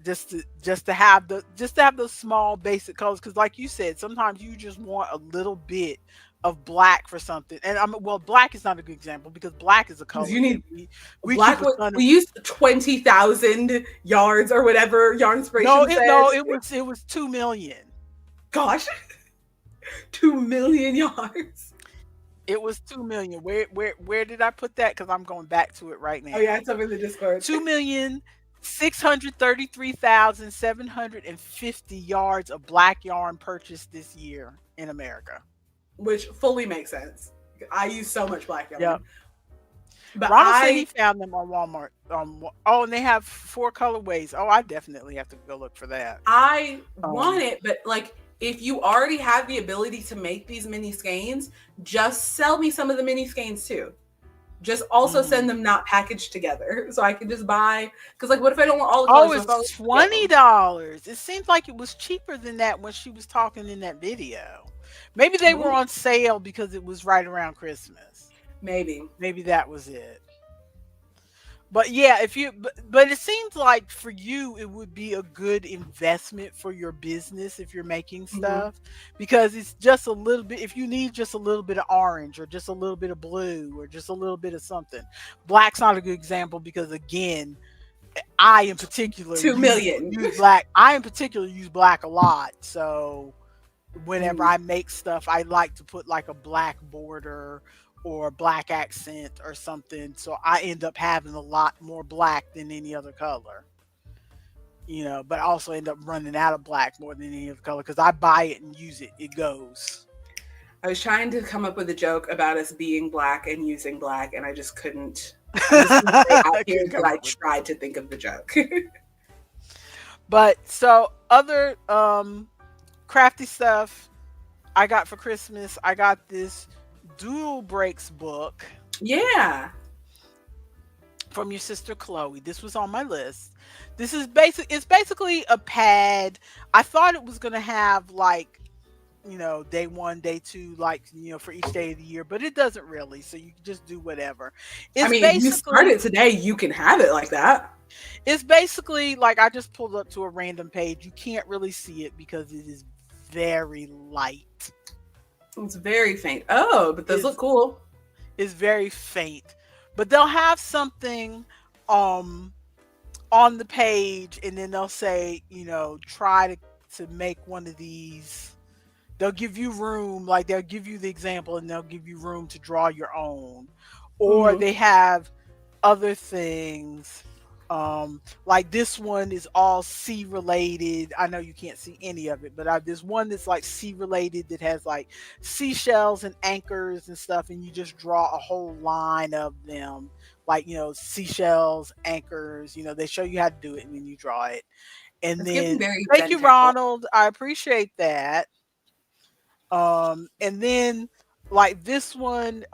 A: just to have those small basic colors, because like you said, sometimes you just want a little bit of black for something. And well, black is not a good example because black is a
B: Because
A: color
B: you
A: that
B: need
A: we keep
B: black.
A: a ton of.
B: We used 20,000 yards or whatever Yarn Inspiration
A: No,
B: says.
A: it was 2 million.
B: Gosh, 2 million yards.
A: It was 2 million. Where did I put that? Because I'm going back to it right
B: Oh yeah,
A: now.
B: it's over in the Discord.
A: 2,633,750 yards of black yarn purchased this year in America.
B: Which fully makes sense. I use so much black
A: Yep.
B: yarn, but
A: Ronald said he
B: I
A: found them on Walmart. Oh, and they have 4 colorways. Oh, I definitely have to go look for that.
B: I want
A: Um,
B: it, but like if you already have the ability to make these mini skeins, just sell me some of the mini skeins too. Just also
A: mhm.
B: send them not packaged together so I can just buy. Because like, what if I don't want all the
A: Oh,
B: colors? What if I
A: it's
B: only want three of them?
A: $20. It seems like it was cheaper than that when she was talking in that video. Maybe they were
B: Ooh,
A: on sale because it was right around Christmas.
B: maybe.
A: Maybe that was it. But yeah, but it seems like for you it would be a good investment for your business if you're making
B: Hmm.
A: stuff, because it's just a little bit, if you need just a little bit of orange or just a little bit of blue or just a little bit of something. Black's not a good example because again, I in particular
B: 2 million.
A: use black. I in particular use black a lot. So whenever
B: Mm.
A: I make stuff, I like to put like a black border or a black accent or something. So I end up having a lot more black than any other color. But I also end up running out of black more than any other color because I buy it and use it. It goes.
B: I was trying to come up with a joke about us being black and using black, and I just couldn't. I'm just going to say out
A: I
B: here
A: couldn't
B: that
A: come
B: I
A: up with it.
B: tried to think of the joke.
A: But so other crafty stuff I got for Christmas, I got this Doodle Breaks book
B: Yeah.
A: from your sister Chloe. This was on my list. It's basically a pad. I thought it was gonna have like, day one, day two, like, for each day of the year, but it doesn't really. So you can just do whatever.
B: I
A: It's
B: mean, if you start
A: basically
B: it today, you can have it like that.
A: it's basically like I just pulled up to a random page. You can't really see it because it is very light.
B: It's very faint. Oh, but those look
A: It's
B: cool.
A: it's very faint. But they'll have something um on the page, and then they'll say, try to make one of these. They'll give you room, like they'll give you the example and they'll give you room to draw your own. Or
B: Hmm.
A: they have other things. Like this one is all sea related. I know you can't see any of it, but there's one that's like sea related that has like seashells and anchors and stuff, and you just draw a whole line of them, like seashells, anchors. They show you how to do it, and then you draw it. And
B: It's giving
A: then
B: very
A: thank you,
B: Zentangle.
A: Ronald. I appreciate that. And then like this one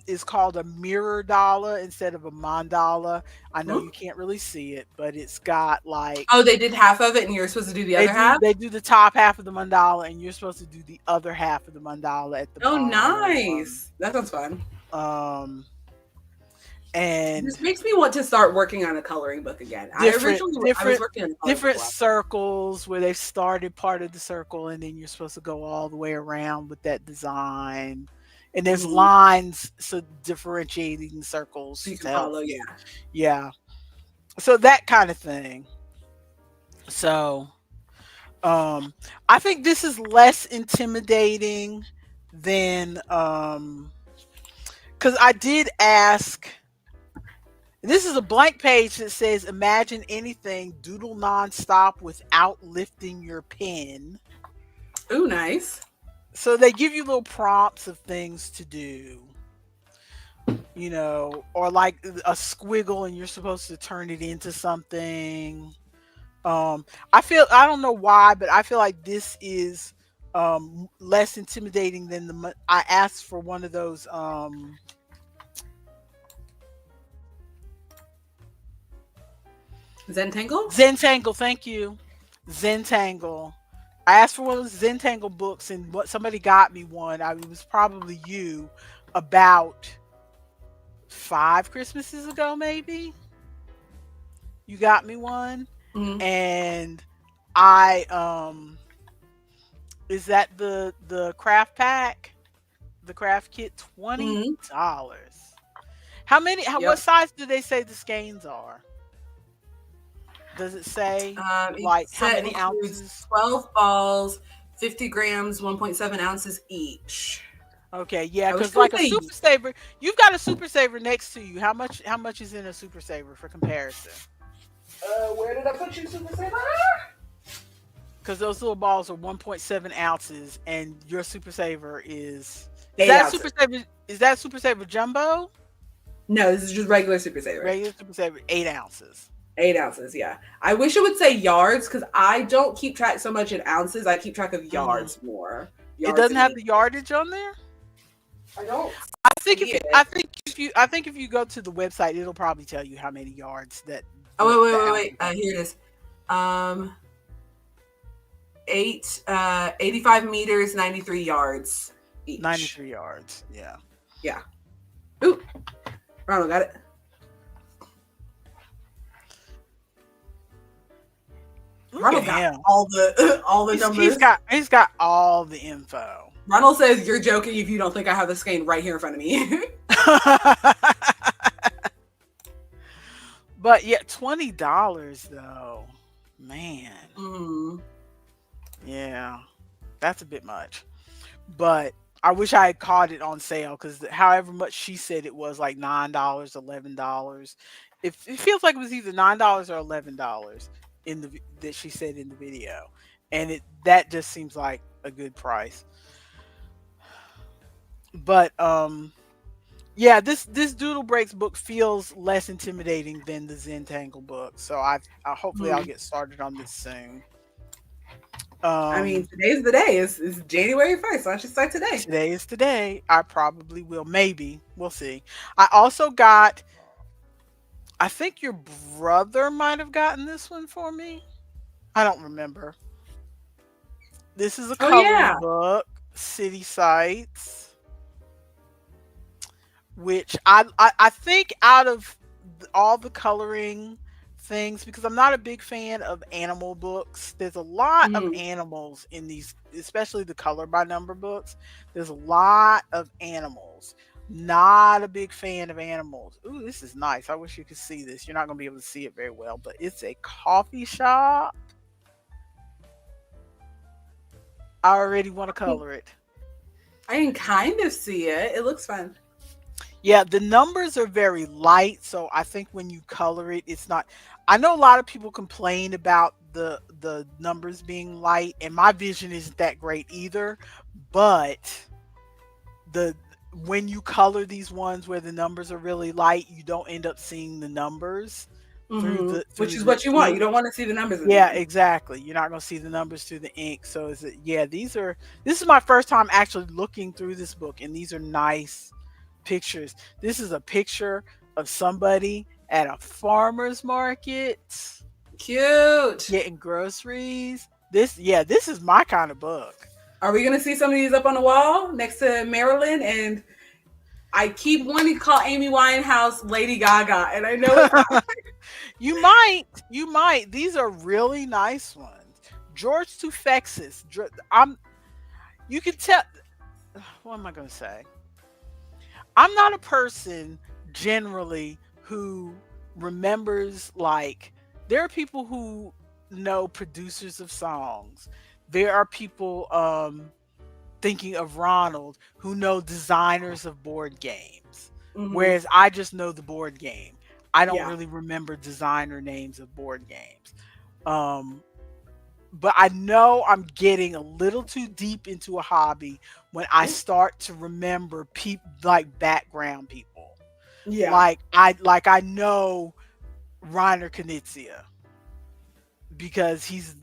A: is called a mirror dollar instead of a mandala. I know
B: Hmm?
A: you can't really see it, but it's got like
B: Oh, they did half of it, and you're supposed to do the
A: they
B: other
A: do
B: half.
A: they do the top half of the mandala and you're supposed to do the other half of the mandala at the
B: Oh,
A: bottom.
B: nice. That sounds fun.
A: Um
B: This
A: and
B: makes me want to start working on a coloring book again.
A: different
B: I was
A: different
B: working on a coloring book a
A: different
B: while.
A: circles where they've started part of the circle and then you're supposed to go all the way around with that design, and there's
B: Hmm.
A: lines so differentiating
B: So
A: circles
B: you
A: to
B: can
A: help
B: follow,
A: you.
B: yeah.
A: Yeah, so that kind of thing. So um I think this is less intimidating than because I did ask. This is a blank page that says, "Imagine anything, doodle nonstop without lifting your pen."
B: Ooh, nice.
A: So they give you little prompts of things to do, or like a squiggle, and you're supposed to turn it into something. I don't know why, but I feel like this is less intimidating than I asked for one of those
B: Zentangle?
A: Zentangle, thank you. Zentangle. I asked for one of those Zentangle books, and what somebody got me one. It was probably you, about 5 Christmases ago, maybe. You got me one,
B: Mm-hmm.
A: and I is that the craft pack, the craft kit,
B: Mm-hmm.
A: $20. How many? What
B: Yep.
A: size do they say the skeins are? Does it say
B: Each
A: like how
B: set
A: many
B: includes
A: ounces?
B: 12 balls, 50 grams, 1.7 ounces each.
A: Okay, yeah,
B: I wish
A: because
B: it would
A: like a
B: say,
A: super saver, you've got a super saver next to you. How much is in a super saver for comparison?
B: where did I put you, Super Saver?
A: Because those little balls are 1.7 ounces, and your super saver is
B: 8
A: that a super
B: ounces.
A: saver? Is that super saver jumbo?
B: No, this is just regular Super Saver.
A: Regular super saver, 8 ounces.
B: 8 ounces, yeah. I wish it would say yards because I don't keep track so much in ounces. I keep track of
A: Hmm.
B: yards more.
A: It
B: Yards
A: doesn't
B: and
A: have
B: meters.
A: the yardage on there.
B: I don't
A: I think
B: see
A: if
B: it.
A: I think if you go to the website, it'll probably tell you how many yards that
B: Oh,
A: the
B: wait.
A: ounces are.
B: Here it is. Um, 85 meters, 93 yards each.
A: 93 yards. Yeah.
B: Yeah. Ooh, Ronald got it.
A: Look at
B: Ronald got
A: him.
B: all the all the
A: He's he's
B: numbers.
A: got he's got all the info.
B: Ronald says you're joking if you don't think I have the skein right here in front of me.
A: But yeah, $20 though. Man.
B: mm.
A: Yeah. That's a bit much. But I wish I had caught it on sale because however much she said it was, like $9, $11. It feels like it was either $9 or $11 that she said in the video, and that just seems like a good price. But yeah, this Doodle Breaks book feels less intimidating than the Zentangle book, so I hopefully I'll
B: Mm.
A: get started on this soon.
B: I mean,
A: Um,
B: today's the day. It's January 1st. So I should start today.
A: Today is today. I probably will. Maybe. We'll see. I also got, I think your brother might have gotten this one for me. I don't remember. This is a
B: Oh, yeah.
A: coloring book, City Sites, which I think out of all the coloring things, because I'm not a big fan of animal books. There's a lot of
B: Mm.
A: animals in these, especially the color by number books. There's a lot of animals. Not a big fan of animals. Ooh, this is nice. I wish you could see this. You're not going to be able to see it very well, but it's a coffee shop. I already want to color it.
B: I can kind of see it. It looks fun.
A: Yeah, the numbers are very light, so I think when you color it, it's not. I know a lot of people complain about the numbers being light, and my vision isn't that great either. But the when you color these ones where the numbers are really light, you don't end up seeing the numbers
B: Which
A: through
B: is
A: the
B: what you want. You
A: ink.
B: don't want to see the numbers in the
A: Yeah,
B: end.
A: exactly. You're not going to see the numbers through the ink. So is it? Yeah, this is my first time actually looking through this book, and these are nice pictures. This is a picture of somebody at a farmer's market
B: Cute.
A: getting groceries. This is my kind of book.
B: Are we gonna see some of these up on the wall next to Marilyn? And I keep wanting to call Amy Winehouse Lady Gaga, and I know it's not.
A: You might. These are really nice ones. George Tufexis. You can tell. What am I going to say? I'm not a person generally who remembers, like, there are people who know producers of songs. There are people thinking of Ronald who know designers of board games.
B: Mm-hmm.
A: Whereas I just know the board game. I don't
B: Yeah.
A: really remember designer names of board games. Um but I know I'm getting a little too deep into a hobby when I start to remember people, like background people.
B: Yeah.
A: I know Reiner Knizia because he's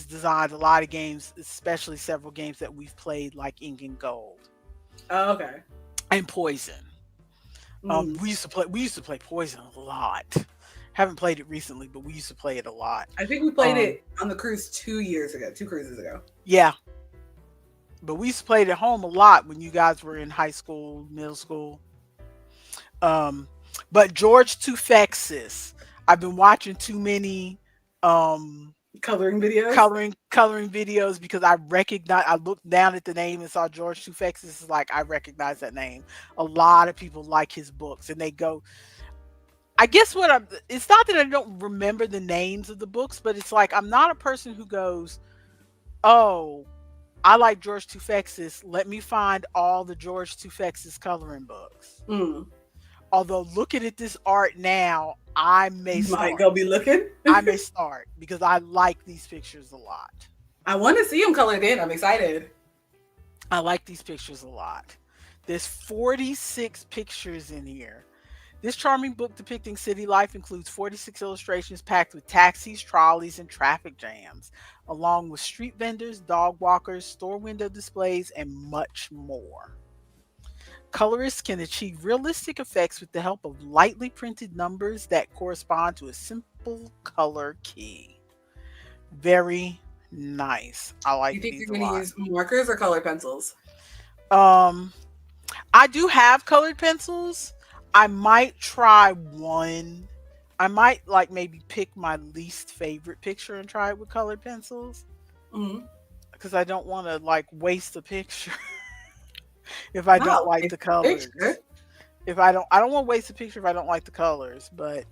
A: designed a lot of games, especially several games that we've played like Ink and Gold
B: Oh, okay.
A: and Poison.
B: Mm.
A: We used to play Poison a lot. Haven't played it recently, but we used to play it a lot.
B: I think we played
A: Um
B: it on the cruise 2 years ago, two cruises ago.
A: yeah, but we used to play it at home a lot when you guys were in high school, middle school. Um, but George Tufexis, I've been watching too many um
B: Coloring videos.
A: coloring videos because I looked down at the name and saw George Tufexis is like I recognize that name. A lot of people like his books and they go. I guess what I'm. It's not that I don't remember the names of the books, but it's like I'm not a person who goes, "Oh, I like George Tufexis. Let me find all the George Tufexis coloring books."
B: Mm.
A: Although looking at this art now, I may
B: You might
A: start.
B: go be looking.
A: I may start because I like these pictures a lot.
B: I want to see them colored in. I'm excited.
A: I like these pictures a lot. There's 46 pictures in here. This charming book depicting city life includes 46 illustrations packed with taxis, trolleys, and traffic jams, along with street vendors, dog walkers, store window displays, and much more. Colorists can achieve realistic effects with the help of lightly printed numbers that correspond to a simple color key. Very nice. I
B: You
A: like
B: think
A: these
B: you're
A: a
B: going to
A: lot.
B: use markers or colored pencils?
A: Um, I do have colored pencils. I might try one. I might like maybe pick my least favorite picture and try it with colored pencils
B: Mm-hmm.
A: because I don't want to like waste a picture if I don't
B: Wow,
A: like
B: it's
A: the
B: a picture.
A: colors. If I don't want to waste a picture if I don't like the colors, but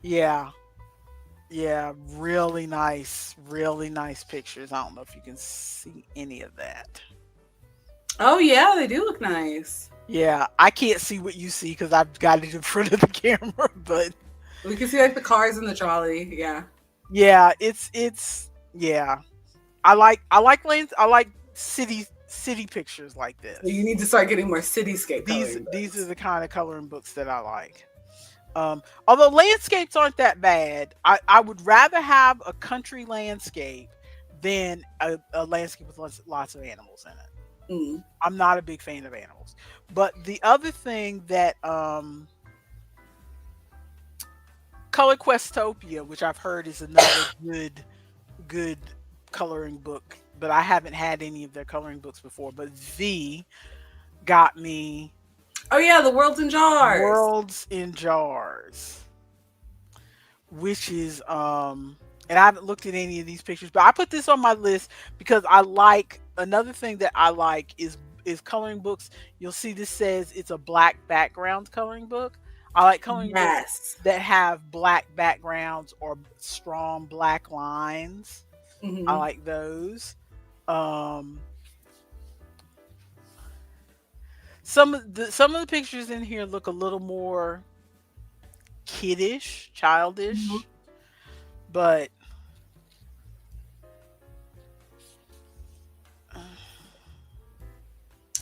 A: yeah. Yeah, really nice pictures. I don't know if you can see any of that.
B: Oh yeah, they do look nice.
A: Yeah, I can't see what you see because I've got it in front of the camera, but
B: We can see like the cars in the trolley. Yeah.
A: yeah, yeah. I like city pictures like
B: So you
A: this.
B: need to start getting more cityscape coloring
A: These are
B: books.
A: the kind of coloring books that I like. Although landscapes aren't that bad, I would rather have a country landscape than a landscape with lots of animals in it.
B: Mm.
A: I'm not a big fan of animals. But the other thing that Color Questopia, which I've heard is another good coloring book, but I haven't had any of their coloring books before. But V got me
B: Oh yeah, the world's in jars.
A: Worlds in Jars, which is and I haven't looked at any of these pictures, but I put this on my list because I like another thing that I like is coloring books. You'll see this says it's a black background coloring book. I like coloring books
B: Yes.
A: that have black backgrounds or strong black lines. I
B: Hmm.
A: like those. Um Some of the pictures in here look a little more kiddish,
B: Mhm.
A: childish, but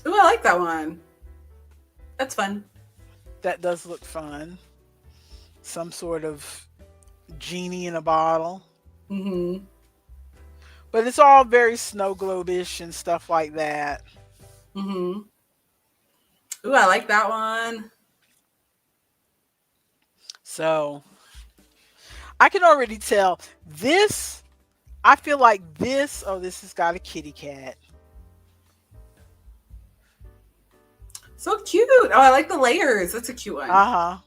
B: Ooh, I like that one. That's fun.
A: that does look fun. Some sort of genie in a bottle.
B: Mm-hmm.
A: But it's all very snow globe-ish and stuff like that.
B: Mm-hmm. Ooh, I like that one.
A: So I can already tell this. I feel like this. Oh, this has got a kitty cat.
B: So cute. Oh, I like the layers. That's a cute one.
A: Uh huh.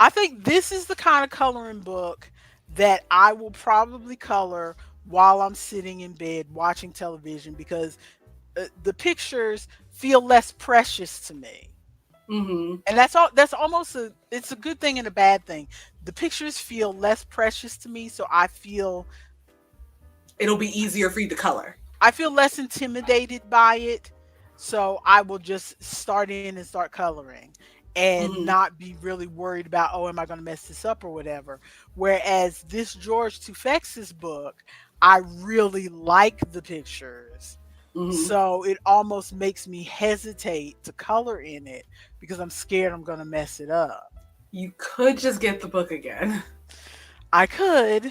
A: I think this is the kind of coloring book that I will probably color while I'm sitting in bed watching television because the pictures feel less precious to me.
B: Mm-hmm.
A: And that's all. That's almost a. It's a good thing and a bad thing. The pictures feel less precious to me, so
B: It'll be easier for you to color.
A: I feel less intimidated by it. So I will just start in and start coloring and
B: Mm-hmm.
A: not be really worried about, oh, am I going to mess this up or whatever. Whereas this George Tufex's book, I really like the pictures.
B: Mm-hmm.
A: So it almost makes me hesitate to color in it because I'm scared I'm going to mess it up.
B: You could just get the book again.
A: I could,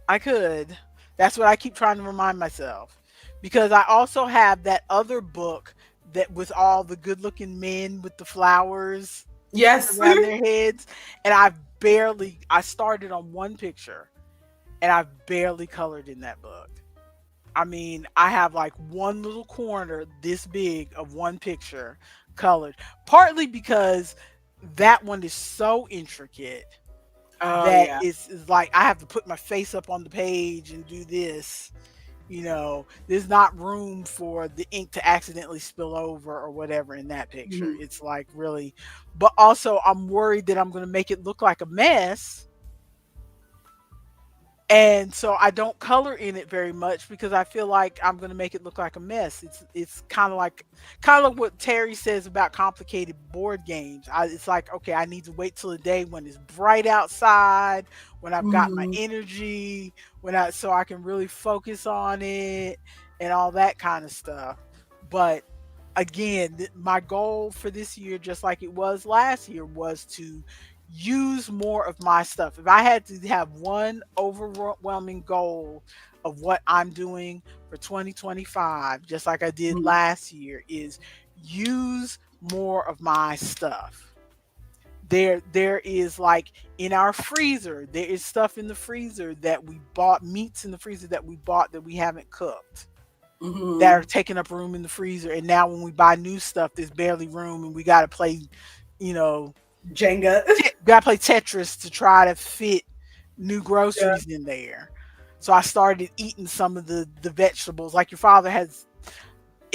A: I could. That's what I keep trying to remind myself. Because I also have that other book that with all the good looking men with the flowers
B: Yes.
A: around their heads. And I started on one picture and I've barely colored in that book. I mean, I have like one little corner this big of one picture colored, partly because that one is so intricate
B: Oh
A: that
B: yeah.
A: is like I have to put my face up on the page and do this. There's not room for the ink to accidentally spill over or whatever in that picture.
B: Mm-hmm.
A: It's like really, but also I'm worried that I'm going to make it look like a mess. And so I don't color in it very much because I feel like I'm going to make it look like a mess. It's kind of like what Terry says about complicated board games. It's like, okay, I need to wait till the day when it's bright outside, when I've got my
B: Mm-hmm.
A: energy, when I so I can really focus on it and all that kind of stuff. But again, my goal for this year, just like it was last year, was to use more of my stuff. If I had to have one overwhelming goal of what I'm doing for 2025, just like I did
B: Mm-hmm.
A: last year, is use more of my stuff. There is like in our freezer, there is stuff in the freezer that we bought, meats in the freezer that we bought that we haven't cooked that are
B: Mm-hmm.
A: taking up room in the freezer. And now when we buy new stuff, there's barely room, and we got to play, you know,
B: Jenga.
A: got to play Tetris to try to fit new
B: Yeah.
A: groceries in there. So I started eating some of the vegetables. Like your father has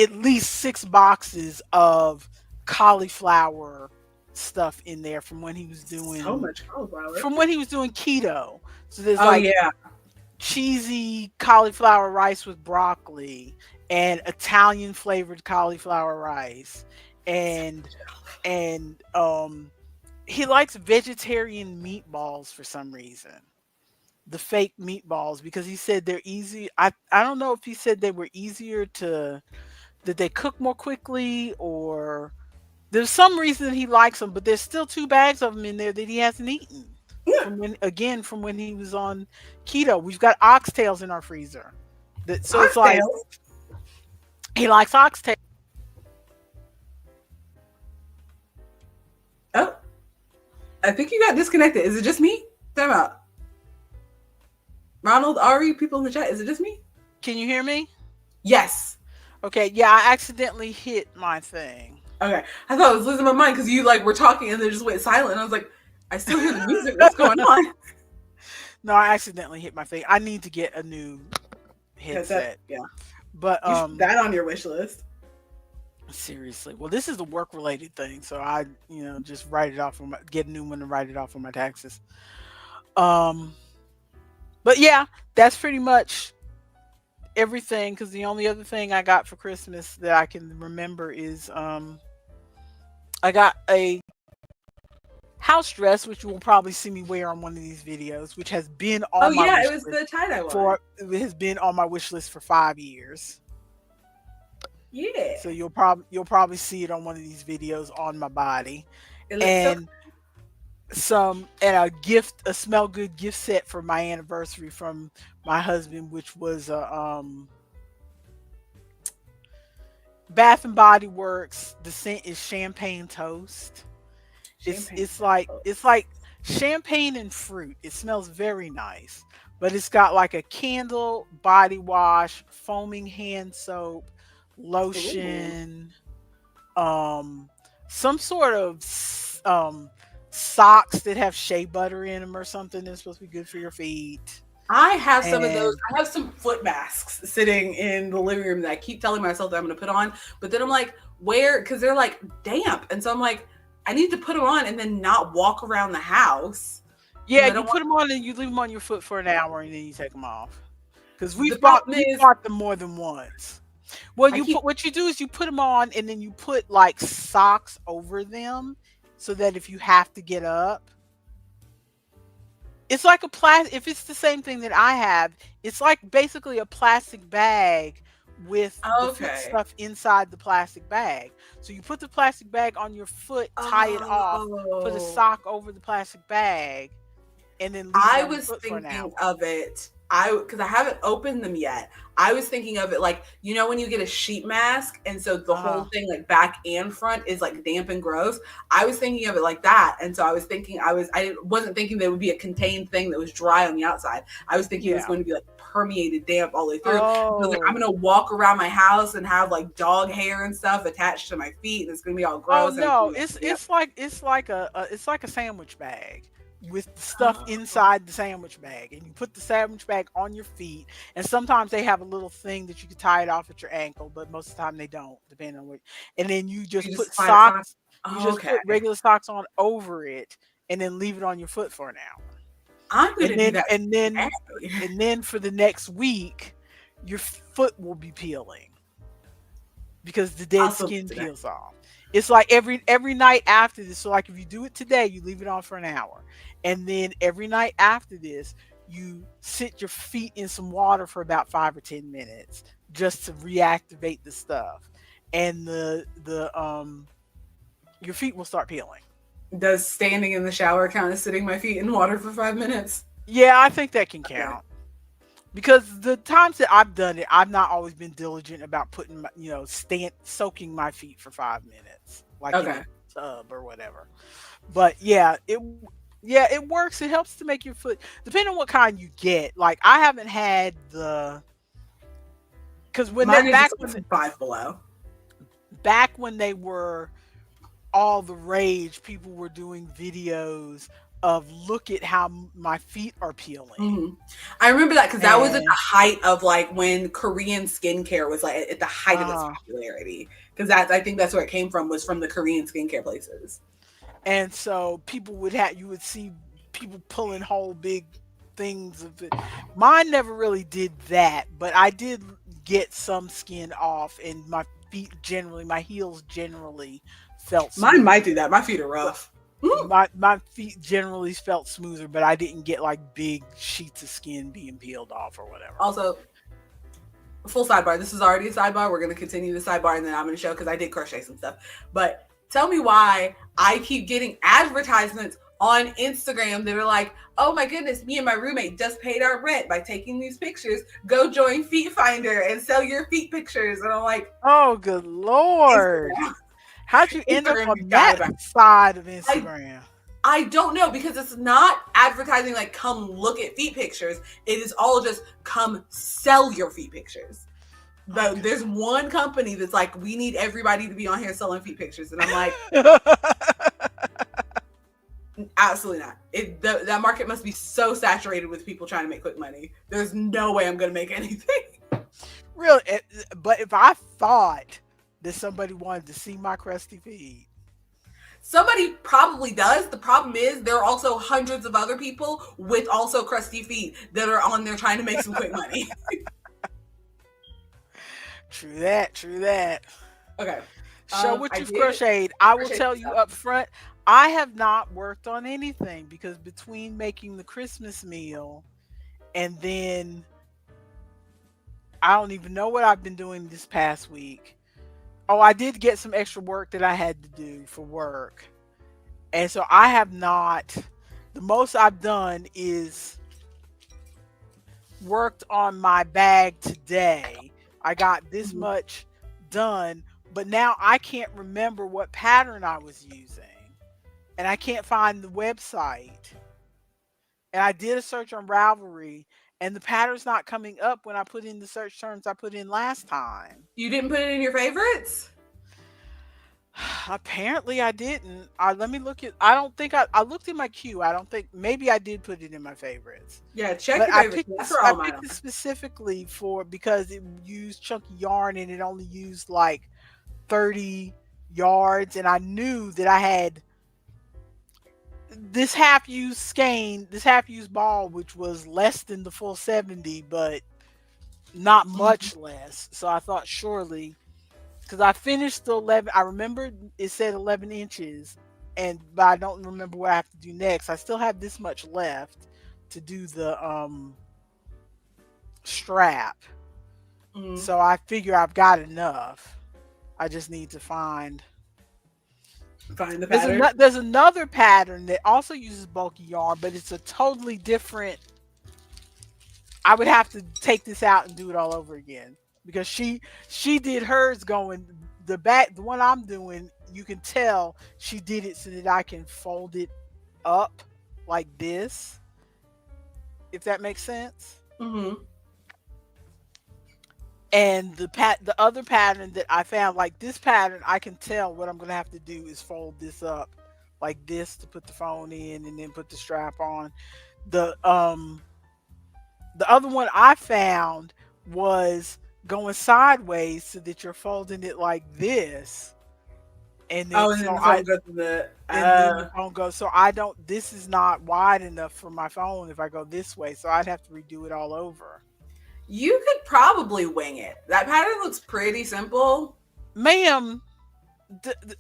A: at least 6 boxes of cauliflower stuff in there
B: So much cauliflower.
A: from when he was doing keto. So there's
B: Oh
A: like
B: yeah.
A: cheesy cauliflower rice with broccoli and Italian flavored cauliflower rice
B: So
A: and
B: much cauliflower.
A: and he likes vegetarian meatballs for some reason. The fake meatballs because he said they're easy. I don't know if he said they were easier to that they cook more quickly or there's some reason he likes them, but there's still 2 bags of them in there that he hasn't eaten from when he was on keto. We've got oxtails in our freezer. So it's like
B: Oxtails.
A: he likes oxtail.
B: Oh, I think you got disconnected. Is it just me? Time out. Ronald, Ari, people in the chat. Is it just me?
A: Can you hear me?
B: Yes.
A: Okay, yeah, I accidentally hit my thing.
B: Okay. I thought I was losing my mind because you like were talking and then just went silent. And I was like, I still hear the music. What's going on?
A: No, I accidentally hit my thing. I need to get a new
B: Headset.
A: headset.
B: Yeah.
A: But
B: You should put that on your wish list.
A: seriously. Well, this is a work related thing, so I, just write it off on my get a new one and write it off on my taxes. Um but yeah, that's pretty much everything because the only other thing I got for Christmas that I can remember is I got a house dress, which you will probably see me wear on one of these videos, which has been
B: Oh
A: on my
B: yeah, it
A: wish
B: was
A: list
B: the tie-dye one.
A: for it has been on my wish list for 5 years.
B: Yeah.
A: So you'll probably see it on one of these videos on my body.
B: It looks so.
A: And a smell good gift set for my anniversary from my husband, which was a Bath and Body Works. The scent is champagne toast. It's
B: Champagne.
A: it's like it's like champagne and fruit. It smells very nice, but it's got like a candle, body wash, foaming hand soap,
B: Ooh.
A: lotion, um, some sort of socks that have shea butter in them or something that's supposed to be good for your feet.
B: I have some of those.
A: And
B: I have some foot masks sitting in the living room that I keep telling myself that I'm going to put on, but then I'm like, where? Because they're like damp, and so I'm like, I need to put them on and then not walk around the house because
A: yeah,
B: I
A: you
B: don't want.
A: put them on and you leave them on your foot for an hour and then you take them off. Because
B: The problem
A: we've
B: is,
A: bought them more than once. Well,
B: I keep.
A: what you do is you put them on and then you put like socks over them so that if you have to get up, it's like a plastic. If it's the same thing that I have, it's like basically a plastic bag with the foot
B: Okay.
A: stuff inside the plastic bag. So you put the plastic bag on your foot, tie it off, put a
B: Oh.
A: sock over the plastic bag, and then leave it
B: I
A: on your
B: was
A: foot for an
B: thinking
A: hour.
B: of it. I because I haven't opened them yet. I was thinking of it like when you get a sheet mask and so the whole
A: Uh,
B: thing like back and front is like damp and gross. I was thinking of it like that, and so I was thinking I wasn't thinking there would be a contained thing that was dry on the outside. I was thinking it was
A: yeah.
B: going to be like permeated damp all the way through. So I was like, I'm
A: Oh.
B: gonna walk around my house and have like dog hair and stuff attached to my feet, and it's gonna be all
A: Oh
B: gross. And
A: no,
B: everything.
A: it's
B: Yep.
A: it's like it's like a sandwich bag with the stuff
B: Oh,
A: inside the sandwich bag, and you put the sandwich bag on your feet. And sometimes they have a little thing that you can tie it off at your ankle, but most of the time they don't, depending on what. And then you
B: you
A: just
B: just
A: put
B: slide it side.
A: socks. You
B: Oh,
A: just
B: okay.
A: put regular socks on over it, and then leave it on your foot for an hour.
B: I'm
A: And
B: gonna do
A: then
B: that
A: and then
B: today.
A: and then for the next week, your foot will be peeling because the dead
B: Also
A: skin
B: today.
A: peels off. It's like every night after this. So like if you do it today, you leave it on for an hour. And then every night after this, you sit your feet in some water for about 5 or 10 minutes just to reactivate the stuff. And the your feet will start peeling.
B: Does standing in the shower count as sitting my feet in water for 5 minutes?
A: Yeah, I think that can
B: Okay.
A: count. Because the times that I've done it, I've not always been diligent about putting my, stand soaking my feet for 5 minutes, like in
B: Okay.
A: a tub or whatever. But yeah, it works. It helps to make your foot, depending on what kind you get. Like I haven't had because when
B: Mine
A: that
B: are just like from Five Below.
A: back when they were all the rage, people were doing videos of look at how my feet are peeling.
B: Mhm. I remember that because that was at the
A: And
B: height of like when Korean skincare was like at the height of its
A: uh
B: popularity. Because I think that's where it came from was from the Korean skincare places.
A: and so people would have you would see people pulling whole big things of it. Mine never really did that, but I did get some skin off, and my heels generally felt
B: Mine might
A: smoother.
B: do that. My feet are rough. Mm.
A: My feet generally felt smoother, but I didn't get like big sheets of skin being peeled off or whatever.
B: Also, full sidebar. This is already a sidebar. We're gonna continue the sidebar, and then I'm gonna show because I did crochet some stuff. But tell me why I keep getting advertisements on Instagram that are like, "Oh my goodness, me and my roommate just paid our rent by taking these pictures. Go join Feet Finder and sell your feet pictures." And I'm like,
A: Oh, good lord!
B: Instagram,
A: How'd you end up
B: Instagram, you
A: on
B: got
A: that
B: it.
A: side of
B: I
A: Instagram?
B: I don't know because it's not advertising like come look at feet pictures. It is all just come sell your feet pictures. But
A: Okay.
B: there's one company that's like, we need everybody to be on here selling feet pictures, and I'm like, absolutely not. That market must be so saturated with people trying to make quick money. There's no way I'm gonna make anything.
A: Really, but if I thought that somebody wanted to see my crusty feet,
B: Somebody probably does. The problem is there are also hundreds of other people with also crusty feet that are on there trying to make some quick money.
A: True that, true that.
B: Okay.
A: Show what
B: I
A: you've
B: did
A: crocheted. I will
B: crochet
A: tell
B: some
A: you
B: stuff.
A: up front, I have not worked on anything because between making the Christmas meal and then I don't even know what I've been doing this past week. Oh, I did get some extra work that I had to do for work. And so I have not, the most I've done is worked on my bag today. I got this
B: Mhm.
A: much done, but now I can't remember what pattern I was using. And I can't find the website. And I did a search on Ravelry, and the pattern's not coming up when I put in the search terms I put in last time.
B: You didn't put it in your favorites?
A: Apparently I didn't. Let me look at I don't think I looked in my queue. I don't think maybe I did put it in my favorites.
B: Yeah, check
A: But
B: your favorites. That's where
A: I
B: all mine
A: picked
B: are.
A: it specifically for because it used chunky yarn and it only used like 30 yards and I knew that I had this half used skein, this half used ball which was less than the full 70 but not
B: Mhm.
A: much less. So I thought surely because I finished the 11. I remember it said 11 inches, and but I don't remember what I have to do next. I still have this much left to do the strap,
B: Mhm.
A: so I figure I've got enough. I just need to find.
B: Find the pattern.
A: There's another pattern that also uses bulky yarn, but it's a totally different. I would have to take this out and do it all over again because she did hers going the one I'm doing. You can tell she did it so that I can fold it up like this, if that makes sense.
B: Hmm.
A: And the other pattern that I found, like this pattern, I can tell what I'm gonna have to do is fold this up like this to put the phone in and then put the strap on. The the other one I found was going sideways so that you're folding it like this. And then
B: Oh, and then the phone goes to the.
A: the phone goes. So I don't. This is not wide enough for my phone if I go this way. So I'd have to redo it all over.
B: You could probably wing it. That pattern looks pretty simple.
A: Ma'am, d- d-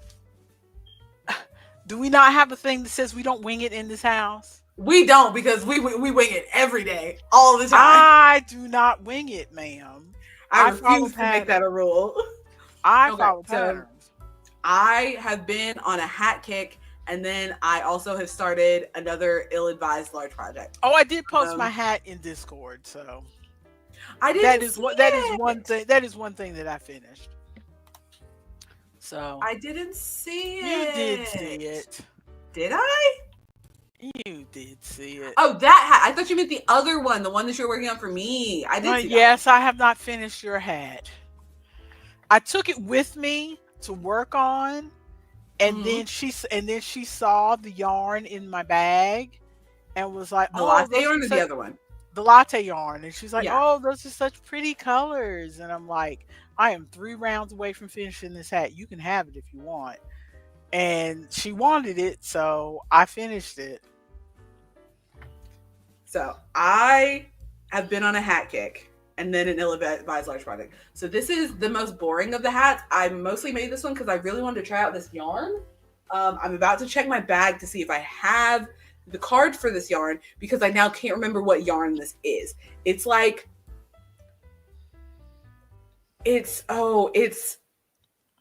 A: do we not have a thing that says we don't wing it in this house?
B: We don't because we wing it every day, all the time.
A: I do not wing it, ma'am.
B: I
A: I follow
B: refuse to make that a
A: patterns.
B: rule.
A: I
B: Okay,
A: follow
B: so
A: patterns.
B: I have been on a hat kick, and then I also have started another ill-advised large project.
A: Oh, I did post my
B: Um,
A: hat in Discord, so
B: I didn't see
A: that is one
B: it.
A: thing. That is one thing that I finished. So
B: I didn't see
A: you did see
B: it.
A: it.
B: Did I?
A: You did see it.
B: Oh, that hat. I thought you meant the other one, the one that you're working on for me. I did see that one.
A: Yes, I have not finished your hat. I took it with me to work on, and
B: Hmm.
A: then she saw the yarn in my bag and was like,
B: The
A: "Oh,
B: latte
A: those are
B: yarn or the
A: such
B: other one?
A: the latte yarn," and she's like,
B: Yeah.
A: "Oh, those are such pretty colors," and I'm like, "I am 3 rounds away from finishing this hat. You can have it if you want." And she wanted it, so I finished it.
B: So I have been on a hat kick and then an ill-advised large project. So this is the most boring of the hats. I mostly made this one because I really wanted to try out this yarn. I'm about to check my bag to see if I have the card for this yarn because I now can't remember what yarn this is. It's like it's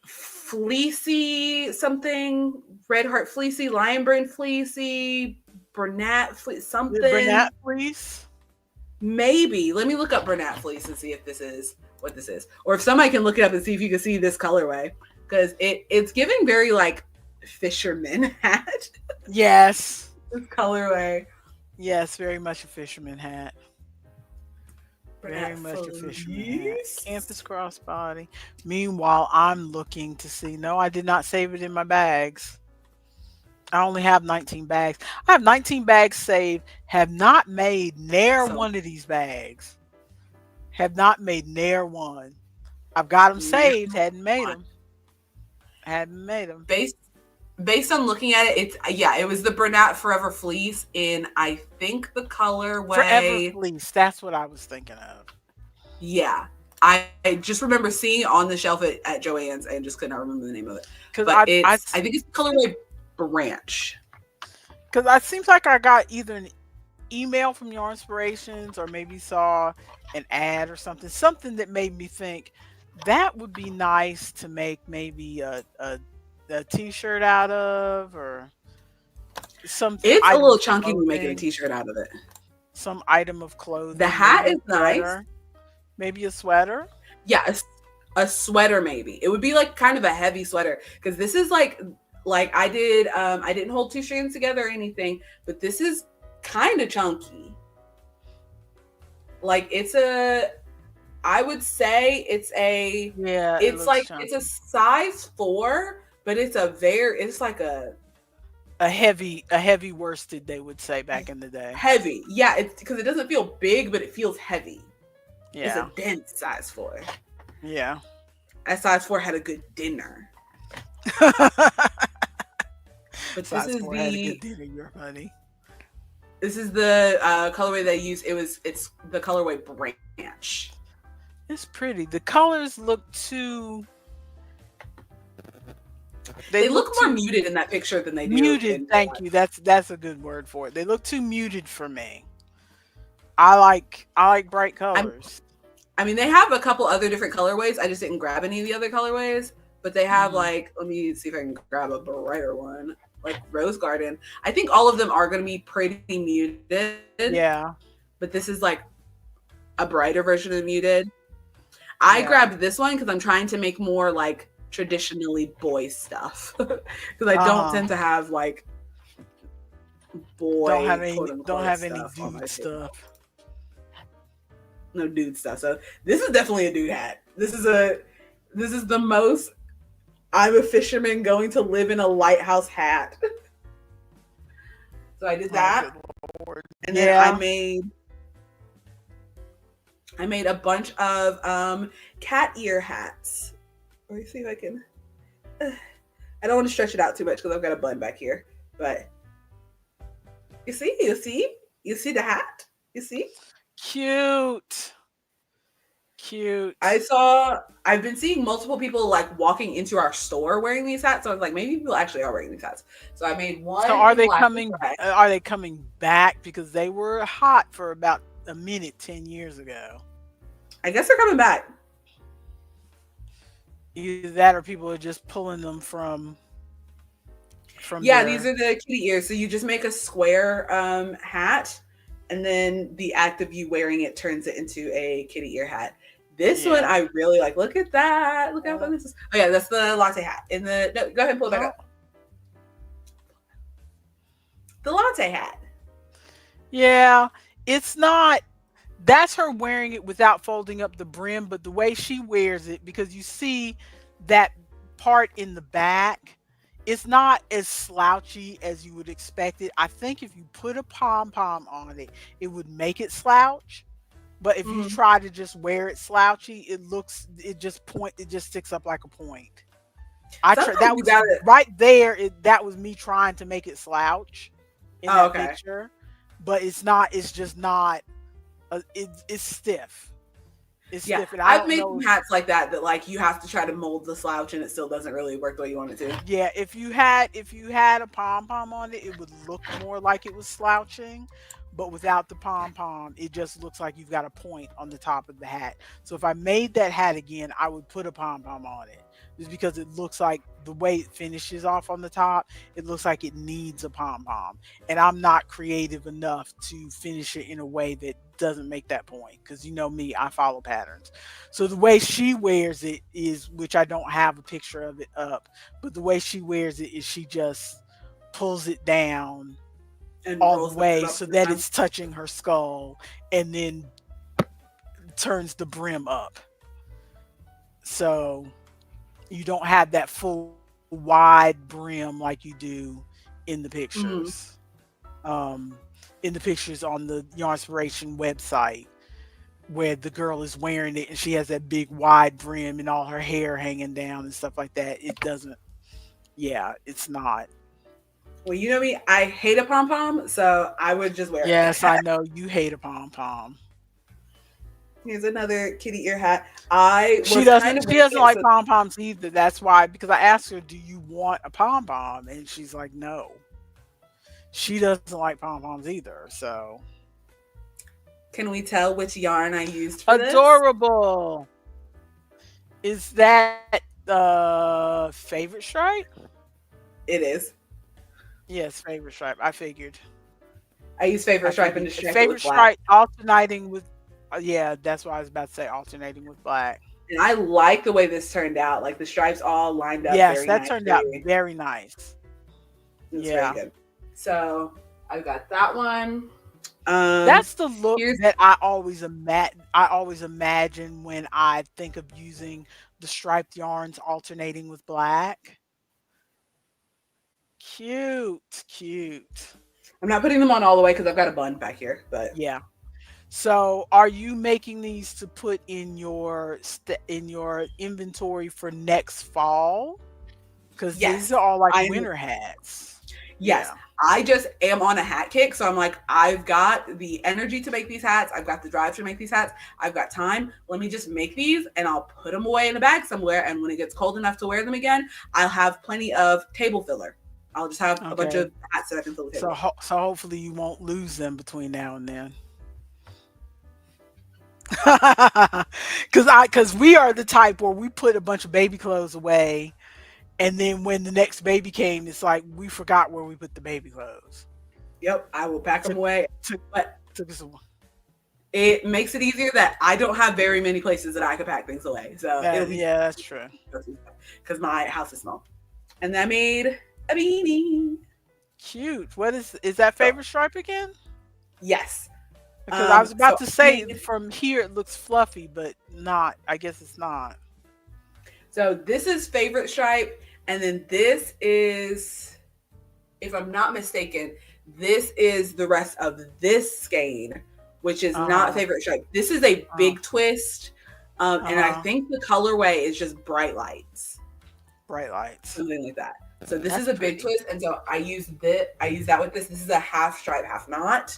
B: fleecy something, red heart fleecy, lion brand fleecy, Bernat fleece
A: The Bernat
B: something.
A: fleece.
B: Maybe. Let me look up Bernat fleece and see if this is what this is. Or if somebody can look it up and see if you can see this colorway. Because it's giving very like fisherman hat.
A: Yes.
B: This colorway.
A: Yes, very much a fisherman hat. Very
B: Bernat
A: much a fisherman hat.
B: fleece.
A: Campus crossbody. Meanwhile, I'm looking to see. No, I did not save it in my bags. I only have 19 bags. I have 19 bags saved. Have not made ne'er
B: So
A: one of these bags. Have not made ne'er one. I've got them
B: near
A: saved. Hadn't made
B: one.
A: them. Hadn't made them.
B: Based on looking at it, it's yeah, it was the Bernat Forever Fleece in I think the
A: Forever
B: colorway.
A: fleece. That's what I was thinking of.
B: Yeah. I just remember seeing it on the shelf at Joann's and just could not remember the name of it.
A: Because
B: But
A: I
B: I think it's colorway branch.
A: because I seems like I got either an email from Your Inspirations or maybe saw an ad or something that made me think that would be nice to make maybe a t-shirt out of, or some
B: It's a
A: item
B: little
A: of
B: chunky when making a
A: clothing,
B: t-shirt out of it.
A: some item of
B: The
A: clothing,
B: hat
A: maybe a
B: is nice.
A: sweater, maybe a sweater.
B: Yeah, a sweater maybe. It would be like kind of a heavy sweater because this is like I didn't hold two strands together or anything, but this is kind of chunky. Like it's a I would say
A: Yeah, it looks
B: it's a
A: chunky.
B: size 4, but it's like
A: A heavy worsted, they would say back in the day.
B: heavy. Yeah, it's because it doesn't feel big, but it feels heavy. It's a
A: Yeah.
B: dense size 4.
A: Yeah.
B: That size 4 had a good dinner. But
A: Size 4 had a good dinner, you're funny.
B: this is the colorway they use. It's the colorway branch.
A: It's pretty. The colors look too they
B: They look
A: look
B: more
A: too
B: muted in that picture than they do
A: muted.
B: in real
A: Thank
B: life.
A: you. That's a good word for it. They look too muted for me. I like bright
B: I'm,
A: colors.
B: I mean, they have a couple other different colorways. I just didn't grab any of the other colorways, but they have
A: Mhm.
B: like, let me see if I can grab a brighter one, like Rose Garden. I think all of them are going to be pretty muted,
A: Yeah.
B: but this is like a brighter version of muted. I
A: Yeah.
B: grabbed this one because I'm trying to make more like traditionally boy stuff because I don't
A: Uh-huh.
B: tend to have like boy quote
A: Don't
B: unquote
A: have any
B: stuff on my
A: dude
B: table.
A: stuff.
B: No dude stuff. So this is definitely a dude hat. This is the most I'm a fisherman going to live in a lighthouse hat. So I did
A: Oh
B: that,
A: good lord.
B: and then
A: Yeah.
B: I made a bunch of cat ear hats. Let me see if I can. I don't want to stretch it out too much because I've got a bun back here. But you see the hat. You see.
A: Cute.
B: I
A: Cute.
B: saw. I've been seeing multiple people like walking into our store wearing these hats. So I was like, maybe people actually are wearing these hats. So I made
A: So
B: one in lavender gray.
A: are they coming back because they were hot for about a minute 10 years ago?
B: I guess they're coming back.
A: Either that or people are just pulling them from
B: Yeah, these
A: their
B: are the kitty ears. So you just make a square hat, and then the act of you wearing it turns it into a kitty ear hat. This one
A: yeah.
B: I really like. Look at that. Look how fun
A: Oh,
B: this is. Oh yeah, that's the latte hat. In the no, go ahead and pull it back
A: oh,
B: up. The latte hat.
A: yeah. It's not that's her wearing it without folding up the brim, but the way she wears it, because you see that part in the back, it's not as slouchy as you would expect it. I think if you put a pom pom on it, it would make it slouch. But if you
B: Mm-hmm.
A: try to just wear it slouchy, it just sticks up like a point.
B: Sometimes
A: That
B: you
A: was
B: gotta.
A: right there. That was me trying to make it slouch in
B: Oh,
A: that
B: okay.
A: picture, but it's not. It's just not. It's stiff. It's
B: Yeah,
A: stiff, and I
B: I've
A: don't
B: made
A: know
B: some
A: if
B: hats like that like you have to try to mold the slouch and it still doesn't really work the way you want it to.
A: yeah, if you had a pom pom on it, it would look more like it was slouching. But without the pom pom, it just looks like you've got a point on the top of the hat. So if I made that hat again, I would put a pom pom on it, just because it looks like the way it finishes off on the top, it looks like it needs a pom pom. And I'm not creative enough to finish it in a way that doesn't make that point. Because you know me, I follow patterns. So the way she wears it is, which I don't have a picture of it up, but the way she wears it is she just pulls it down
B: And
A: all the
B: rolls the brim
A: way
B: up
A: so
B: to the
A: that
B: front.
A: it's touching her skull and then turns the brim up. So you don't have that full wide brim like you do in the
B: Mm-hmm.
A: pictures. Um, in the pictures on the Yarnspiration website, where the girl is wearing it and she has that big wide brim and all her hair hanging down and stuff like that. It doesn't, yeah, it's not.
B: Well, you know me, I hate a pom pom, so I would just wear a
A: Yes, I
B: hat.
A: know you hate a pom pom.
B: Here's another kitty ear hat. I
A: She
B: was kind
A: doesn't
B: of
A: she
B: winging
A: doesn't
B: it.
A: like
B: So
A: pom poms either. That's why, because I asked her, "Do you want a pom pom?" And she's like, "No." She doesn't like pom poms either. So
B: can we tell which yarn I used for this?
A: adorable. Is that favorite stripe?
B: It is.
A: Yes, favorite stripe. I figured.
B: I used favorite
A: I
B: stripe and
A: figured.
B: just checked it
A: Favorite
B: with black.
A: stripe alternating with. Yeah, that's what I was about to say. Alternating with black.
B: And I like the way this turned out. Like the stripes all lined up
A: Yes,
B: very
A: that turned out
B: nicely.
A: very nice.
B: It's very
A: Yeah.
B: good. So I've got that one. Um,
A: That's the look
B: here's
A: that I always imagine when I think of using the striped yarns alternating with black. Cute, cute.
B: I'm not putting them on all the way because I've got a bun back here, but
A: Yeah. So, are you making these to put in your inventory for next fall? Because these
B: yes,
A: are all like
B: I'm
A: winter hats.
B: yes.
A: Yeah.
B: I just am on a hat kick, so I'm like, I've got the energy to make these hats. I've got the drive to make these hats. I've got time. Let me just make these, and I'll put them away in a bag somewhere. And when it gets cold enough to wear them again, I'll have plenty of table filler. I'll just have a bunch
A: Okay.
B: of hats that I can fill the table
A: So,
B: with.
A: so hopefully you won't lose them between now and then. Because we are the type where we put a bunch of baby clothes away, and then when the next baby came, it's like we forgot where we put the baby clothes.
B: Yep, I will pack them
A: Took
B: away.
A: took
B: But
A: took us a while.
B: it makes it easier that I don't have very many places that I could pack things away. So it'll
A: That,
B: be
A: yeah, that's true.
B: because my house is small. And I made a beanie.
A: Cute. What is that
B: So
A: favorite stripe again?
B: yes.
A: Because I was
B: So
A: about to
B: I
A: say
B: made
A: from here it looks fluffy, but not. I guess it's not.
B: so this is favorite stripe, and then this is, if I'm not mistaken, this is the rest of this skein, which is
A: Uh
B: not
A: huh.
B: favorite stripe. This is a
A: Uh
B: big twist. And I
A: huh.
B: think the colorway is just bright lights.
A: Bright lights.
B: Something like that. So this is
A: That's
B: a big
A: pretty.
B: twist, and so I use that with this. This is a half stripe, half knot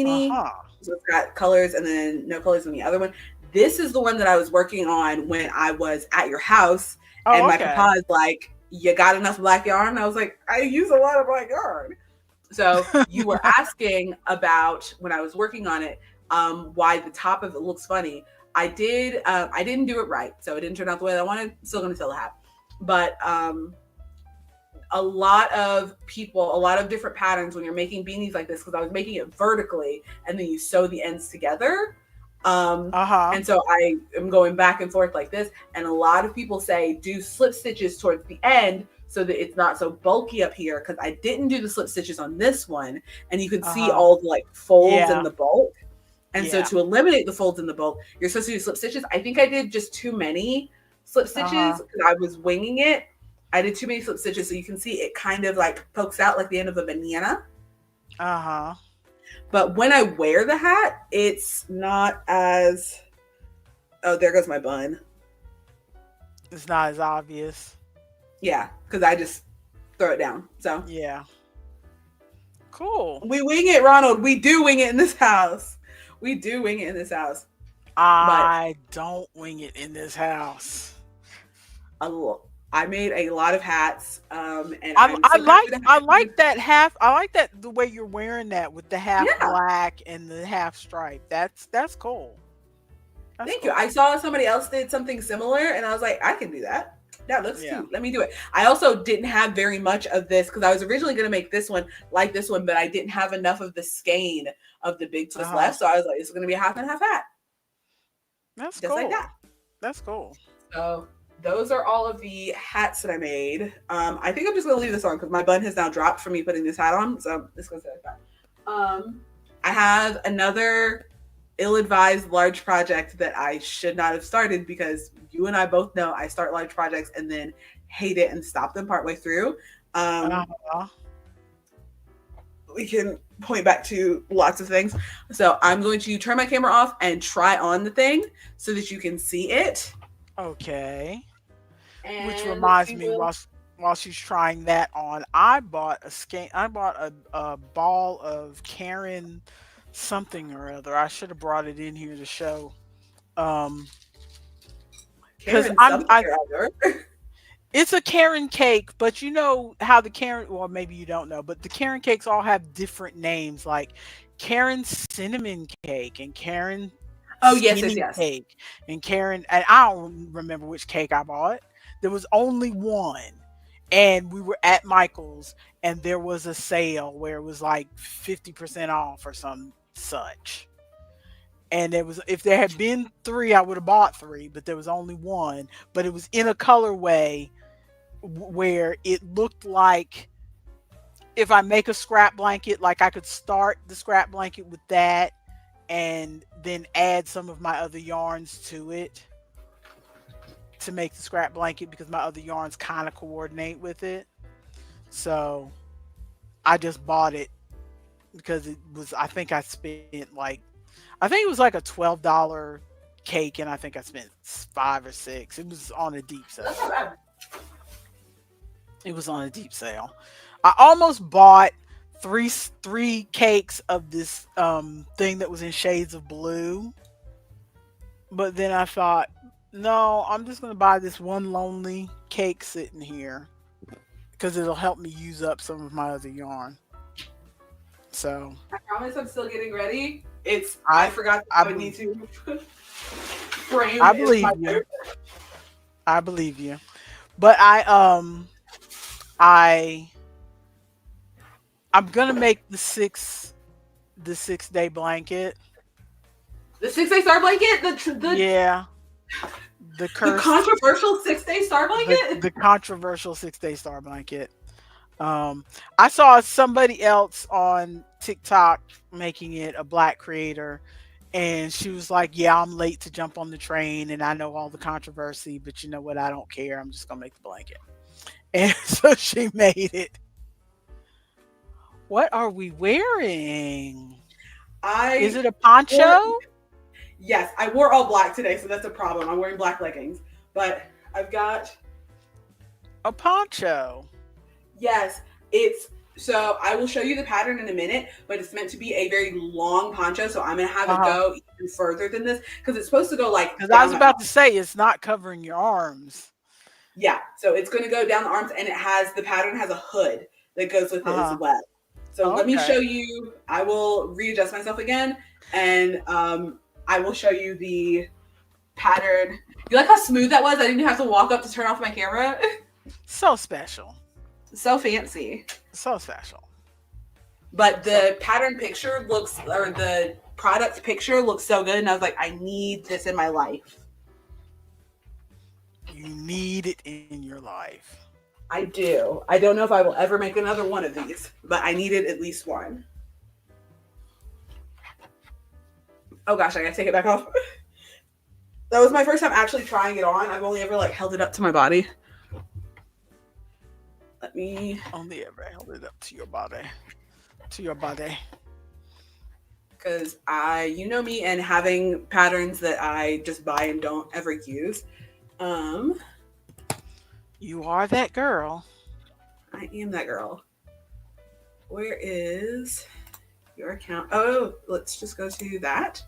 A: Uh
B: beanie.
A: huh.
B: So it's got colors and then no colors in the other one. This is the one that I was working on when I was at your house, and
A: Oh,
B: my
A: okay.
B: papa is like, "You got enough black yarn?" And I was like, "I use a lot of black yarn." So you were asking about when I was working on it, why the top of it looks funny. I didn't do it right, so it didn't turn out the way that I wanted. Still going to sell the hat, but a lot of people, a lot of different patterns when you're making beanies like this, because I was making it vertically and then you sew the ends together. Um,
A: Uh huh.
B: and so I am going back and forth like this. And a lot of people say do slip stitches towards the end so that it's not so bulky up here. Because I didn't do the slip stitches on this one, and you can
A: Uh
B: see
A: huh.
B: all the like folds in
A: Yeah.
B: the bulk. And so
A: Yeah.
B: to eliminate the folds in the bulk, you're supposed to do slip stitches. I think I did just too many slip
A: Uh
B: stitches
A: huh.
B: because I was winging it. I did too many slip stitches, so you can see it kind of like pokes out like the end of a banana.
A: Uh huh.
B: But when I wear the hat, it's not as, oh, there goes my bun.
A: It's not as obvious.
B: Yeah, because I just throw it down. So
A: Yeah. Cool.
B: we wing it, Ronald. We do wing it in this house. We do wing it in this house. But
A: I don't wing it in this house.
B: a, I made a lot of hats, and
A: I
B: I'm
A: I
B: so happy
A: like
B: to have
A: I
B: you.
A: like that half. I like that the way you're wearing that with the half
B: Yeah,
A: black and the half stripe. That's cool. That's
B: thank you. I
A: cool.
B: saw somebody else did something similar, and I was like, I can do that. That looks
A: Yeah.
B: cute. Let me do it. I also didn't have very much of this because I was originally going to make this one like this one, but I didn't have enough of the skein of the big
A: Uh
B: twist
A: huh.
B: left. So I was like, it's going to be a half and half hat,
A: That's
B: just like that.
A: cool. That's cool.
B: So those are all of the hats that I made. I think I'm just going to leave this on because my bun has now dropped from me putting this hat on. So it's going to stay like that. I have another ill-advised large project that I should not have started because you and I both know I start large projects and then hate it and stop them partway through.
A: Uh
B: Um,
A: huh.
B: we can point back to lots of things. So I'm going to turn my camera off and try on the thing so that you can see it.
A: Okay. Which
B: And
A: reminds
B: we
A: me,
B: will.
A: while she's trying that on, I bought a skein. I bought a ball of Karen something or other. I should have brought it in here to show. Um, because
B: Karen something or other.
A: it's a Karen cake, but you know how the Karen, well, maybe you don't know, but the Karen cakes all have different names, like Karen cinnamon cake and Karen
B: Oh yes, yes,
A: skinny
B: yes.
A: cake and Karen, and I don't remember which cake I bought. There was only one. And we were at Michael's and there was a sale where it was like 50% off or some such. And there was, if there had been three, I would have bought three, but there was only one. But it was in a colorway where it looked like if I make a scrap blanket, like I could start the scrap blanket with that and then add some of my other yarns to it to make the scrap blanket because my other yarns kind of coordinate with it. So I just bought it because it was, I think I spent like, I think it was like a $12 cake and I think I spent five or six. It was on a deep
B: That's
A: sale.
B: not bad.
A: It was on a deep sale. I almost bought three cakes of this thing that was in shades of blue, but then I thought, no, I'm just gonna buy this one lonely cake sitting here because it'll help me use up some of my other yarn. So
B: I promise I'm still getting ready. It's I
A: I
B: forgot
A: I
B: I would need
A: believe
B: to frame
A: I
B: is my
A: believe you.
B: note.
A: I believe you. But I I'm gonna make the 6 day blanket.
B: The 6 day star blanket,
A: Yeah, the
B: the
A: cursed
B: controversial 6 day star blanket.
A: the controversial 6 day star blanket. Um, I saw somebody else on TikTok making it, a black creator, and she was like, "Yeah, I'm late to jump on the train, and I know all the controversy, but you know what? I don't care. I'm just gonna make the blanket." And so she made it. What are we wearing? Is
B: I
A: it a
B: wore
A: poncho?
B: yes, I wore all black today, so that's a problem. I'm wearing black leggings, but I've got
A: A poncho.
B: yes, it's so I will show you the pattern in a minute, but it's meant to be a very long poncho, so I'm gonna have
A: Uh
B: it
A: huh.
B: go even further than this because it's supposed to go like
A: Because I was
B: down the
A: about to say it's not covering your arms.
B: yeah, so it's going to go down the arms, and it has the pattern has a hood that goes with
A: Uh
B: it as
A: huh.
B: well. So let me show
A: Okay.
B: you. I will readjust myself again, and I will show you the pattern. You like how smooth that was? I didn't have to walk up to turn off my camera.
A: So special.
B: So fancy.
A: So special.
B: But
A: So
B: the pattern picture looks, or the product picture looks so good, and I was like, I need this in my life.
A: you need it in your life.
B: I do. I don't know if I will ever make another one of these, but I needed at least one. Oh gosh, I gotta take it back off. That was my first time actually trying it on. I've only ever like held it up to my body. Let me,
A: Only ever held it up to your body. To your body.
B: because you know me, and having patterns that I just buy and don't ever use. Um,
A: You are that girl.
B: I am that girl. Where is your account? Oh, let's just go to that.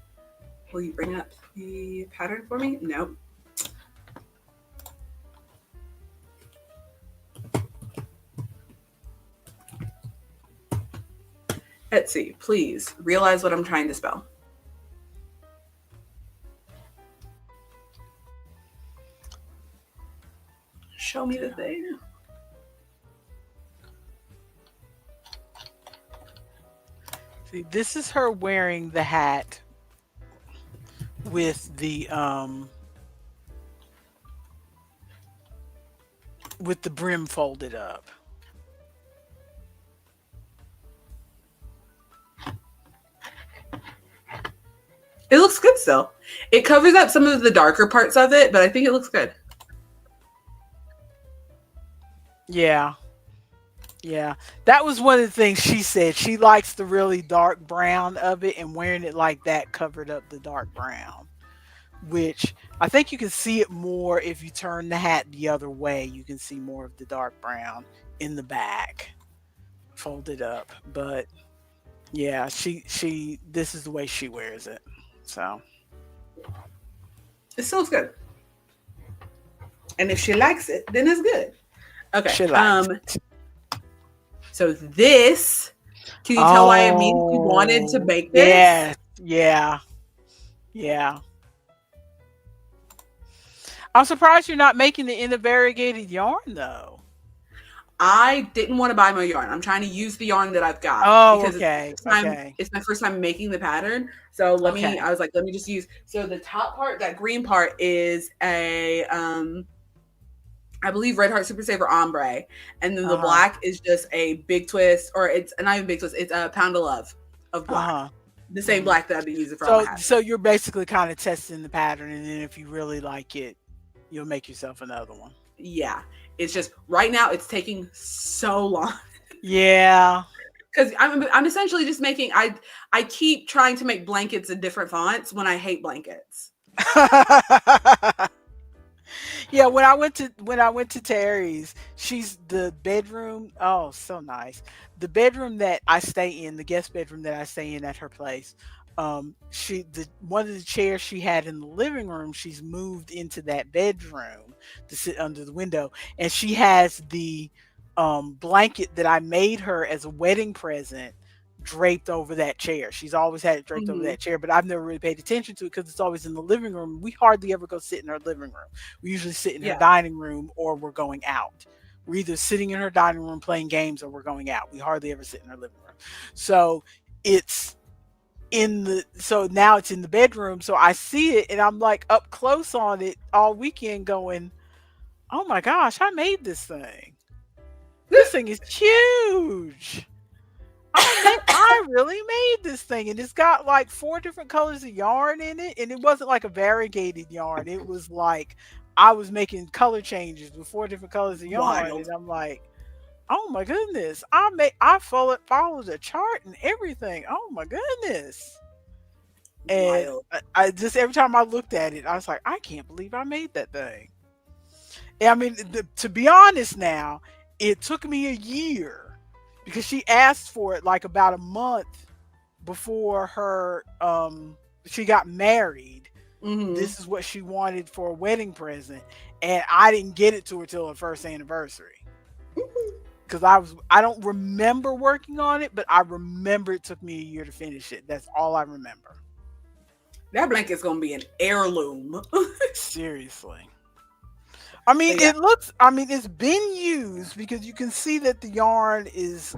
B: Will you bring up the pattern for me? Nope. Etsy, please realize what I'm trying to spell. Show me the
A: Down.
B: thing.
A: See, this is her wearing the hat with the brim folded up.
B: It looks good still. It covers up some of the darker parts of it, but I think it looks good.
A: Yeah. Yeah. That was one of the things she said. She likes the really dark brown of it and wearing it like that covered up the dark brown, which I think you can see it more if you turn the hat the other way. You can see more of the dark brown in the back folded up. But yeah, she this is the way she wears it. So
B: It smells good. And if she likes it, then it's good. Okay.
A: She likes it.
B: So this, can you tell why I immediately wanted to
A: Oh,
B: make this?
A: yes. Yeah. Yeah. I'm surprised you're not making it in a variegated yarn though.
B: I didn't want to buy my yarn. I'm trying to use the yarn that I've got
A: Oh,
B: because
A: okay. Okay.
B: it's my first time making the pattern. So I
A: Okay.
B: was like, let me just use, so the top part, that green part is a, I believe Red Heart Super Saver ombre. And then the
A: Uh-huh.
B: black is just a big twist, or it's not even big twist, it's a pound of love of black.
A: Uh-huh.
B: The same
A: Mhm.
B: black that I've been using for all my
A: So
B: hats.
A: you're basically kind of testing the pattern, and then if you really like it, you'll make yourself another one.
B: Yeah. It's just right now it's taking so long.
A: Yeah.
B: Because I'm essentially just making, I keep trying to make blankets in different fonts when I hate blankets.
A: Yeah, when I went to Terry's, she's the bedroom. Oh, so nice. The bedroom that I stay in, the guest bedroom that I stay in at her place. She the one of the chairs she had in the living room, she's moved into that bedroom to sit under the window, and she has the blanket that I made her as a wedding present draped over that chair. She's always had it draped over
B: Hmm.
A: that chair, but I've never really paid attention to it because it's always in the living room. We hardly ever go sit in her living room. We usually sit in her
B: Yeah.
A: dining room or we're going out. We're either sitting in her dining room playing games or we're going out. We hardly ever sit in her living room. So it's so now it's in the bedroom. So I see it and I'm like up close on it all weekend going, oh my gosh, I made this thing. This thing is huge. I really made this thing, and it's got like 4 different colors of yarn in it, and it wasn't like a variegated yarn. It was like I was making color changes with 4 different colors of yarn,
B: Wild.
A: and I'm like, "Oh my goodness. I followed a chart and everything. Oh my goodness." And
B: Wild.
A: I just every time I looked at it, I was like, "I can't believe I made that thing." And I mean, to be honest now, it took me a year because she asked for it like about a month before her she got married.
B: Hmm.
A: This is what she wanted for a wedding present, and I didn't get it to her till her first anniversary because I don't remember working on it, but I remember it took me a year to finish it. That's all I remember.
B: That blanket's gonna be an heirloom.
A: Seriously. I mean,
B: But yeah,
A: I mean, it's been used because you can see that the yarn is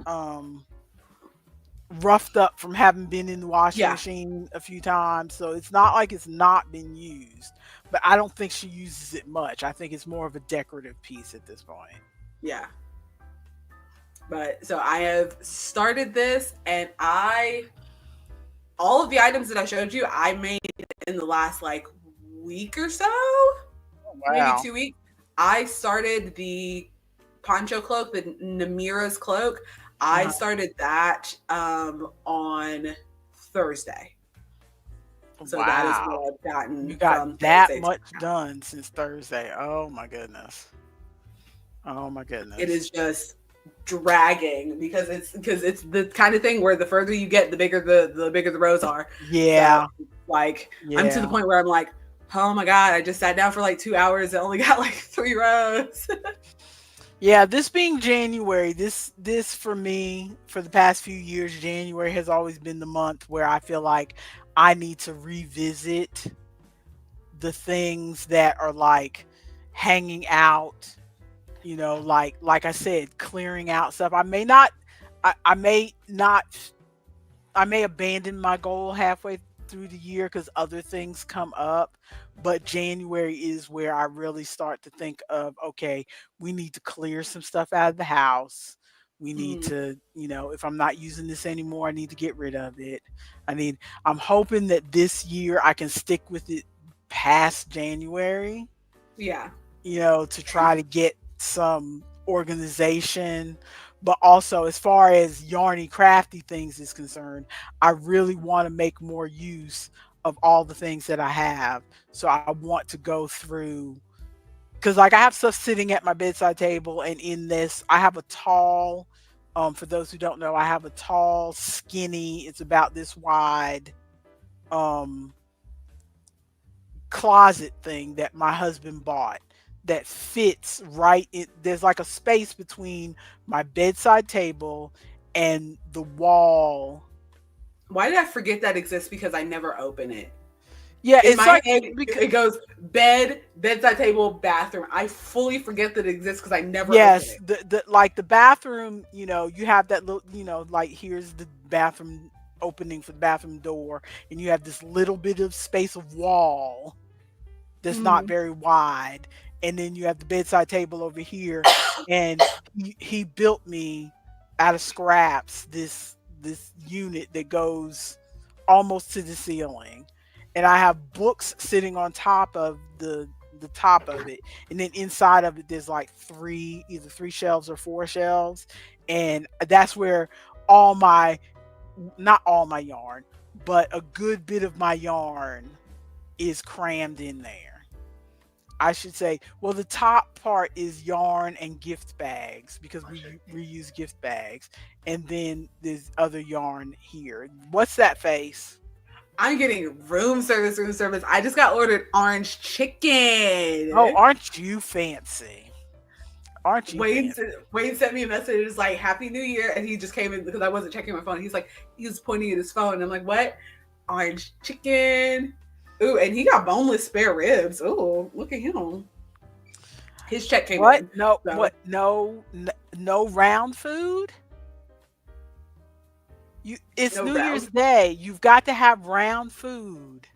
A: roughed up from having been in the washing
B: yeah,
A: machine a few times. So it's not like it's not been used. But I don't think she uses it much. I think it's more of a decorative piece at this point.
B: yeah. But so I have started this, and all of the items that I showed you, I made in the last like week or so,
A: Oh,
B: maybe
A: wow.
B: 2 weeks. I started the poncho cloak, the Namira's cloak. I
A: Uh-huh.
B: started that on Thursday. So that is
A: Wow.
B: what I've
A: You
B: gotten
A: got
B: from
A: that
B: Thursday to
A: much
B: now.
A: done since Thursday. Oh my goodness. Oh my
B: It
A: goodness.
B: is just dragging because it's the kind of thing where the further you get, the bigger the rows are. So
A: Yeah.
B: like I'm to the
A: Yeah.
B: point where I'm like, oh my god, I just sat down for like 2 hours and only got like 3 rows.
A: Yeah, this being January, this for me for the past few years, January has always been the month where I feel like I need to revisit the things that are like hanging out, like I said, clearing out stuff. I may not I may abandon my goal halfway through the year because other things come up. But January is where I really start to think of, okay, we need to clear some stuff out of the house. We need
B: Mm,
A: to, if I'm not using this anymore, I need to get rid of it. I mean, I'm hoping that this year I can stick with it past January,
B: yeah.
A: to try to get some organization. But also, as far as yarny, crafty things is concerned, I really want to make more use of all the things that I have. So I want to go through because, like, I have stuff sitting at my bedside table, and in this, I have a tall. For those who don't know, I have a tall, skinny. It's about this wide. Um, closet thing that my husband bought that fits right in. There's like a space between my bedside table and the wall.
B: Why did I forget that exists? Because I never open it.
A: Yeah,
B: In
A: it's
B: my
A: like
B: head,
A: because
B: it goes bed, bedside table, bathroom. I fully forget that it exists because I never open
A: yes,
B: it.
A: the like the bathroom, you have that little, like here's the bathroom opening for the bathroom door, and you have this little bit of space of wall that's not
B: Mm.
A: very wide. And then you have the bedside table over here, and he built me out of scraps this unit that goes almost to the ceiling. And I have books sitting on top of the top of it. And then inside of it there's like either three shelves or four shelves. And that's where all my not all my yarn, but a good bit of my yarn is crammed in there. I should say, well, the top part is yarn and gift bags because we reuse gift bags, and then there's other yarn here. What's that face?
B: I'm getting room service, room service. I just got ordered orange
A: Oh,
B: chicken.
A: aren't you fancy? Aren't you
B: Wayne,
A: fancy?
B: Wayne sent me a message. It was like Happy New Year, and he just came in because I wasn't checking my phone. He's like, he was pointing at his phone. And I'm like, what? Orange chicken. Ooh, and he got boneless spare ribs. Ooh, look at him. His check came
A: What?
B: in.
A: No,
B: So
A: what? No, no round food. It's
B: no
A: New Year's
B: round.
A: Day. You've got to have round food.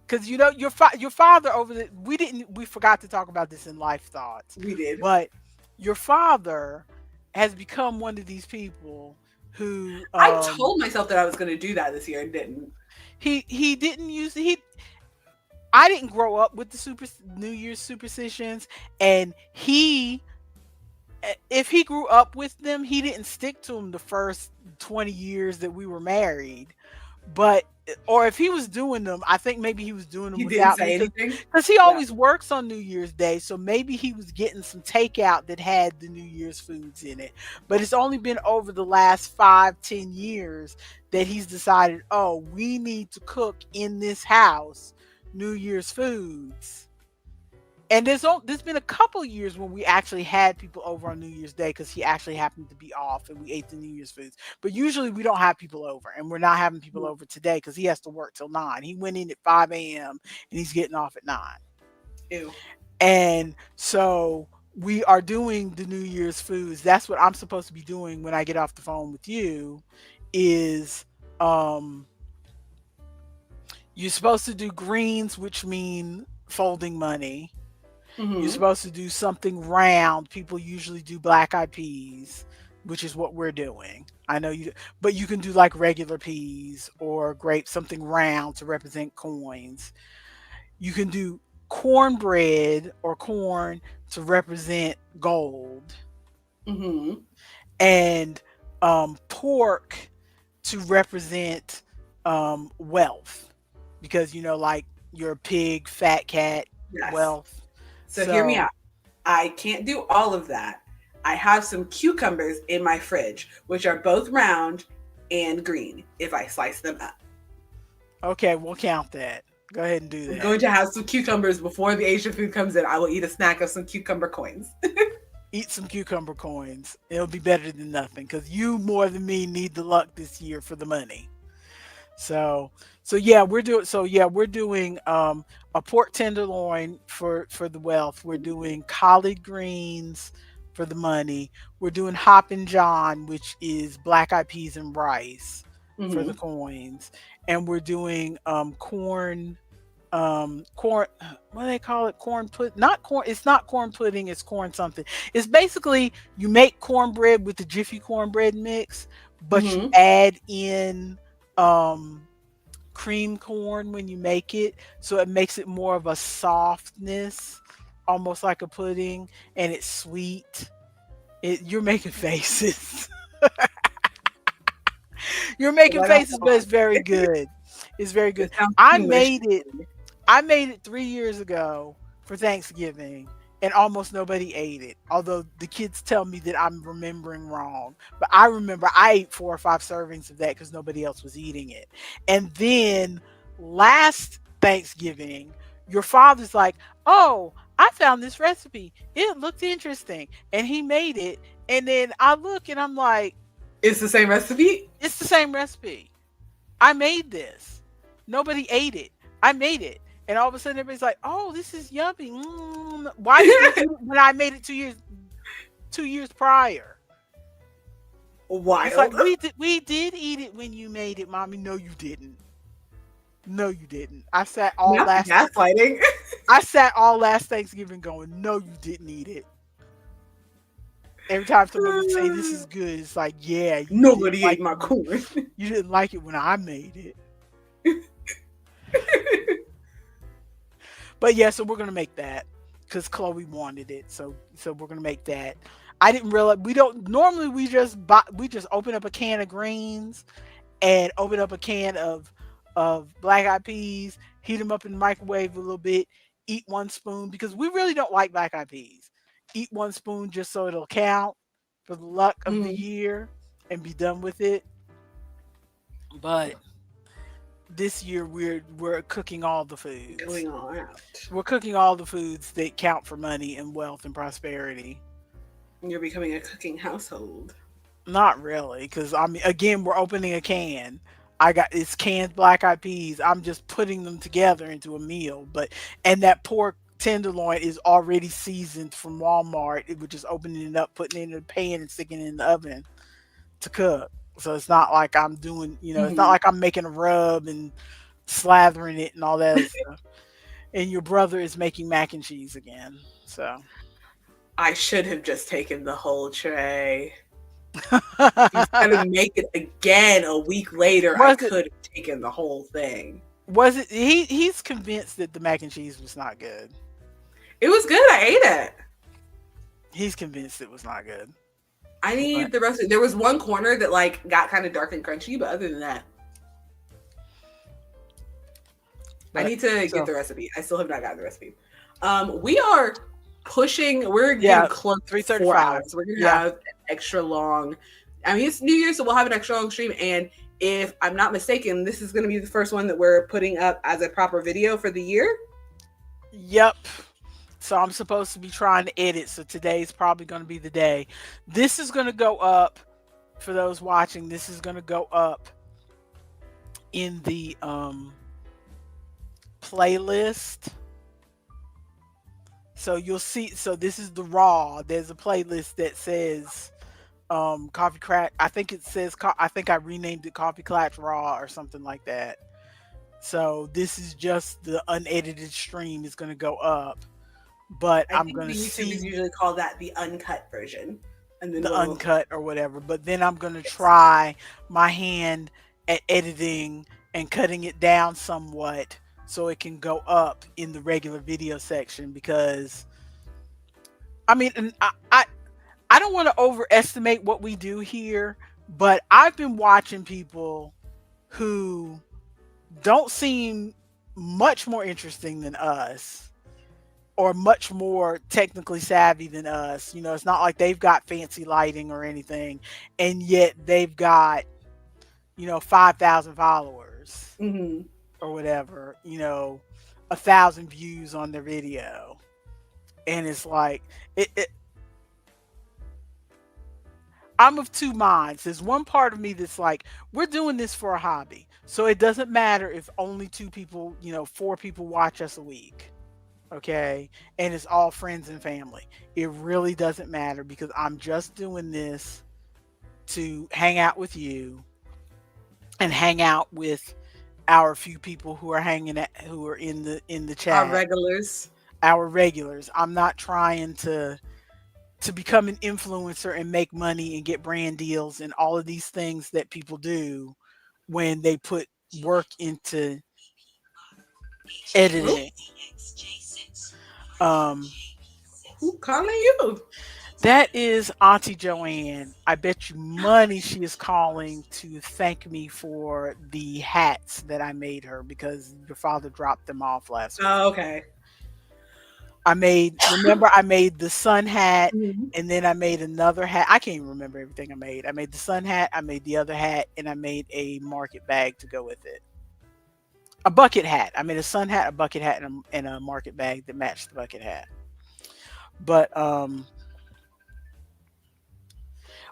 A: Because your father we forgot to talk about this in life thoughts,
B: We did.
A: but your father has become one of these people who
B: I told myself that I was going to do that this year and didn't.
A: he didn't use he I didn't grow up with the super New Year's superstitions, and if he grew up with them, he didn't stick to them the first 20 years that we were married. But or if he was doing them, I think maybe he was doing them
B: He didn't
A: without me
B: say
A: because
B: anything.
A: he
B: Yeah.
A: always works on New Year's Day, so maybe he was getting some takeout that had the New Year's foods in it. But it's only been over the last 5-10 years that he's decided, oh, we need to cook in this house New Year's foods. And there's been a couple years when we actually had people over on New Year's Day because he actually happened to be off and we ate the New Year's foods. But usually we don't have people over, and we're not having people over today because he has to work till 9. He went in at 5 a.m. and he's getting off at 9.
B: Ew.
A: And so we are doing the New Year's foods. That's what I'm supposed to be doing when I get off the phone with you. Is um you're supposed to do greens, which mean folding money. You're
B: Mm-hmm.
A: supposed to do something round. People usually do black eyed peas, which is what we're doing. I know you, but you can do like regular peas or grapes, something round to represent coins. You can do cornbread or corn to represent gold,
B: Mm-hmm.
A: and pork to represent wealth, because like you're a pig, fat cat,
B: Yes.
A: wealth.
B: So hear me
A: So
B: out. I can't do all of that. I have some cucumbers in my fridge, which are both round and green if I slice them up.
A: okay, we'll count that. Go ahead and do
B: I'm
A: that.
B: going to have some cucumbers before the Asian food comes in. I will eat a snack of some cucumber coins.
A: Eat some cucumber coins. It'll be better than nothing because you more than me need the luck this year for the money. So we're doing a pork tenderloin for the wealth. We're doing collard greens for the money. We're doing hoppin' john, which is black eyed peas and rice for the
B: Mm-hmm.
A: coins, and we're doing corn, what do they call it, corn put not corn it's not corn pudding, it's corn something. It's basically you make cornbread with the jiffy cornbread mix, but you
B: Mm-hmm.
A: add in um cream corn when you make it, so it makes it more of a softness, almost like a pudding, and it's sweet. You're making faces. You're making
B: I don't
A: faces, but
B: want.
A: it's very good. It's very good.
B: It sounds
A: I
B: delicious.
A: made it I made it 3 years ago for Thanksgiving, and almost nobody ate it. Although the kids tell me that I'm remembering wrong, but I remember I ate 4 or 5 servings of that because nobody else was eating it. And then last Thanksgiving, Your father's like, "Oh, I found this recipe. It looked interesting." And he made it. And then I look and I'm like,
B: It's the same recipe.
A: "It's the same recipe. I made this. Nobody ate it. I made it." And all of a sudden everybody's like, "Oh, this is yummy. Mm. Why didn't you eat it when I made it 2 years prior?" It's like,
B: Wild.
A: we did eat it when you made it, mommy. No, you didn't. No, you didn't.
B: Not the gaslighting.
A: I sat all last Thanksgiving going, no, you didn't eat it. Every time somebody would say this is good, it's like, yeah,
B: Nobody ate my corn.
A: you didn't like it when I made it. But yeah, so we're gonna make that because Chloe wanted it. So we're gonna make that. I didn't realize we don't normally we just open up a can of greens and open up a can of black eyed peas, heat them up in the microwave a little bit, eat one spoon because we really don't like black eyed peas. Eat one spoon just so it'll count for the luck of the
B: Mhm.
A: year and be done with it. But this year we're cooking all the foods.
B: Going all out.
A: We're cooking all the foods that count for money and wealth and prosperity.
B: You're becoming a cooking household.
A: Not really, because I mean, again, we're opening a can. I got it's canned black eyed peas. I'm just putting them together into a meal. But and that pork tenderloin is already seasoned from Walmart. We're just opening it up, putting it in a pan, and sticking it in the oven to cook. So it's not like I'm doing, it's not
B: Mhm.
A: like I'm making a rub and slathering it and all that other stuff. And your brother is making mac and cheese again. So
B: I should have just taken the whole tray. He's gonna make it again a week later. I
A: was it
B: could have taken the whole thing.
A: was it he's convinced that the mac and cheese was not good.
B: It was good. I ate it.
A: He's convinced it was not good.
B: I
A: But
B: need the rest. There was one corner that like got kind of dark and crunchy, but other than that, I
A: but
B: need to get
A: so
B: the recipe. I still have not gotten the recipe. We are pushing. We're getting
A: yeah,
B: close to
A: 3:35.
B: 4 hours. We're gonna
A: Yeah.
B: have an extra long. I mean, it's New Year, so we'll have an extra long stream. And if I'm not mistaken, this is going to be the first one that we're putting up as a proper video for the year.
A: Yep. So I'm supposed to be trying to edit. So today's probably going to be the day. This is going to go up for those watching. This is going to go up in the playlist. So you'll see. So this is the raw. There's a playlist that says coffee crack. I think it says. I think I renamed it Coffee Klatsch Raw or something like that. So this is just the unedited stream is going to go up, but
B: I
A: I'm
B: think
A: going
B: the
A: to
B: YouTubers
A: see
B: usually call that the uncut version, and then
A: the
B: we'll.
A: uncut or whatever. But then I'm going to try my hand at editing and cutting it down somewhat so it can go up in the regular video section because I mean, and I don't want to overestimate what we do here, but I've been watching people who don't seem much more interesting than us or much more technically savvy than us. It's not like they've got fancy lighting or anything, and yet they've got, 5,000 followers
B: Mhm.
A: or whatever, 1,000 views on their video. And it's like, I'm of two minds. There's one part of me that's like, we're doing this for a hobby. So it doesn't matter if only two people, four people watch us a week. Okay. And it's all friends and family. It really doesn't matter because I'm just doing this to hang out with you and hang out with our few people who are in the
B: Our
A: chat,
B: regulars.
A: our regulars. I'm not trying to become an influencer and make money and get brand deals and all of these things that people do when they put work into
B: Who,
A: editing. Um,
B: who calling you?
A: that is Auntie Joanne. I bet you money she is calling to thank me for the hats that I made her because your father dropped them off last week.
B: Oh, okay.
A: Remember, I made the sun hat
B: Mhm.
A: and then I made another hat. I can't even remember everything I made. I made the sun hat, I made the other hat, and I made a market bag to go with it. A bucket hat. I mean, a sun hat, a bucket hat, and a market bag that matched the bucket hat. But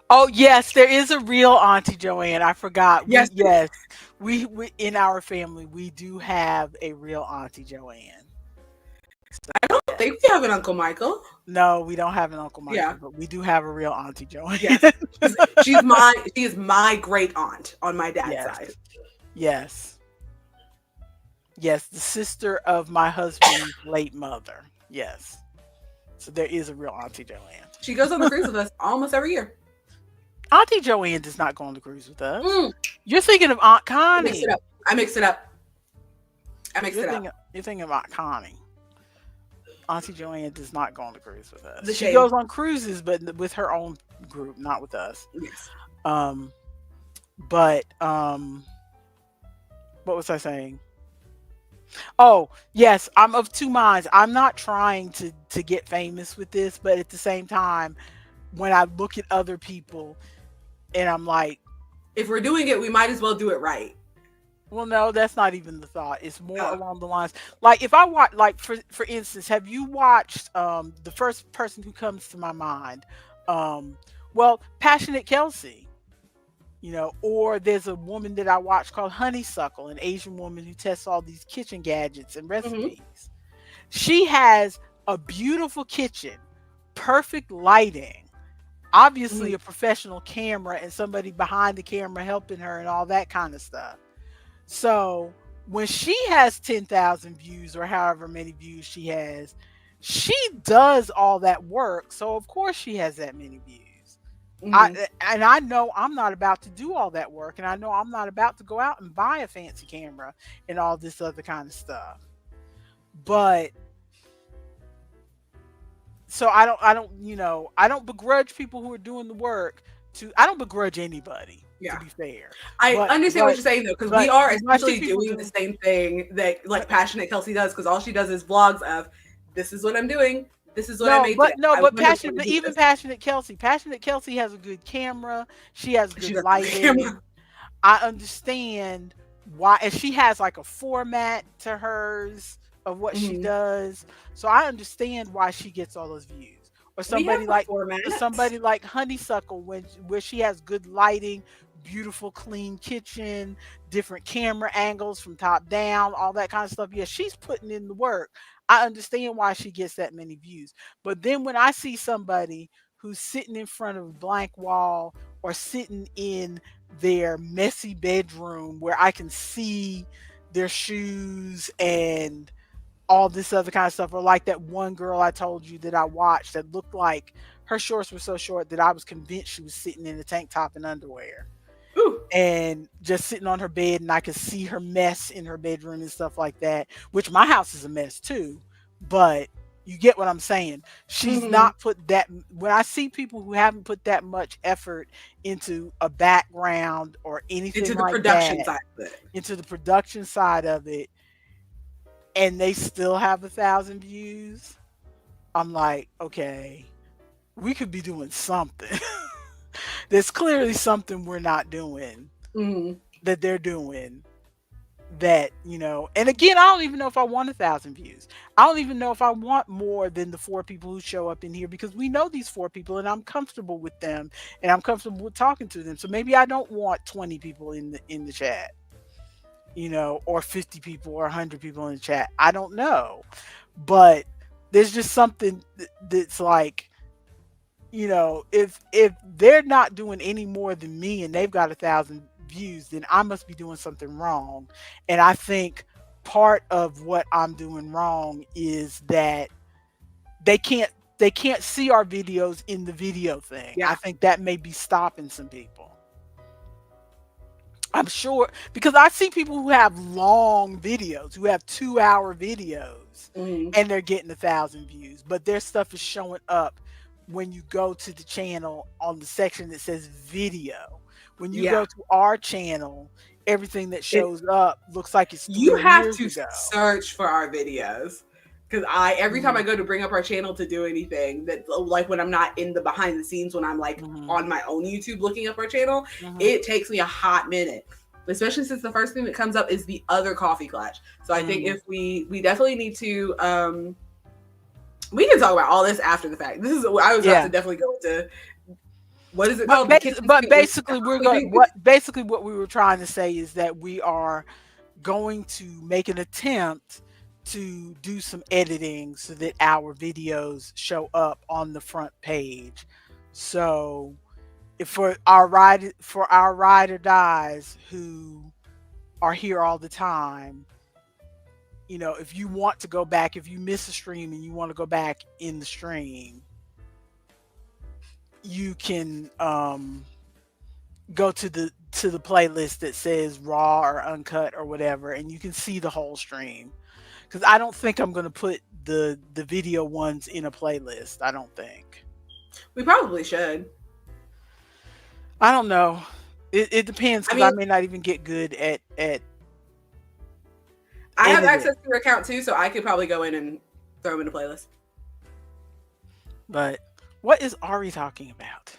A: oh yes, there is a real Auntie Joanne. I forgot.
B: Yes,
A: We in our family we do have a real Auntie Joanne. So
B: I don't
A: yeah.
B: think we have an Uncle Michael.
A: No, we don't have an Uncle
B: Yeah.
A: Michael, but we do have a real Auntie Joanne.
B: Yes. She is my great aunt on my dad's
A: Yes.
B: side.
A: Yes. Yes, the sister of my husband's late mother. Yes. So there is a real Auntie Joanne.
B: She goes on the cruise with us almost every year.
A: Auntie Joanne does not go on the cruise with us.
B: Mm,
A: You're thinking of Aunt
B: I mix it
A: Connie.
B: up. I mix it up. I mix it up.
A: You're thinking of Aunt Connie. Auntie Joanne does not go on the cruise with us.
B: The
A: She
B: shade.
A: goes on cruises, but with her own group, not with us.
B: Yes.
A: Um, but what was I saying? Oh, yes, I'm of two minds. I'm not trying to get famous with this, but at the same time, when I look at other people and I'm like,
B: If we're doing it, we might as well do it right.
A: well, no, that's not even the thought. It's more
B: Oh.
A: along the lines like if I watch, like for instance, have you watched the first person who comes to my mind? Um, well, Passionate Kelsey, or there's a woman that I watch called Honeysuckle, an Asian woman who tests all these kitchen gadgets and
B: Mm-hmm.
A: recipes. She has a beautiful kitchen, perfect lighting, obviously
B: Mm-hmm.
A: a professional camera and somebody behind the camera helping her and all that kind of stuff. So when she has 10,000 views or however many views she does all that work. So of course she has that many views.
B: Mm-hmm.
A: And I know I'm not about to do all that work, and I know I'm not about to go out and buy a fancy camera and all this other kind of stuff. But so I don't begrudge people who are doing the work. I don't begrudge anybody, to
B: Yeah.
A: be fair.
B: I
A: But
B: understand what you're saying though, because we
A: but
B: are
A: when I see
B: essentially
A: people
B: doing the
A: do
B: same thing that like Passionate Kelsey does, because all she does is vlogs of this is what I'm doing, this is what I made today.
A: no,
B: I
A: but
B: wonder if we do
A: even
B: this.
A: Passionate Kelsey has a good camera. She has
B: She
A: good
B: does the camera.
A: lighting. I understand why, and she has like a format to hers of what she
B: Mhm.
A: does. So I understand why she gets all those views. Or
B: We have
A: somebody
B: a
A: like
B: format.
A: Honeysuckle, where she has good lighting, beautiful clean kitchen, different camera angles from top down, all that kind of stuff. Yeah, she's putting in the work. I understand why she gets that many views. But then when I see somebody who's sitting in front of a blank wall or sitting in their messy bedroom where I can see their shoes and all this other kind of stuff, or like that one girl I told you that I watched that looked like her shorts were so short that I was convinced she was sitting in a tank top and underwear
B: Ooh.
A: and just sitting on her bed, and I could see her mess in her bedroom and stuff like that, which my house is a mess too. But you get what I'm saying. She's
B: Hmm.
A: not put that. When I see people who haven't put that much effort into a background or anything
B: Into the
A: like
B: production
A: that,
B: side of it.
A: into the production side of it, and they still have 1,000 views, I'm like, okay, we could be doing something. There's clearly something we're not doing
B: Hmm.
A: that they're doing. That, and again, I don't even know if I want 1,000 views. I don't even know if I want more than the four people who show up in here, because we know these four people and I'm comfortable with them and I'm comfortable with talking to them. So maybe I don't want 20 people in the chat, or 50 people or 100 people in the chat. I don't know. But there's just something that's like, if they're not doing any more than me and they've got 1,000 views, then I must be doing something wrong. And I think part of what I'm doing wrong is that they can't they can't see our videos in the video thing.
B: Yeah.
A: I think that may be stopping some people. I'm sure, because I see people who have long videos, who have 2-hour videos,
B: Hmm.
A: and they're getting 1,000 views, but their stuff is showing up when you go to the channel on the section that says video. When you
B: Yeah.
A: go to our channel, everything that
B: It,
A: shows up looks like it's
B: you
A: 3
B: have
A: years
B: to
A: ago.
B: search for our videos. Because every time I
A: Mhm,
B: go to bring up our channel to do anything, that like when I'm not in the behind the scenes, when I'm like
A: mhm,
B: on my own YouTube looking up our channel,
A: mhm.
B: it takes me a hot minute. especially since the first thing that comes up is the other coffee clutch. So I think if we definitely need to we can talk about all this after the fact. This is I was about to definitely go into what is it called? The kitchen
A: But
B: sink with
A: basically we're going
B: cleaning.
A: what we were trying to say is that we are going to make an attempt to do some editing so that our videos show up on the front page. So if for our ride or dies who are here all the time, if you want to go back, if you miss a stream and you want to go back in the stream, you can go to the playlist that says raw or uncut or whatever, and you can see the whole stream. Because I don't think I'm going to put the video ones in a playlist. I don't think.
B: We probably should.
A: I don't know. It depends,
B: I
A: because I
B: mean,
A: may not even get good at
B: I have
A: editing.
B: access to your account too, so I could probably go in and throw them in a playlist.
A: But what is Ari talking about?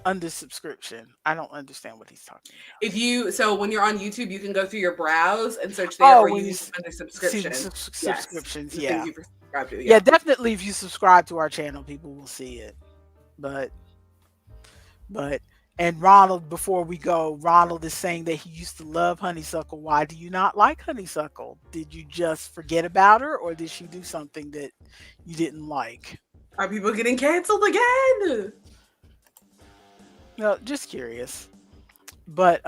A: Under subscription. I don't understand what he's talking about.
B: So when you're on YouTube, you can go through your browse and search there,
A: Oh,
B: or
A: when
B: you
A: you
B: under
A: see
B: subscription.
A: the
B: Yes,
A: subscriptions,
B: the
A: yeah.
B: things you subscribe to.
A: Yeah,
B: Yeah.
A: definitely if you subscribe to our channel, people will see it. But and Ronald, before we go, Ronald is saying that he used to love Honeysuckle. Why do you not like Honeysuckle? Did you just forget about her, or did she do something that you didn't like?
B: Are people getting canceled again?
A: No, just curious. But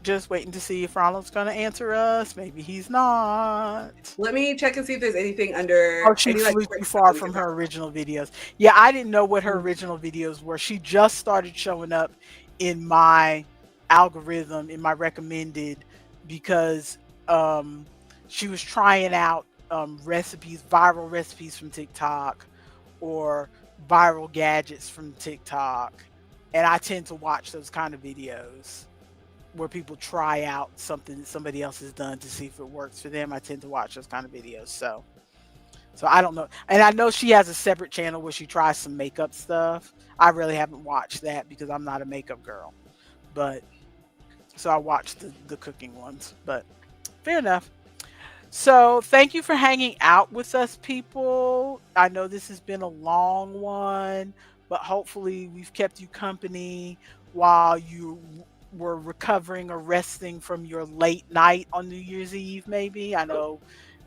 A: just waiting to see if Ronald's gonna answer us. Maybe he's not.
B: Let me check and see if there's anything under.
A: Oh, she
B: any, like,
A: flew
B: quick
A: too
B: stuff
A: far
B: that we
A: from
B: can
A: her
B: talk about.
A: original videos. Yeah, I didn't know what her original videos were. She just started showing up in my algorithm, in my recommended, because she was trying out viral recipes from TikTok, or viral gadgets from TikTok. And I tend to watch those kind of videos where people try out something that somebody else has done to see if it works for them. I tend to watch those kind of videos. So I don't know. And I know she has a separate channel where she tries some makeup stuff. I really haven't watched that because I'm not a makeup girl. But so I watched the cooking ones. But fair enough. So thank you for hanging out with us, people. I know this has been a long one, but hopefully we've kept you company while you were recovering or resting from your late night on New Year's Eve, maybe. I know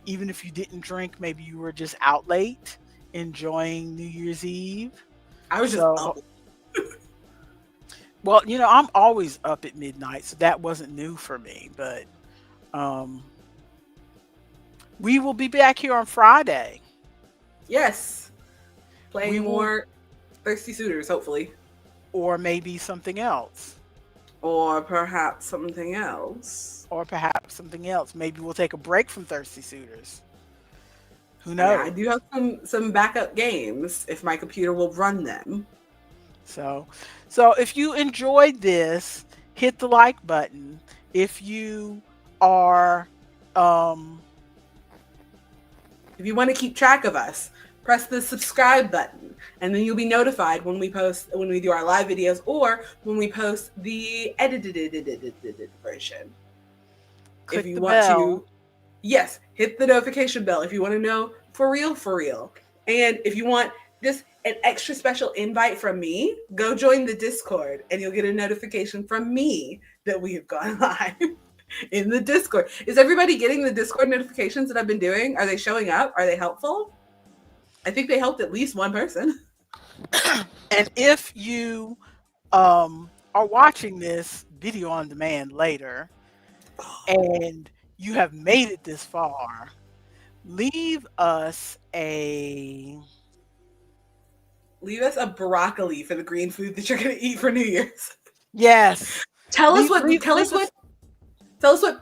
A: even if you didn't drink, maybe you were just out late enjoying New Year's Eve.
B: I was just
A: So,
B: up.
A: well, I'm always up at midnight, so that wasn't new for me, but we will be back here on Friday.
B: Yes. Playing
A: We will-
B: more Thirsty Suitors, hopefully.
A: Or maybe something else.
B: Or perhaps something else.
A: Maybe we'll take a break from Thirsty Suitors. Who
B: Yeah,
A: knows?
B: I do have some backup games if my computer will run them.
A: So if you enjoyed this, hit the like button. If you are
B: If you want to keep track of us, press the subscribe button, and then you'll be notified when we do our live videos, or when we post the edited version.
A: click
B: If you
A: the
B: want
A: bell.
B: to, yes, hit the notification bell if you want to know for real. And if you want just an extra special invite from me, go join the Discord, and you'll get a notification from me that we have gone live in the Discord. Is everybody getting the Discord notifications that I've been doing? Are they showing up? Are they helpful? I think they helped at least one person.
A: And if you are watching this video on demand later and you have made it this far, leave us a
B: broccoli for the green food that you're going to eat for New Year's.
A: yes.
B: Tell us what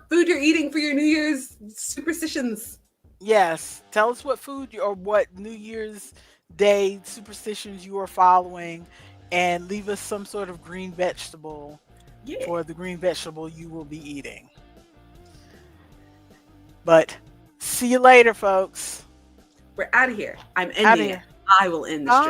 B: food you're eating for your New Year's superstitions.
A: Yes. Tell us what food or what New Year's Day superstitions you are following, and leave us some sort of green vegetable for the green vegetable you will be eating. But see you later, folks.
B: We're out of here. I'm ending it. I will end the stream.